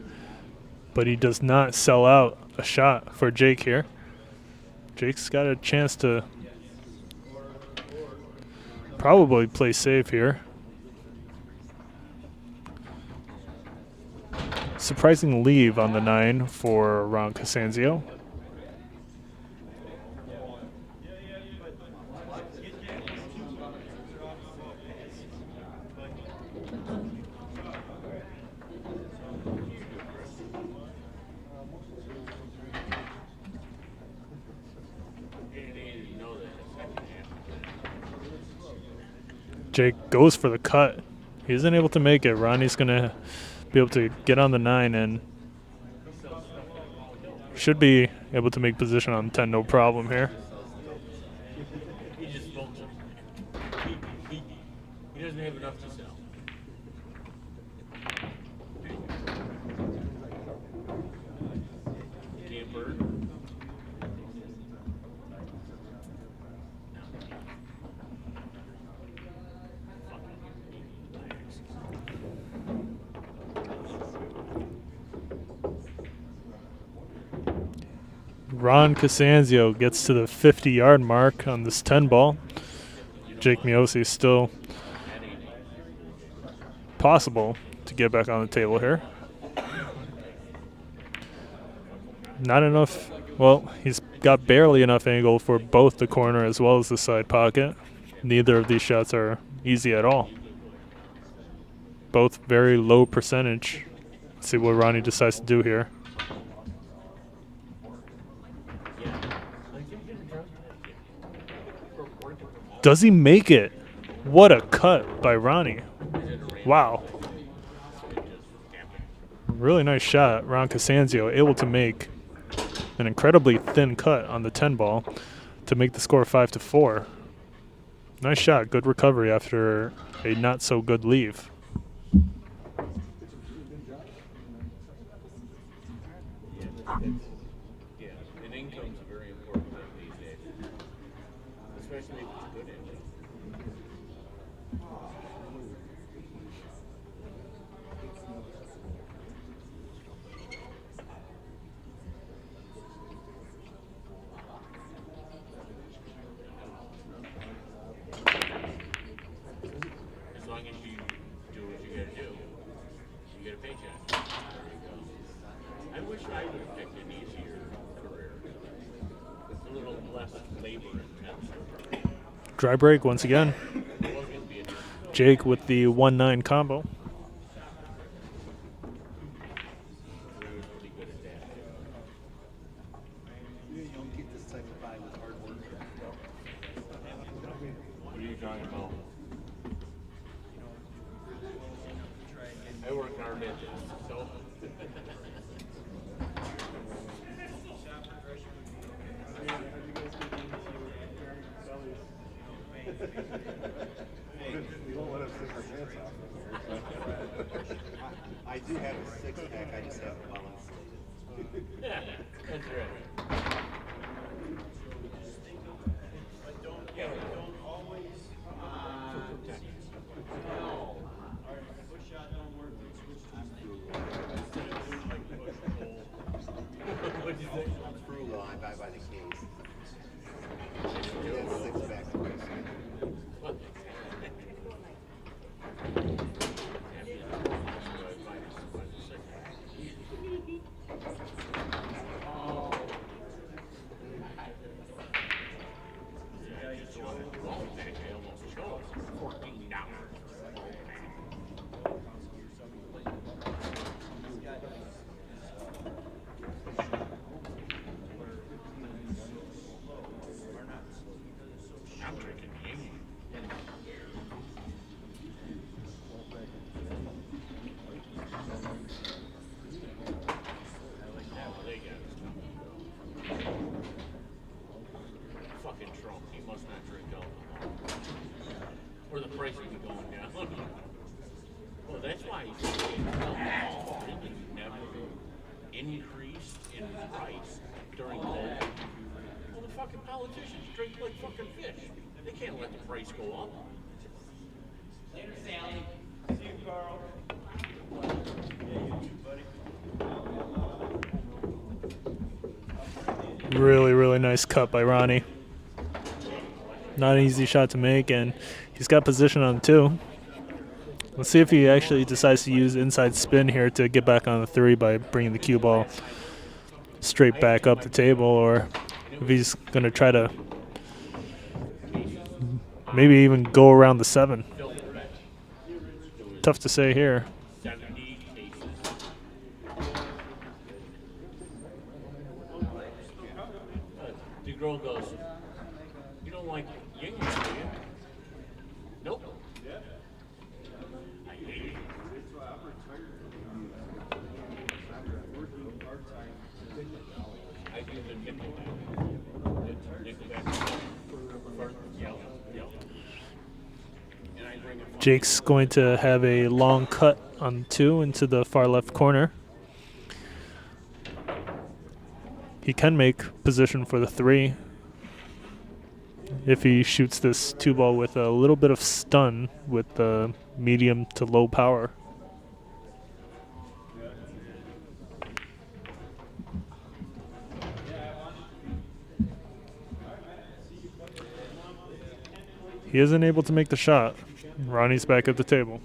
Speaker 1: but he does not sell out a shot for Jake here. Jake's got a chance to probably play safe here. Surprising leave on the 9 for Ron CASANZIO. Jake goes for the cut. He isn't able to make it. Ronnie's going to be able to get on the 9 and should be able to make position on 10, no problem here.
Speaker 9: He just smoked him. He doesn't have enough to sell. Camper.
Speaker 1: Ron CASANZIO gets to the 50-yard mark on this 10 ball. Jake Miosi still possible to get back on the table here. Not enough. Well, he's got barely enough angle for both the corner as well as the side pocket. Neither of these shots are easy at all. Both very low percentage. Let's see what Ronnie decides to do here. Does he make it? What a cut by Ronnie. Wow. Really nice shot. Ron CASANZIO able to make an incredibly thin cut on the 10 ball to make the score 5-4. Nice shot. Good recovery after a not so good leave.
Speaker 9: Yeah, and income's a very important thing these days, especially if it's a good engine. As long as you do what you gotta do, you get a paycheck. There you go. I wish I would have picked an easier career. A little less labor intensive.
Speaker 1: Dry break once again. Jake with the 1-9 combo.
Speaker 3: You don't get this type of vibe with hard work.
Speaker 9: What are you talking about? I work hard at this, so.
Speaker 3: You won't let us take our pants off.
Speaker 6: I do have a six-pack, I just haven't balanced it.
Speaker 9: Yeah, that's right. Yeah, don't always. What'd you say?
Speaker 6: I'm frugal, I buy by the case. Yeah, six-pack price.
Speaker 9: I'm drinking Yingling. Fucking Trump, he must not drink alcohol. Or the price would be going down. Well, that's why alcohol really never increased in price during COVID. Well, the fucking politicians drink like fucking fish. They can't let the price go up.
Speaker 2: Later, Sally. See you, Carl.
Speaker 1: Really, really nice cut by Ronnie. Not an easy shot to make, and he's got position on 2. Let's see if he actually decides to use inside spin here to get back on the 3 by bringing the cue ball straight back up the table, or if he's going to try to maybe even go around the 7. Tough to say here.
Speaker 9: 70 cases. The girl goes, you don't like Yingling, do you? Nope. I hate it. I do the Nickelback. Yellow. And I bring it.
Speaker 1: Jake's going to have a long cut on 2 into the far left corner. He can make position for the 3 if he shoots this 2 ball with a little bit of stun with the medium to low power. He isn't able to make the shot. Ronnie's back at the table.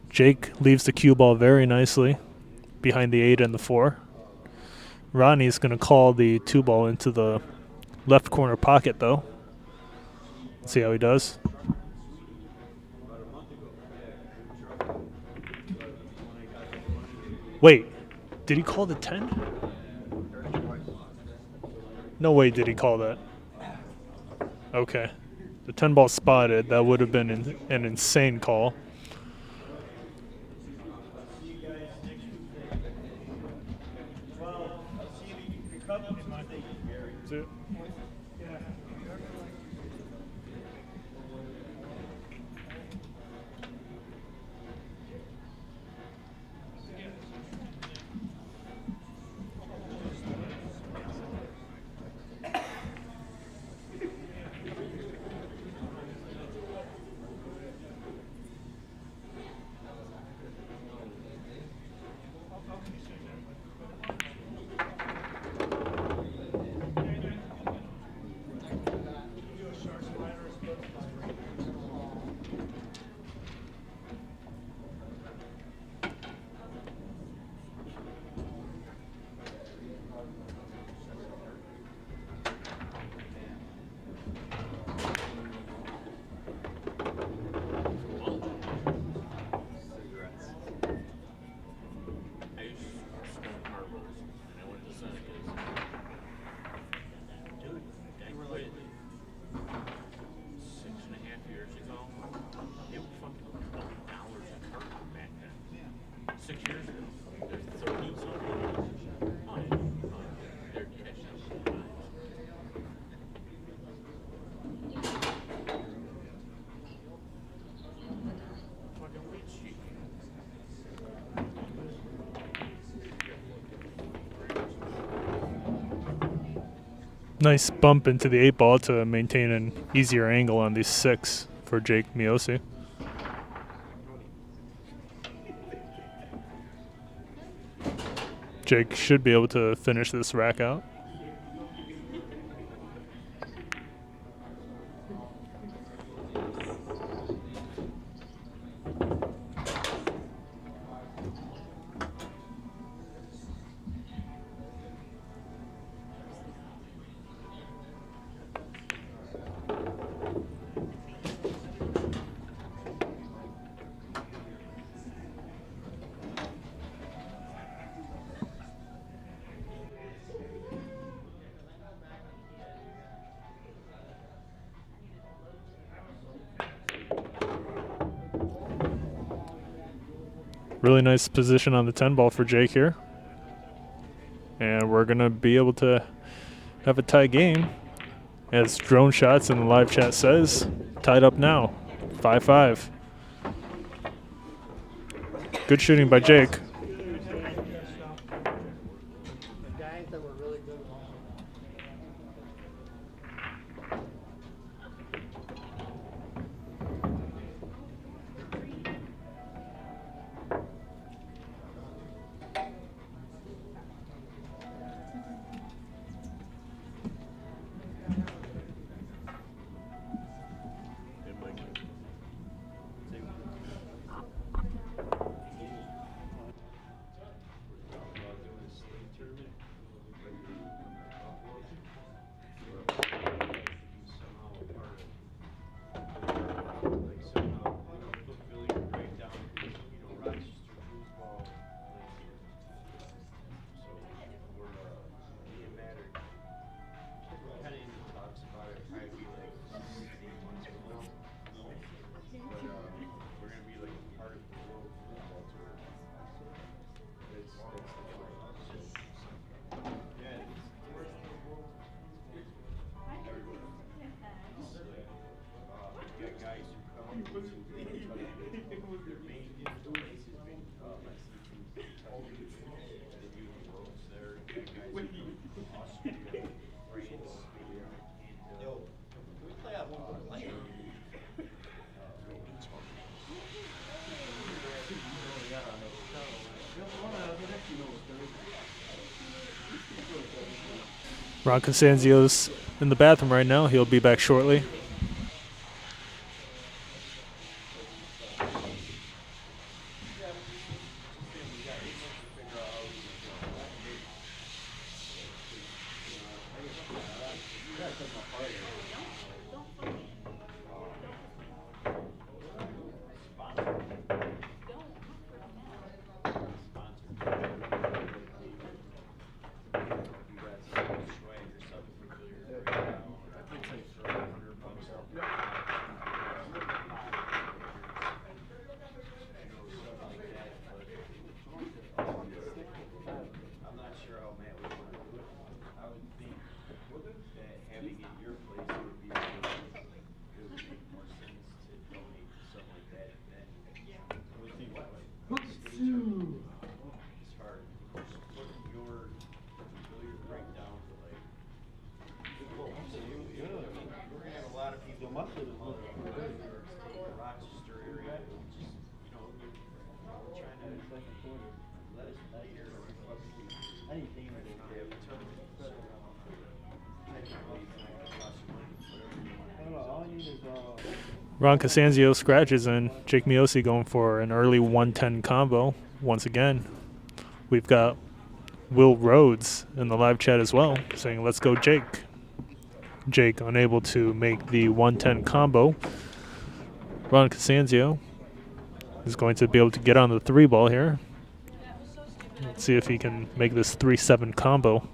Speaker 1: Jake leaves the cue ball very nicely behind the 8 and the 4. Ronnie's going to call the 2 ball into the left corner pocket, though. See how he does. Wait, did he call the 10? No way did he call that. Okay. The 10 ball spotted. That would have been an insane call. Nice bump into the 8 ball to maintain an easier angle on these 6 for Jake Miosi. Jake should be able to finish this rack out. Really nice position on the 10 ball for Jake here. And we're going to be able to have a tie game. As Drone Shots in the live chat says, tied up now, 5-5. Good shooting by Jake. Ron CASANZIO's in the bathroom right now. He'll be back shortly. Ron CASANZIO scratches and Jake Miosi going for an early 110 combo. Once again, we've got Will Rhodes in the live chat as well saying, let's go Jake. Jake unable to make the 110 combo. Ron CASANZIO is going to be able to get on the 3-ball here. Let's see if he can make this 3-7 combo.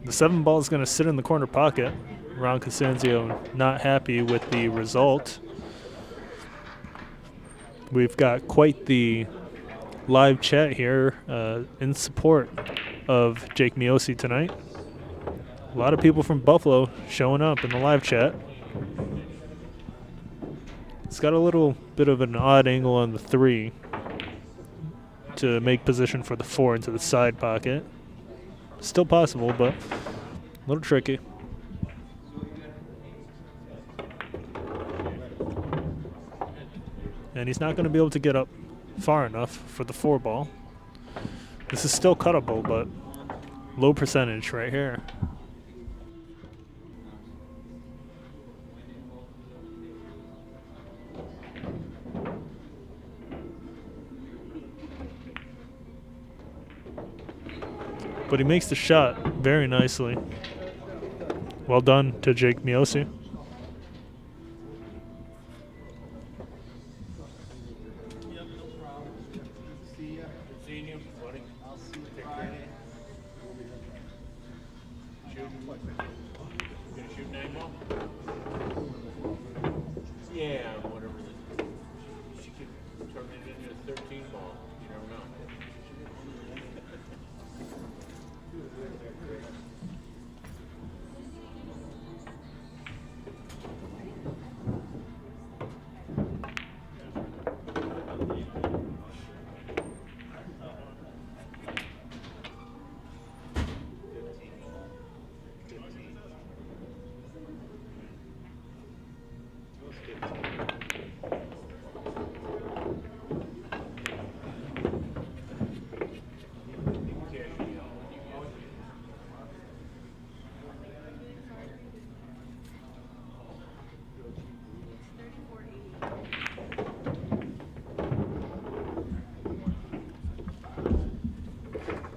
Speaker 1: The 7-ball is going to sit in the corner pocket. Ron CASANZIO not happy with the result. We've got quite the live chat here in support of Jake Miosi tonight. A lot of people from Buffalo showing up in the live chat. It's got a little bit of an odd angle on the 3 to make position for the 4 into the side pocket. Still possible, but a little tricky. And he's not going to be able to get up far enough for the 4-ball. This is still cuttable, but low percentage right here. But he makes the shot very nicely. Well done to Jake Miosi.
Speaker 9: Yeah, whatever. She could turn it into a 13 ball. You never know.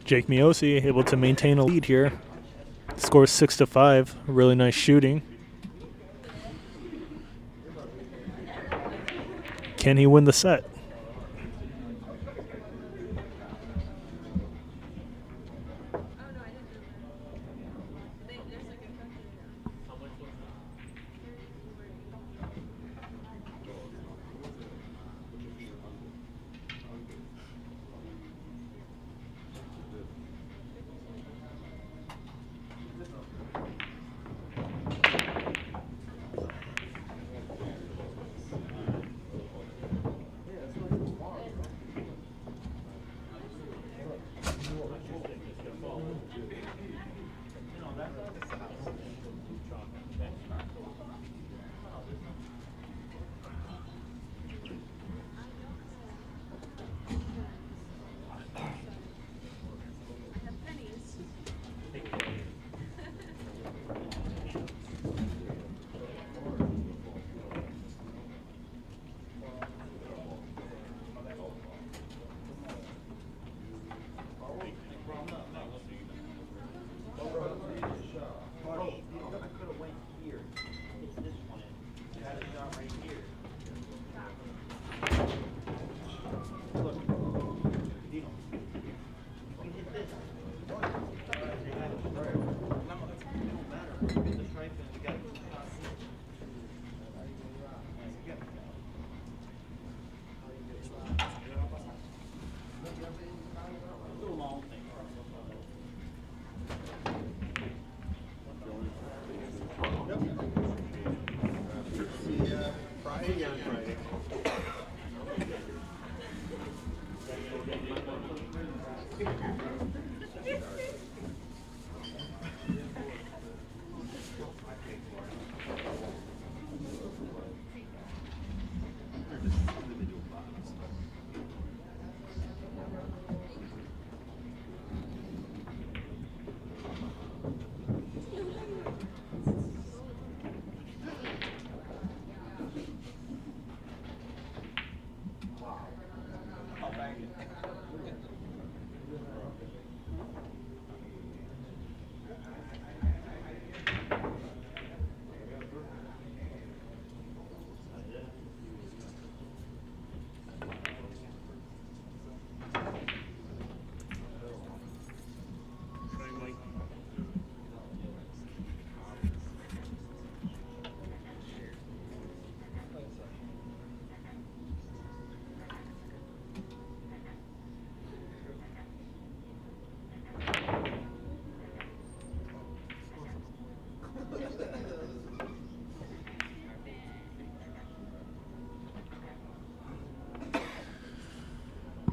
Speaker 1: Jake Miosi able to maintain a lead here. Scores 6-5. Really nice shooting. Can he win the set?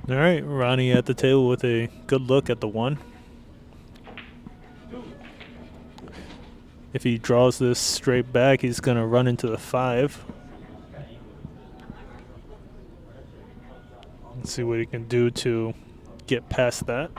Speaker 1: All right, Ronnie at the table with a good look at the 1. If he draws this straight back, he's going to run into the 5. Let's see what he can do to get past that.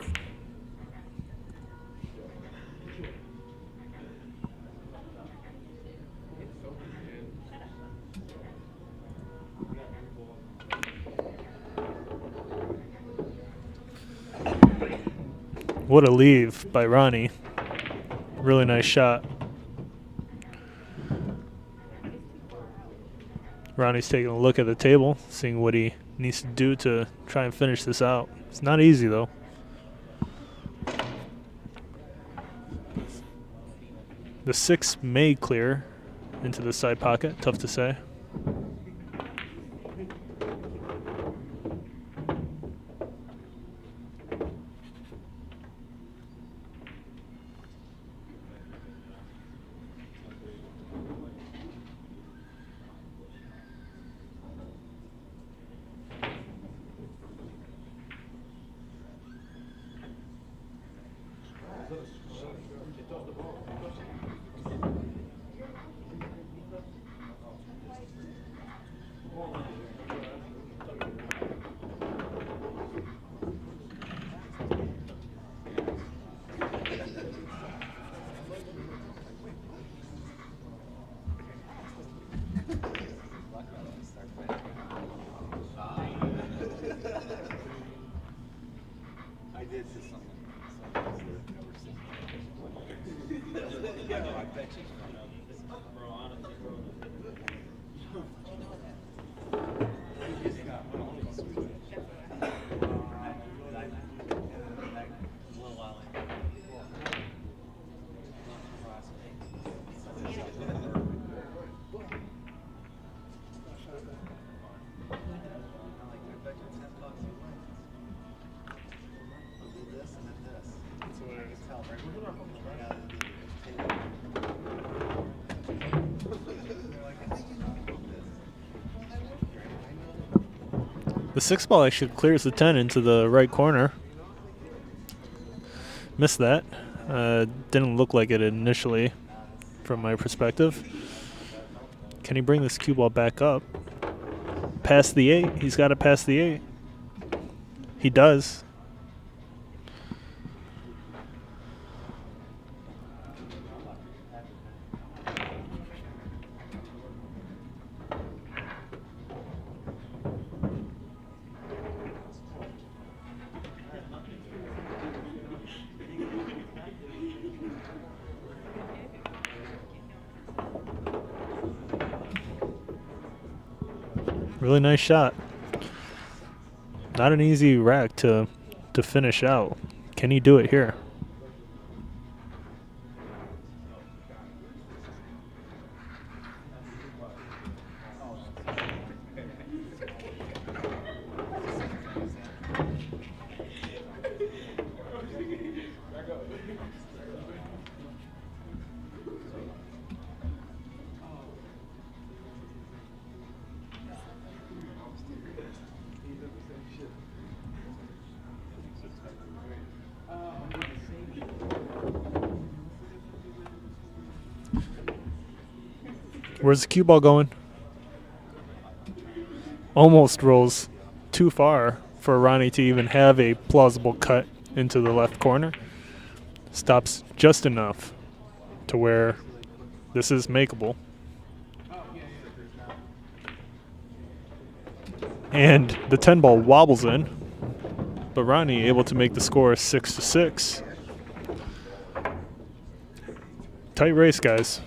Speaker 1: What a leave by Ronnie. Really nice shot. Ronnie's taking a look at the table, seeing what he needs to do to try and finish this out. It's not easy, though. The 6 may clear into the side pocket. Tough to say. The 6 ball actually clears the 10 into the right corner. Missed that. Didn't look like it initially from my perspective. Can he bring this cue ball back up? Past the 8. He's got to pass the 8. He does. Really nice shot. Not an easy rack to finish out. Can he do it here? Where's the cue ball going? Almost rolls too far for Ronnie to even have a plausible cut into the left corner. Stops just enough to where this is makeable. And the 10 ball wobbles in, but Ronnie able to make the score 6-6. Tight race, guys.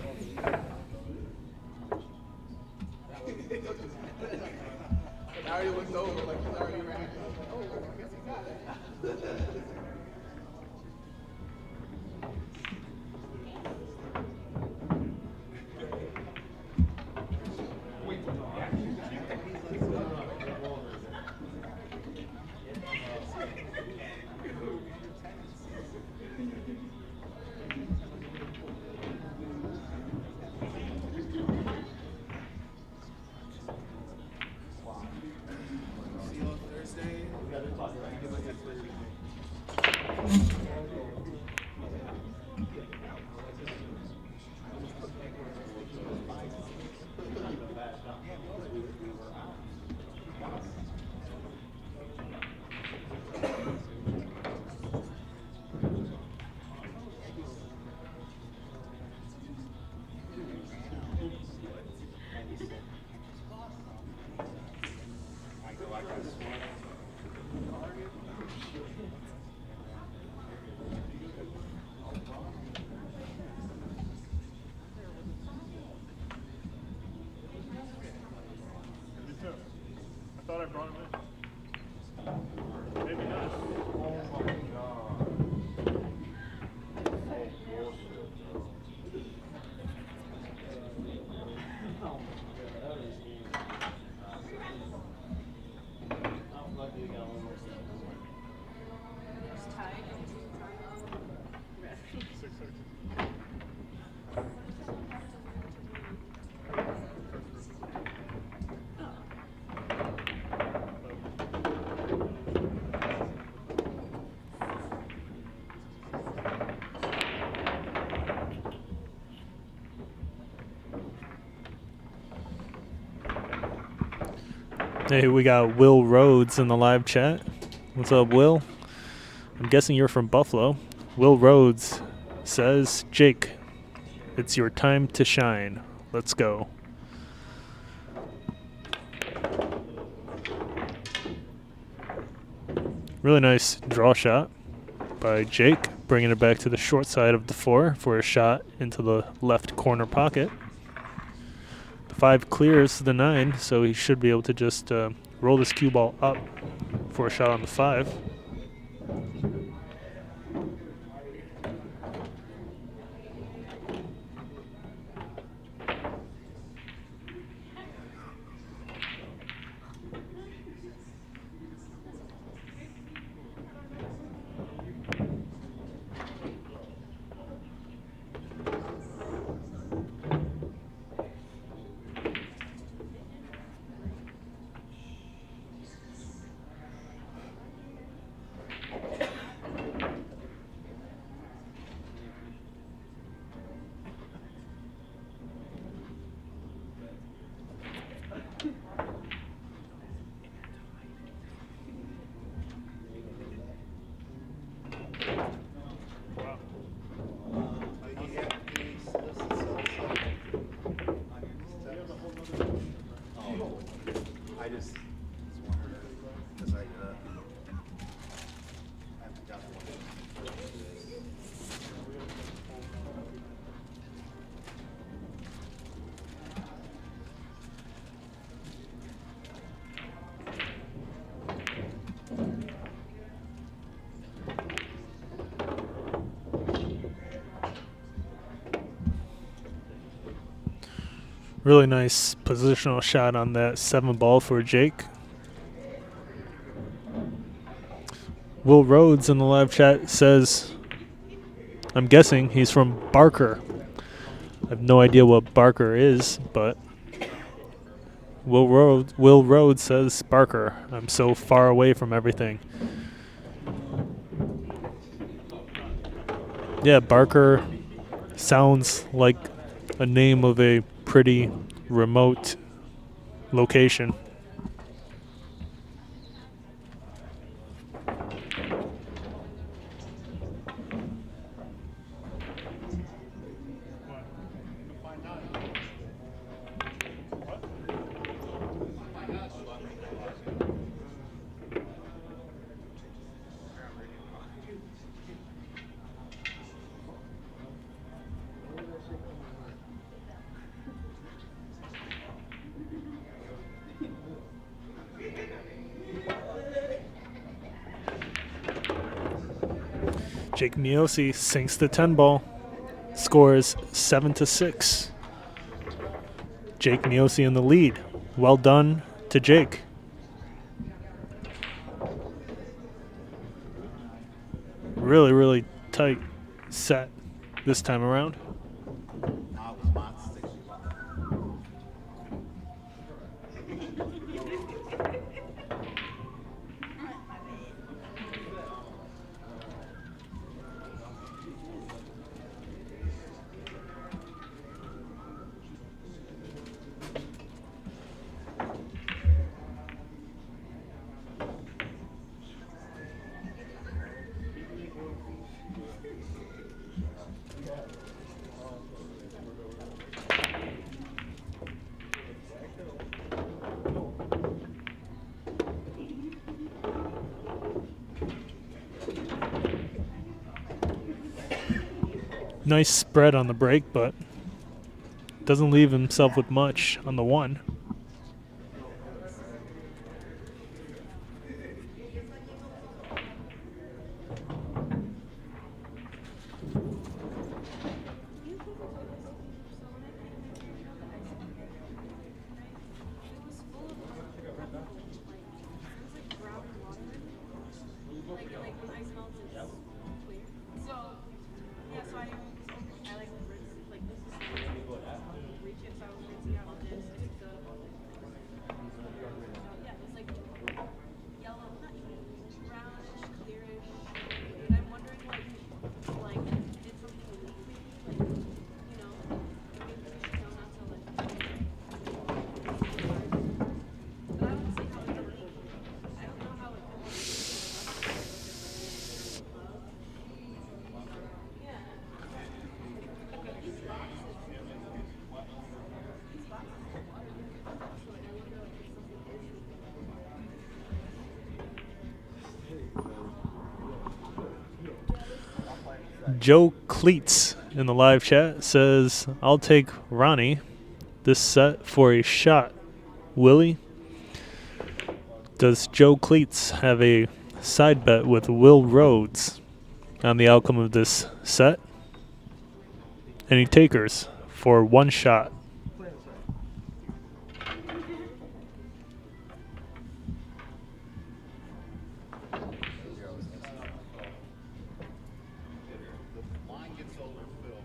Speaker 3: I brought him in. Maybe not. Oh my god.
Speaker 1: Hey, we got Will Rhodes in the live chat. What's up, Will? I'm guessing you're from Buffalo. Will Rhodes says, Jake, it's your time to shine. Let's go. Really nice draw shot by Jake, bringing it back to the short side of the 4 for a shot into the left corner pocket. The 5 clears the 9, so he should be able to just roll this cue ball up for a shot on the 5. Really nice positional shot on that 7 ball for Jake. Will Rhodes in the live chat says, I'm guessing he's from Barker. I have no idea what Barker is, but Will Rhodes says Barker. I'm so far away from everything. Yeah, Barker sounds like a name of a pretty remote location. Jake Miosi sinks the 10 ball, scores 7-6. Jake Miosi in the lead. Well done to Jake. Really, really tight set this time around. Nice spread on the break, but doesn't leave himself with much on the 1. Joe Cleats in the live chat says, I'll take Ronnie this set for a shot. Willie? Does Joe Cleats have a side bet with Will Rhodes on the outcome of this set? Any takers for one shot?
Speaker 6: Mine gets overfilled.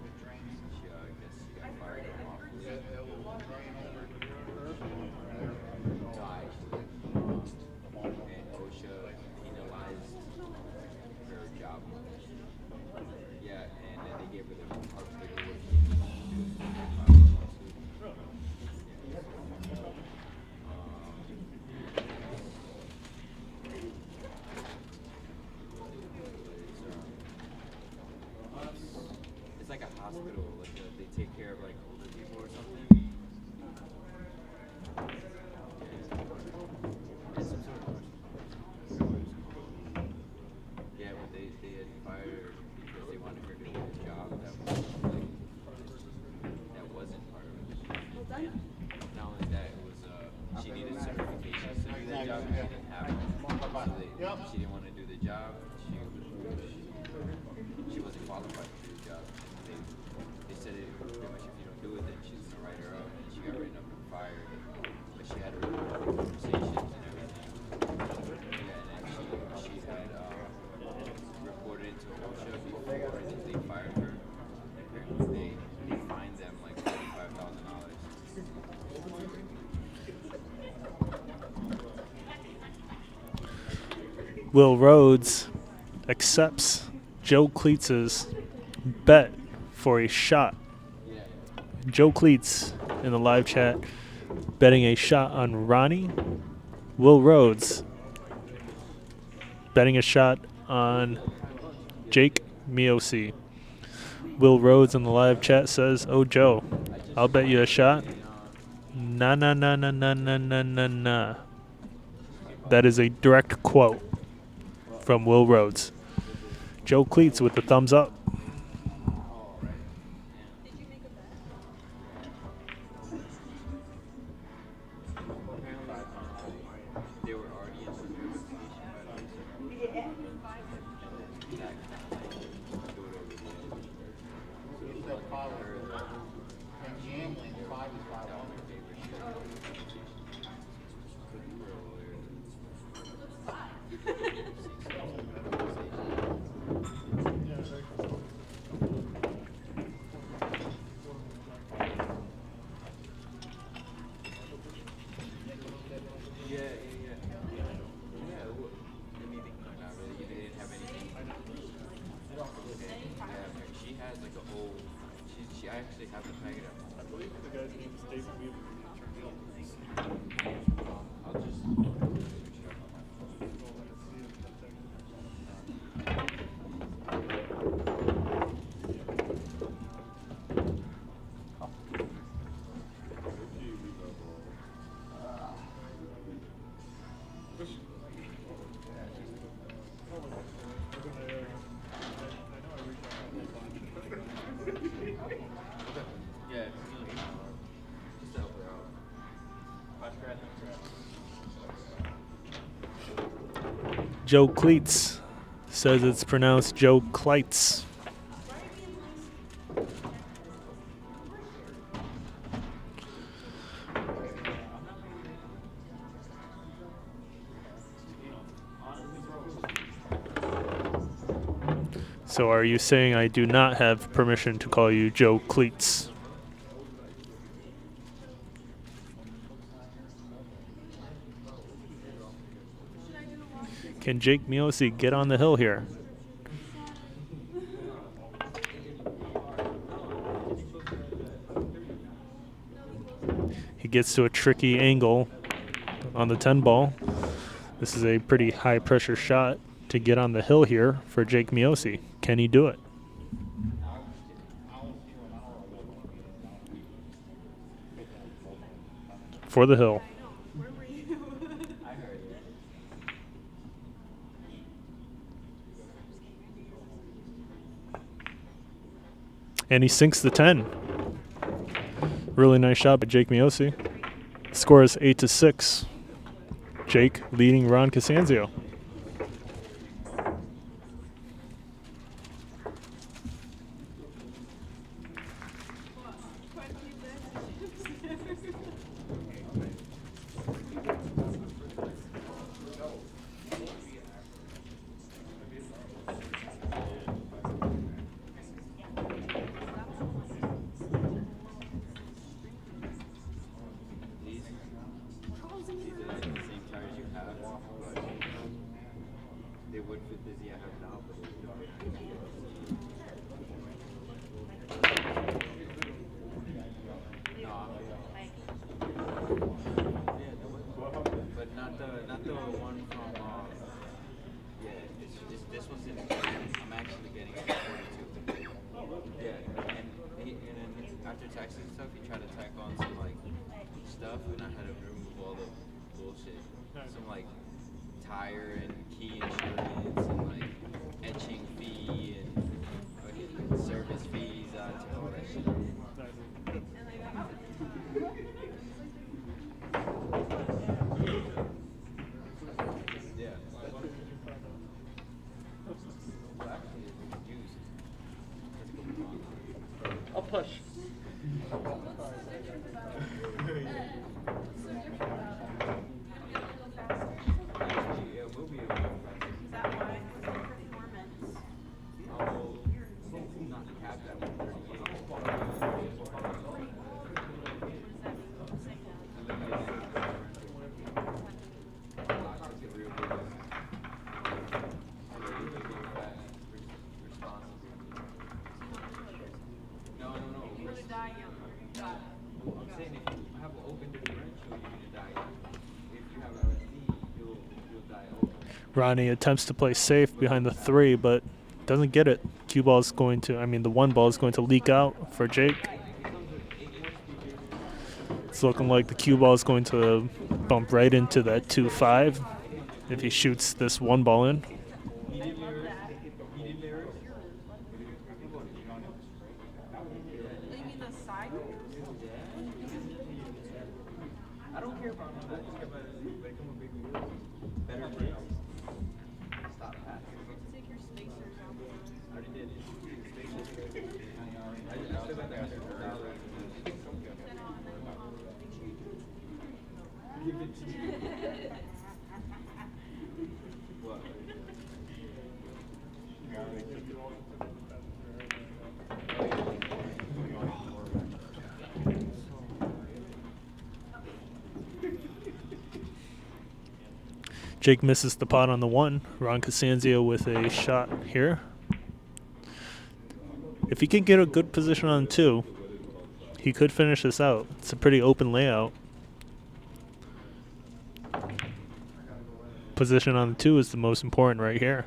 Speaker 6: It drains. Yeah, I guess you got fired off. It will drain over.
Speaker 8: No, actually, and OSHA penalized her job. Yeah, and then they gave her the article what she needed to do. It's like a hospital, like they take care of like older people or something. It's some sort of yeah, but they had fired her because they wanted her to do a job that was like that wasn't part of it. Not only that, it was she needed certifications to do that job and she didn't have it. So she didn't want to do the job. She wasn't qualified to do the job. They said it pretty much if you don't do it, then she's gonna write her up, and she got written up and fired. But she had conversations and everything. Yeah, and then she had reported it to OSHA before they fired her. Apparently they fined them like $45,000.
Speaker 1: Will Rhodes accepts Joe Cleats' bet for a shot. Joe Cleats in the live chat betting a shot on Ronnie. Will Rhodes betting a shot on Jake Miosi. Will Rhodes in the live chat says, "Oh Joe, I'll bet you a shot." Nah, nah, nah, nah, nah, nah, nah, nah, nah. That is a direct quote from Will Rhodes. Joe Cleats with the thumbs up.
Speaker 8: They were already in the
Speaker 6: And gambling, 5 is 500.
Speaker 8: She has like a whole. She actually has a packet of.
Speaker 1: I believe the guy's name is David Weaver.
Speaker 8: I'll just. Yeah, just to help her out.
Speaker 1: Joe Cleats says it's pronounced Joe Kleitz. So are you saying I do not have permission to call you Joe Cleats? Can Jake Miosi get on the hill here? He gets to a tricky angle on the 10 ball. This is a pretty high pressure shot to get on the hill here for Jake Miosi. Can he do it? For the hill. And he sinks the 10. Really nice shot by Jake Miosi. Score is 8-6. Jake leading Ron CASANZIO.
Speaker 8: These are like the same tires you have, but they would fit this I have now, but they don't. But not the one from yeah, it's this one's in I'm actually getting it at 42. Yeah, and then after taxes and stuff he tried to tack on some like stuff and I had to remove all the bullshit. Some like tire and key insurance and like etching fee and fucking service fees, I took all that shit. Yeah. Well, actually, it's used.
Speaker 3: I'll push.
Speaker 8: Actually, yeah, we'll be able to.
Speaker 4: Is that why? Performance.
Speaker 8: Not capped at 138. No. I'm saying if you have an open differential, you're gonna die young. If you have a lead, you'll die old.
Speaker 1: Ronnie attempts to play safe behind the 3, but doesn't get it. The one ball is going to leak out for Jake. It's looking like the cue ball is going to bump right into that 2-5 if he shoots this one ball in.
Speaker 8: I don't care about that. I just care about become a big wheel. Better break. Stop that.
Speaker 4: Take your spacers out.
Speaker 8: I already did. I still got that. Give it to you. What?
Speaker 1: Jake misses the pot on the 1. Ron CASANZIO with a shot here. If he can get a good position on 2, he could finish this out. It's a pretty open layout. Position on the 2 is the most important right here.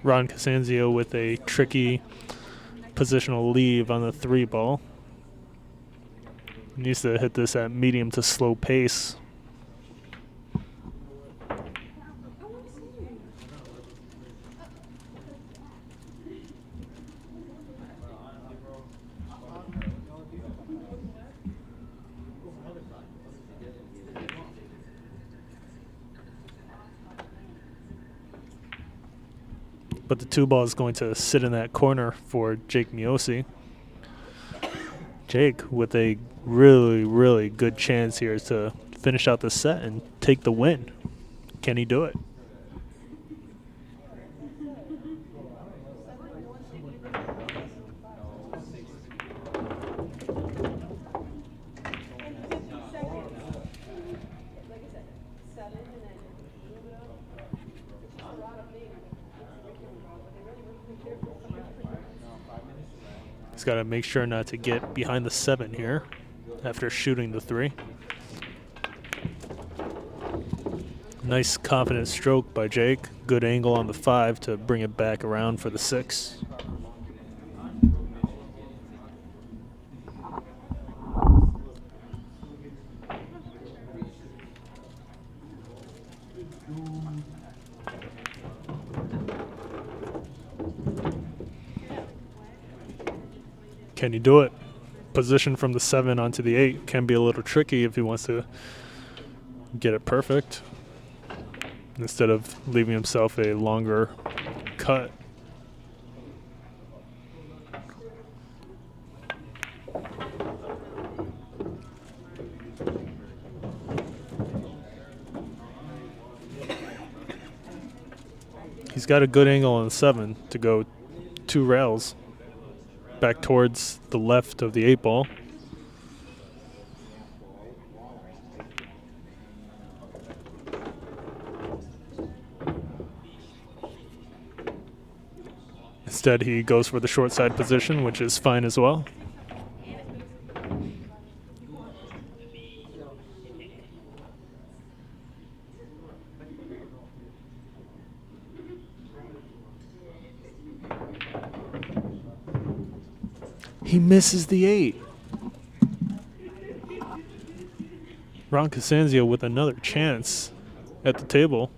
Speaker 1: Ron CASANZIO with a tricky positional leave on the 3 ball. Needs to hit this at medium to slow pace. But the 2 ball is going to sit in that corner for Jake Miosi. Jake with a really, really good chance here to finish out the set and take the win. Can he do it? got to make sure not to get behind the 7 here after shooting the 3. Nice confident stroke by Jake. Good angle on the 5 to bring it back around for the 6. Can he do it? Position from the 7 onto the 8 can be a little tricky if he wants to get it perfect, instead of leaving himself a longer cut. He's got a good angle on the 7 to go 2 rails back towards the left of the 8 ball. Instead, he goes for the short side position, which is fine as well. He misses the 8. Ron CASANZIO with another chance at the table.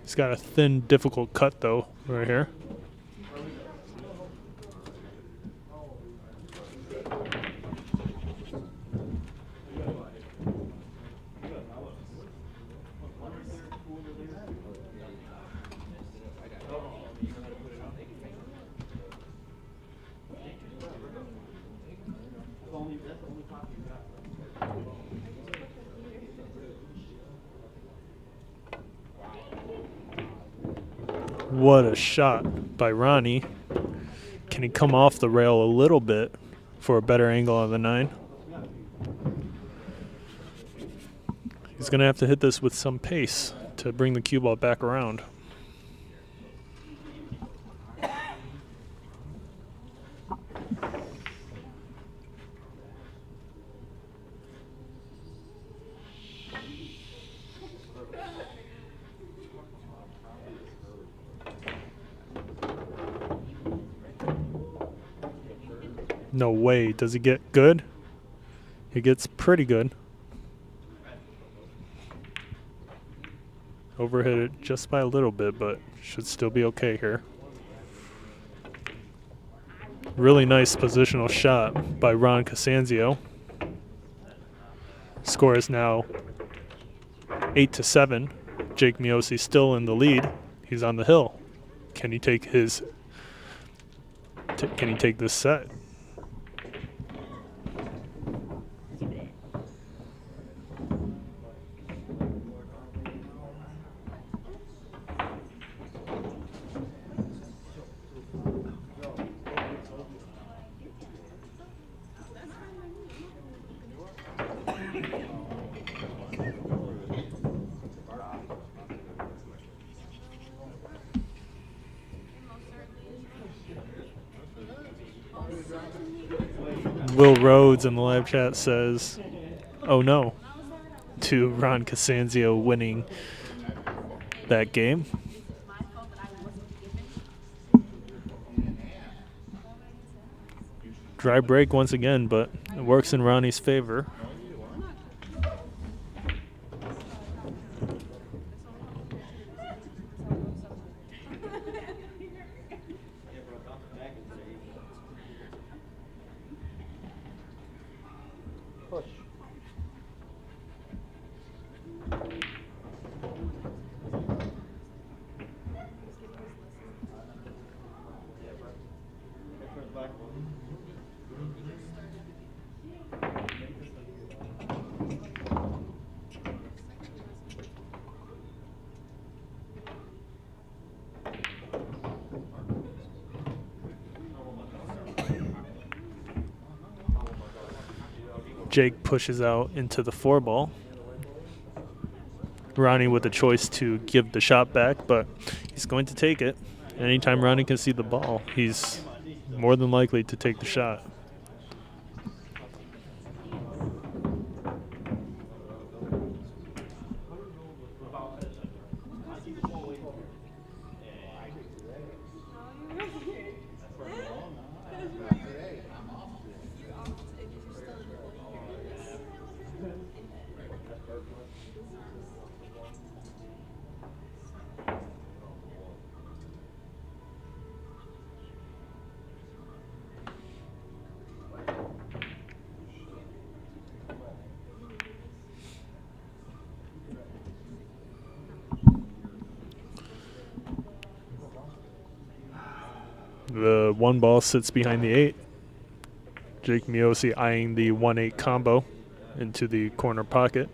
Speaker 1: He's got a thin, difficult cut, though, right here. What a shot by Ronnie. Can he come off the rail a little bit for a better angle on the 9? He's going to have to hit this with some pace to bring the cue ball back around. No way. Does he get good? He gets pretty good. Overhit it just by a little bit, but should still be okay here. Really nice positional shot by Ron CASANZIO. Score is now 8-7. Jake Miosi still in the lead. He's on the hill. Can he take his? Can he take this set? Will Rhodes in the live chat says, "Oh no," to Ron CASANZIO winning that game. Dry break once again, but it works in Ronnie's favor. Jake pushes out into the 4 ball. Ronnie with a choice to give the shot back, but he's going to take it. Anytime Ronnie can see the ball, he's more than likely to take the shot. The 1 ball sits behind the 8. Jake Miosi eyeing the 1-8 combo into the corner pocket.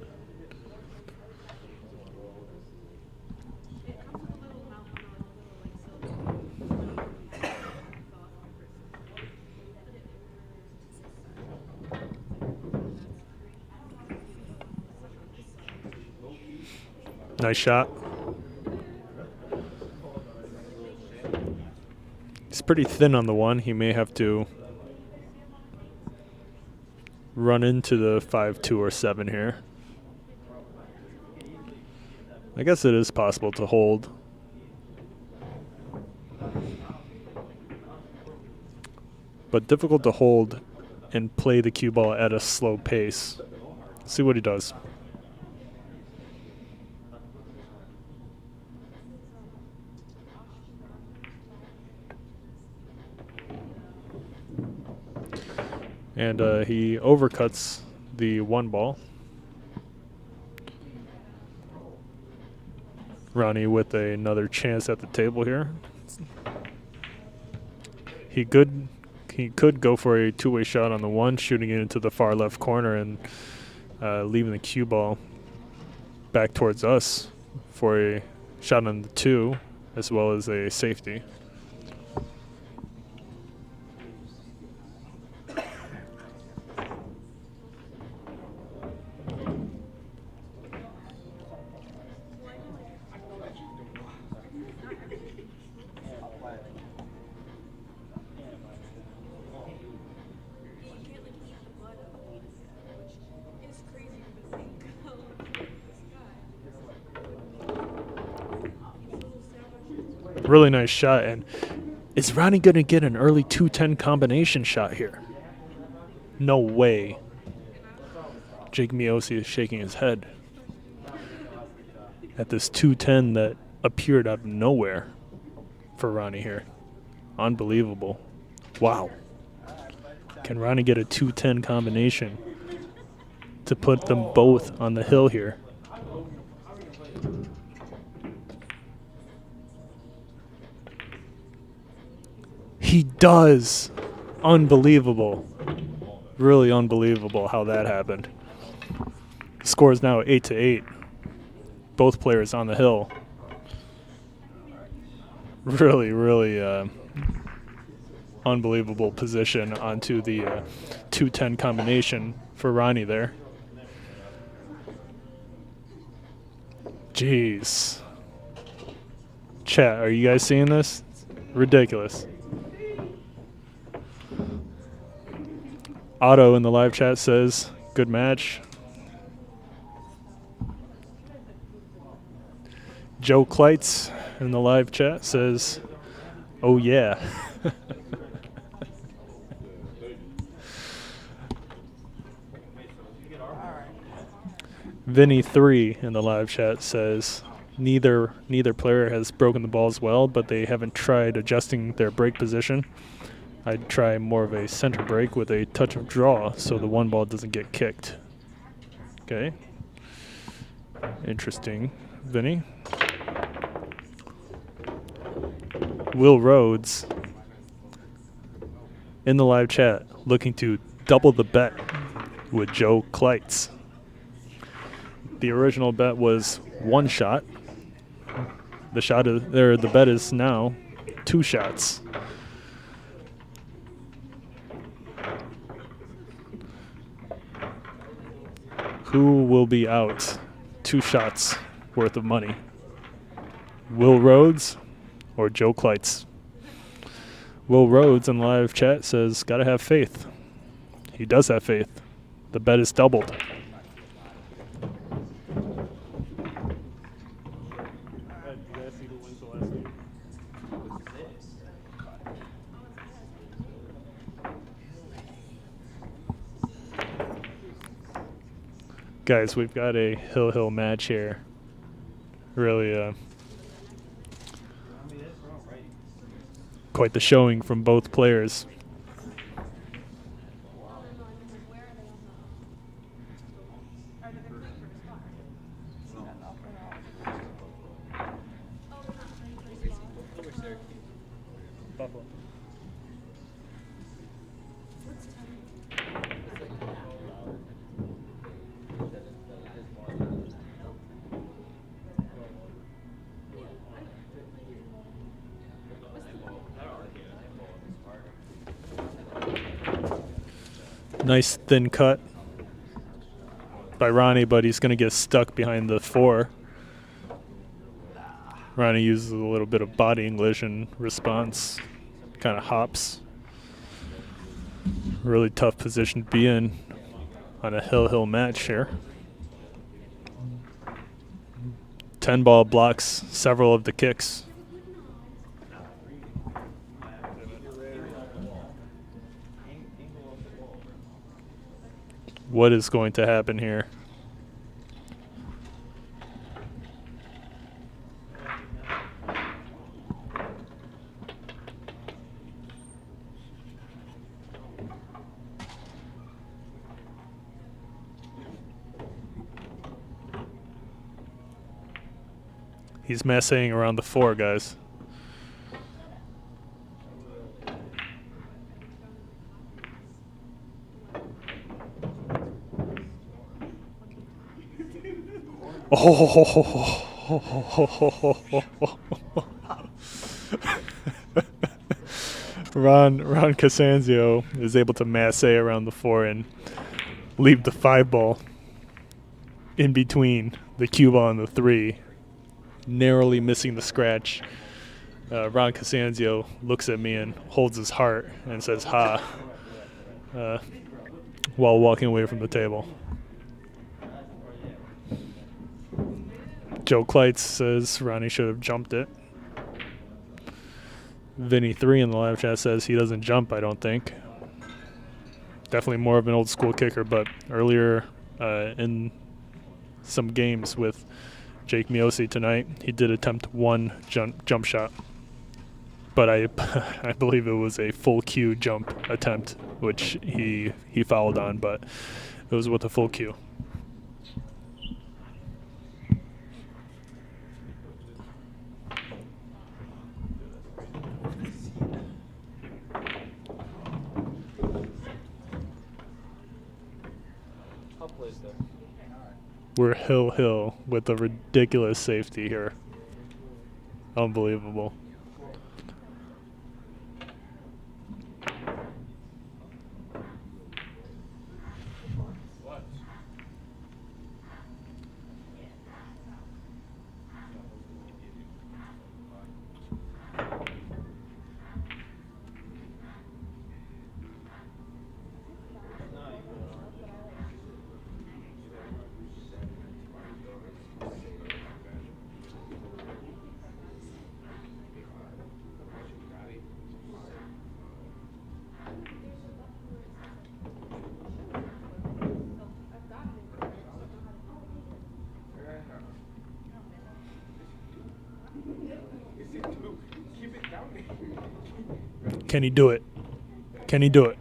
Speaker 1: Nice shot. He's pretty thin on the 1. He may have to run into the 5-2 or 7 here. I guess it is possible to hold. But difficult to hold and play the cue ball at a slow pace. See what he does. And he overcuts the 1 ball. Ronnie with another chance at the table here. He could go for a 2-way shot on the 1, shooting it into the far left corner and leaving the cue ball back towards us for a shot on the 2, as well as a safety. Really nice shot. And is Ronnie going to get an early 2-10 combination shot here? No way. Jake Miosi is shaking his head at this 2-10 that appeared out of nowhere for Ronnie here. Unbelievable. Wow. Can Ronnie get a 2-10 combination to put them both on the hill here? He does. Unbelievable. Really unbelievable how that happened. The score is now 8-8. Both players on the hill. Really unbelievable position onto the 2-10 combination for Ronnie there. Jeez. Chat, are you guys seeing this? It's ridiculous. Otto in the live chat says, good match. Joe Kleitz in the live chat says, oh yeah. Vinny3 in the live chat says, neither player has broken the balls well, but they haven't tried adjusting their break position. I'd try more of a center break with a touch of draw so the 1 ball doesn't get kicked. Okay. Interesting, Vinny. Will Rhodes in the live chat looking to double the bet with Joe Kleitz. The original bet was 1 shot. The bet is now 2 shots. Who will be out 2 shots worth of money? Will Rhodes or Joe Kleitz? Will Rhodes in live chat says, gotta have faith. He does have faith. The bet is doubled. Guys, we've got a hill match here. Really, quite the showing from both players. Nice thin cut by Ronnie, but he's going to get stuck behind the 4. Ronnie uses a little bit of body English in response, kind of hops. Really tough position to be in on a hill match here. 10-ball blocks several of the kicks. What is going to happen here? He's massing around the 4, guys. Ron CASANZIO is able to masse around the 4 and leave the 5 ball in between the cue ball and the 3, narrowly missing the scratch. Ron CASANZIO looks at me and holds his heart and says, "Ha," while walking away from the table. Joe Kleitz says Ronnie should have jumped it. Vinny3 in the live chat says he doesn't jump, I don't think. Definitely more of an old school kicker, but earlier in some games with Jake Miosi tonight, he did attempt 1 jump shot. But I believe it was a full cue jump attempt, which he fouled on, but it was with a full cue. We're hill with a ridiculous safety here. Unbelievable. Can he do it? Can he do it?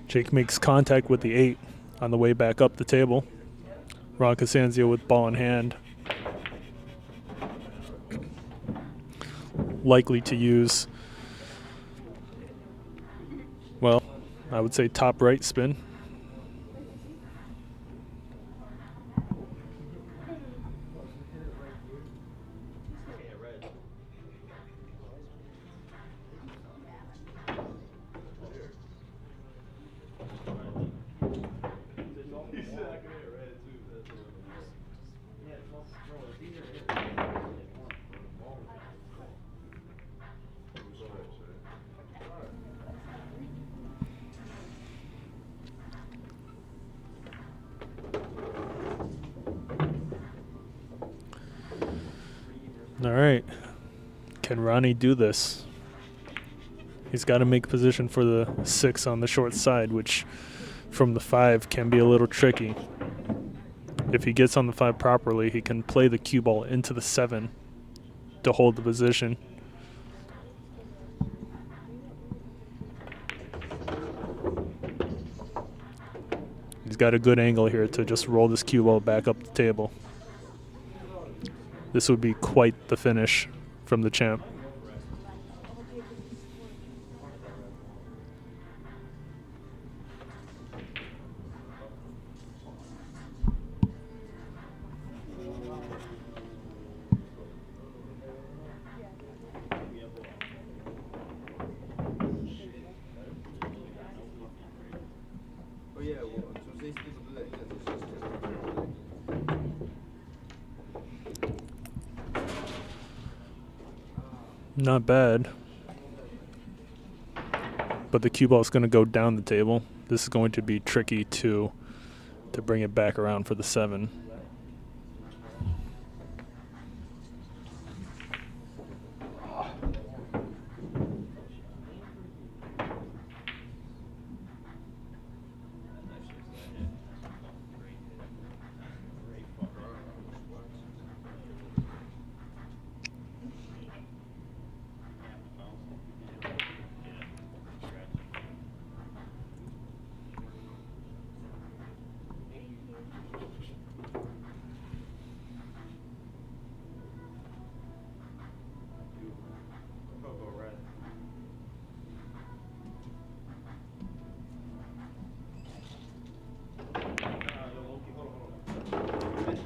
Speaker 1: Jake makes contact with the 8 on the way back up the table. Ron CASANZIO with ball in hand. Likely to use, well, I would say top right spin. All right. Can Ronnie do this? He's got to make position for the 6 on the short side, which from the 5 can be a little tricky. If he gets on the 5 properly, he can play the cue ball into the 7 to hold the position. He's got a good angle here to just roll this cue ball back up the table. This would be quite the finish from the champ.
Speaker 8: Oh yeah, well, so they still do that because it's just
Speaker 1: Not bad. But the cue ball is going to go down the table. This is going to be tricky to bring it back around for the 7.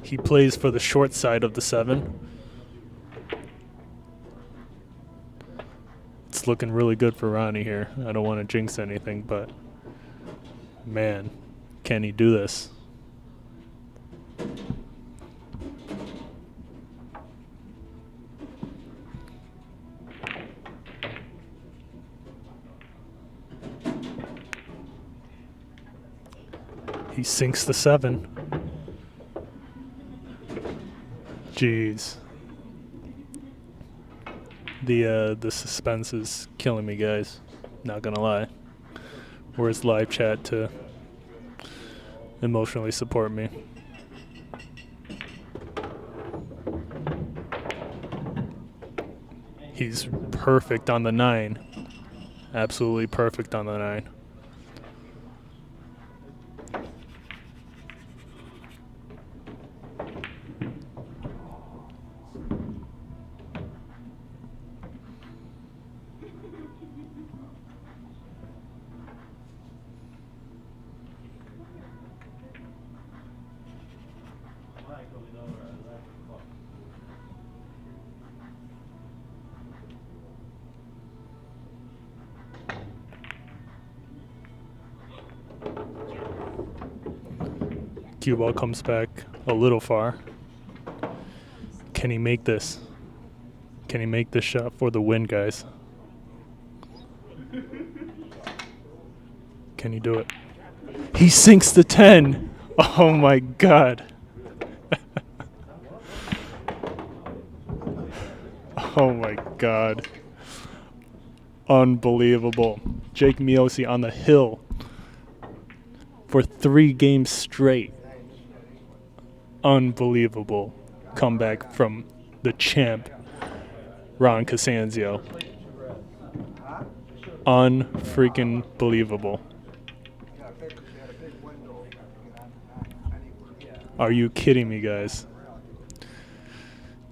Speaker 1: He plays for the short side of the 7. It's looking really good for Ronnie here. I don't want to jinx anything, but man, can he do this? He sinks the 7. Jeez. The suspense is killing me, guys. Not gonna lie. Where's live chat to emotionally support me? He's perfect on the 9. Absolutely perfect on the 9. Cue ball comes back a little far. Can he make this? Can he make this shot for the win, guys? Can he do it? He sinks the 10. Oh my God. Oh my God. Unbelievable. Jake Miosi on the hill for 3 games straight. Unbelievable comeback from the champ, Ron CASANZIO. Unfreaking believable. Are you kidding me, guys?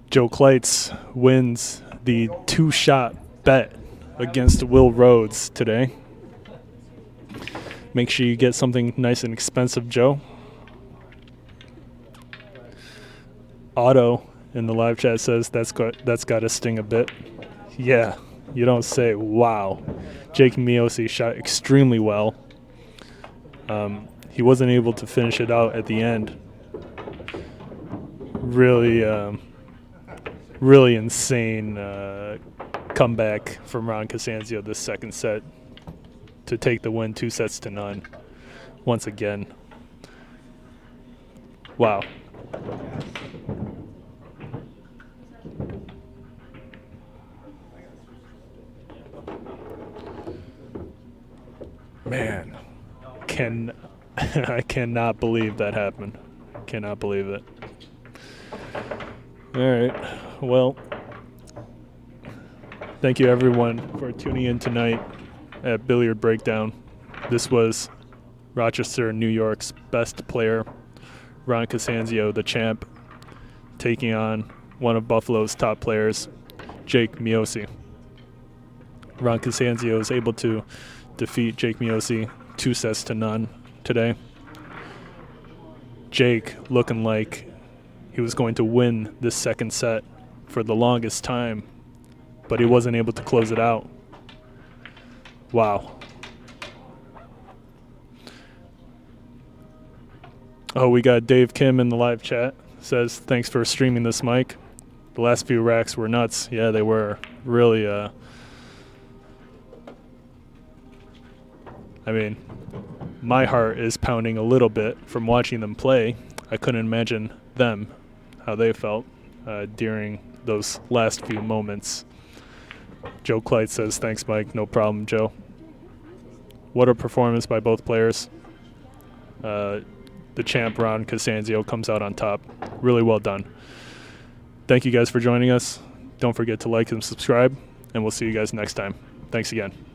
Speaker 1: Joe Kleitz wins the 2-shot bet against Will Rhodes today. Make sure you get something nice and expensive, Joe. Otto in the live chat says that's got to sting a bit. Yeah, you don't say. Wow. Jake Miosi shot extremely well. He wasn't able to finish it out at the end. Really, really insane comeback from Ron CASANZIO this second set to take the win 2-0 once again. Wow. I cannot believe that happened. Cannot believe it. All right. Well, thank you everyone for tuning in tonight at Billiard Breakdown. This was Rochester, New York's best player, Ron CASANZIO, the champ, taking on one of Buffalo's top players, Jake Miosi. Ron CASANZIO is able to defeat Jake Miosi 2-0 today. Jake looking like he was going to win this second set for the longest time, but he wasn't able to close it out. Wow. Oh, we got Dave Kim in the live chat. Says, thanks for streaming this, Mike. The last few racks were nuts. Yeah, they were. Really, I mean, my heart is pounding a little bit from watching them play. I couldn't imagine them, how they felt during those last few moments. Joe Clyde says, thanks, Mike. No problem, Joe. What a performance by both players. The champ, Ron CASANZIO, comes out on top. Really well done. Thank you guys for joining us. Don't forget to like and subscribe, and we'll see you guys next time. Thanks again.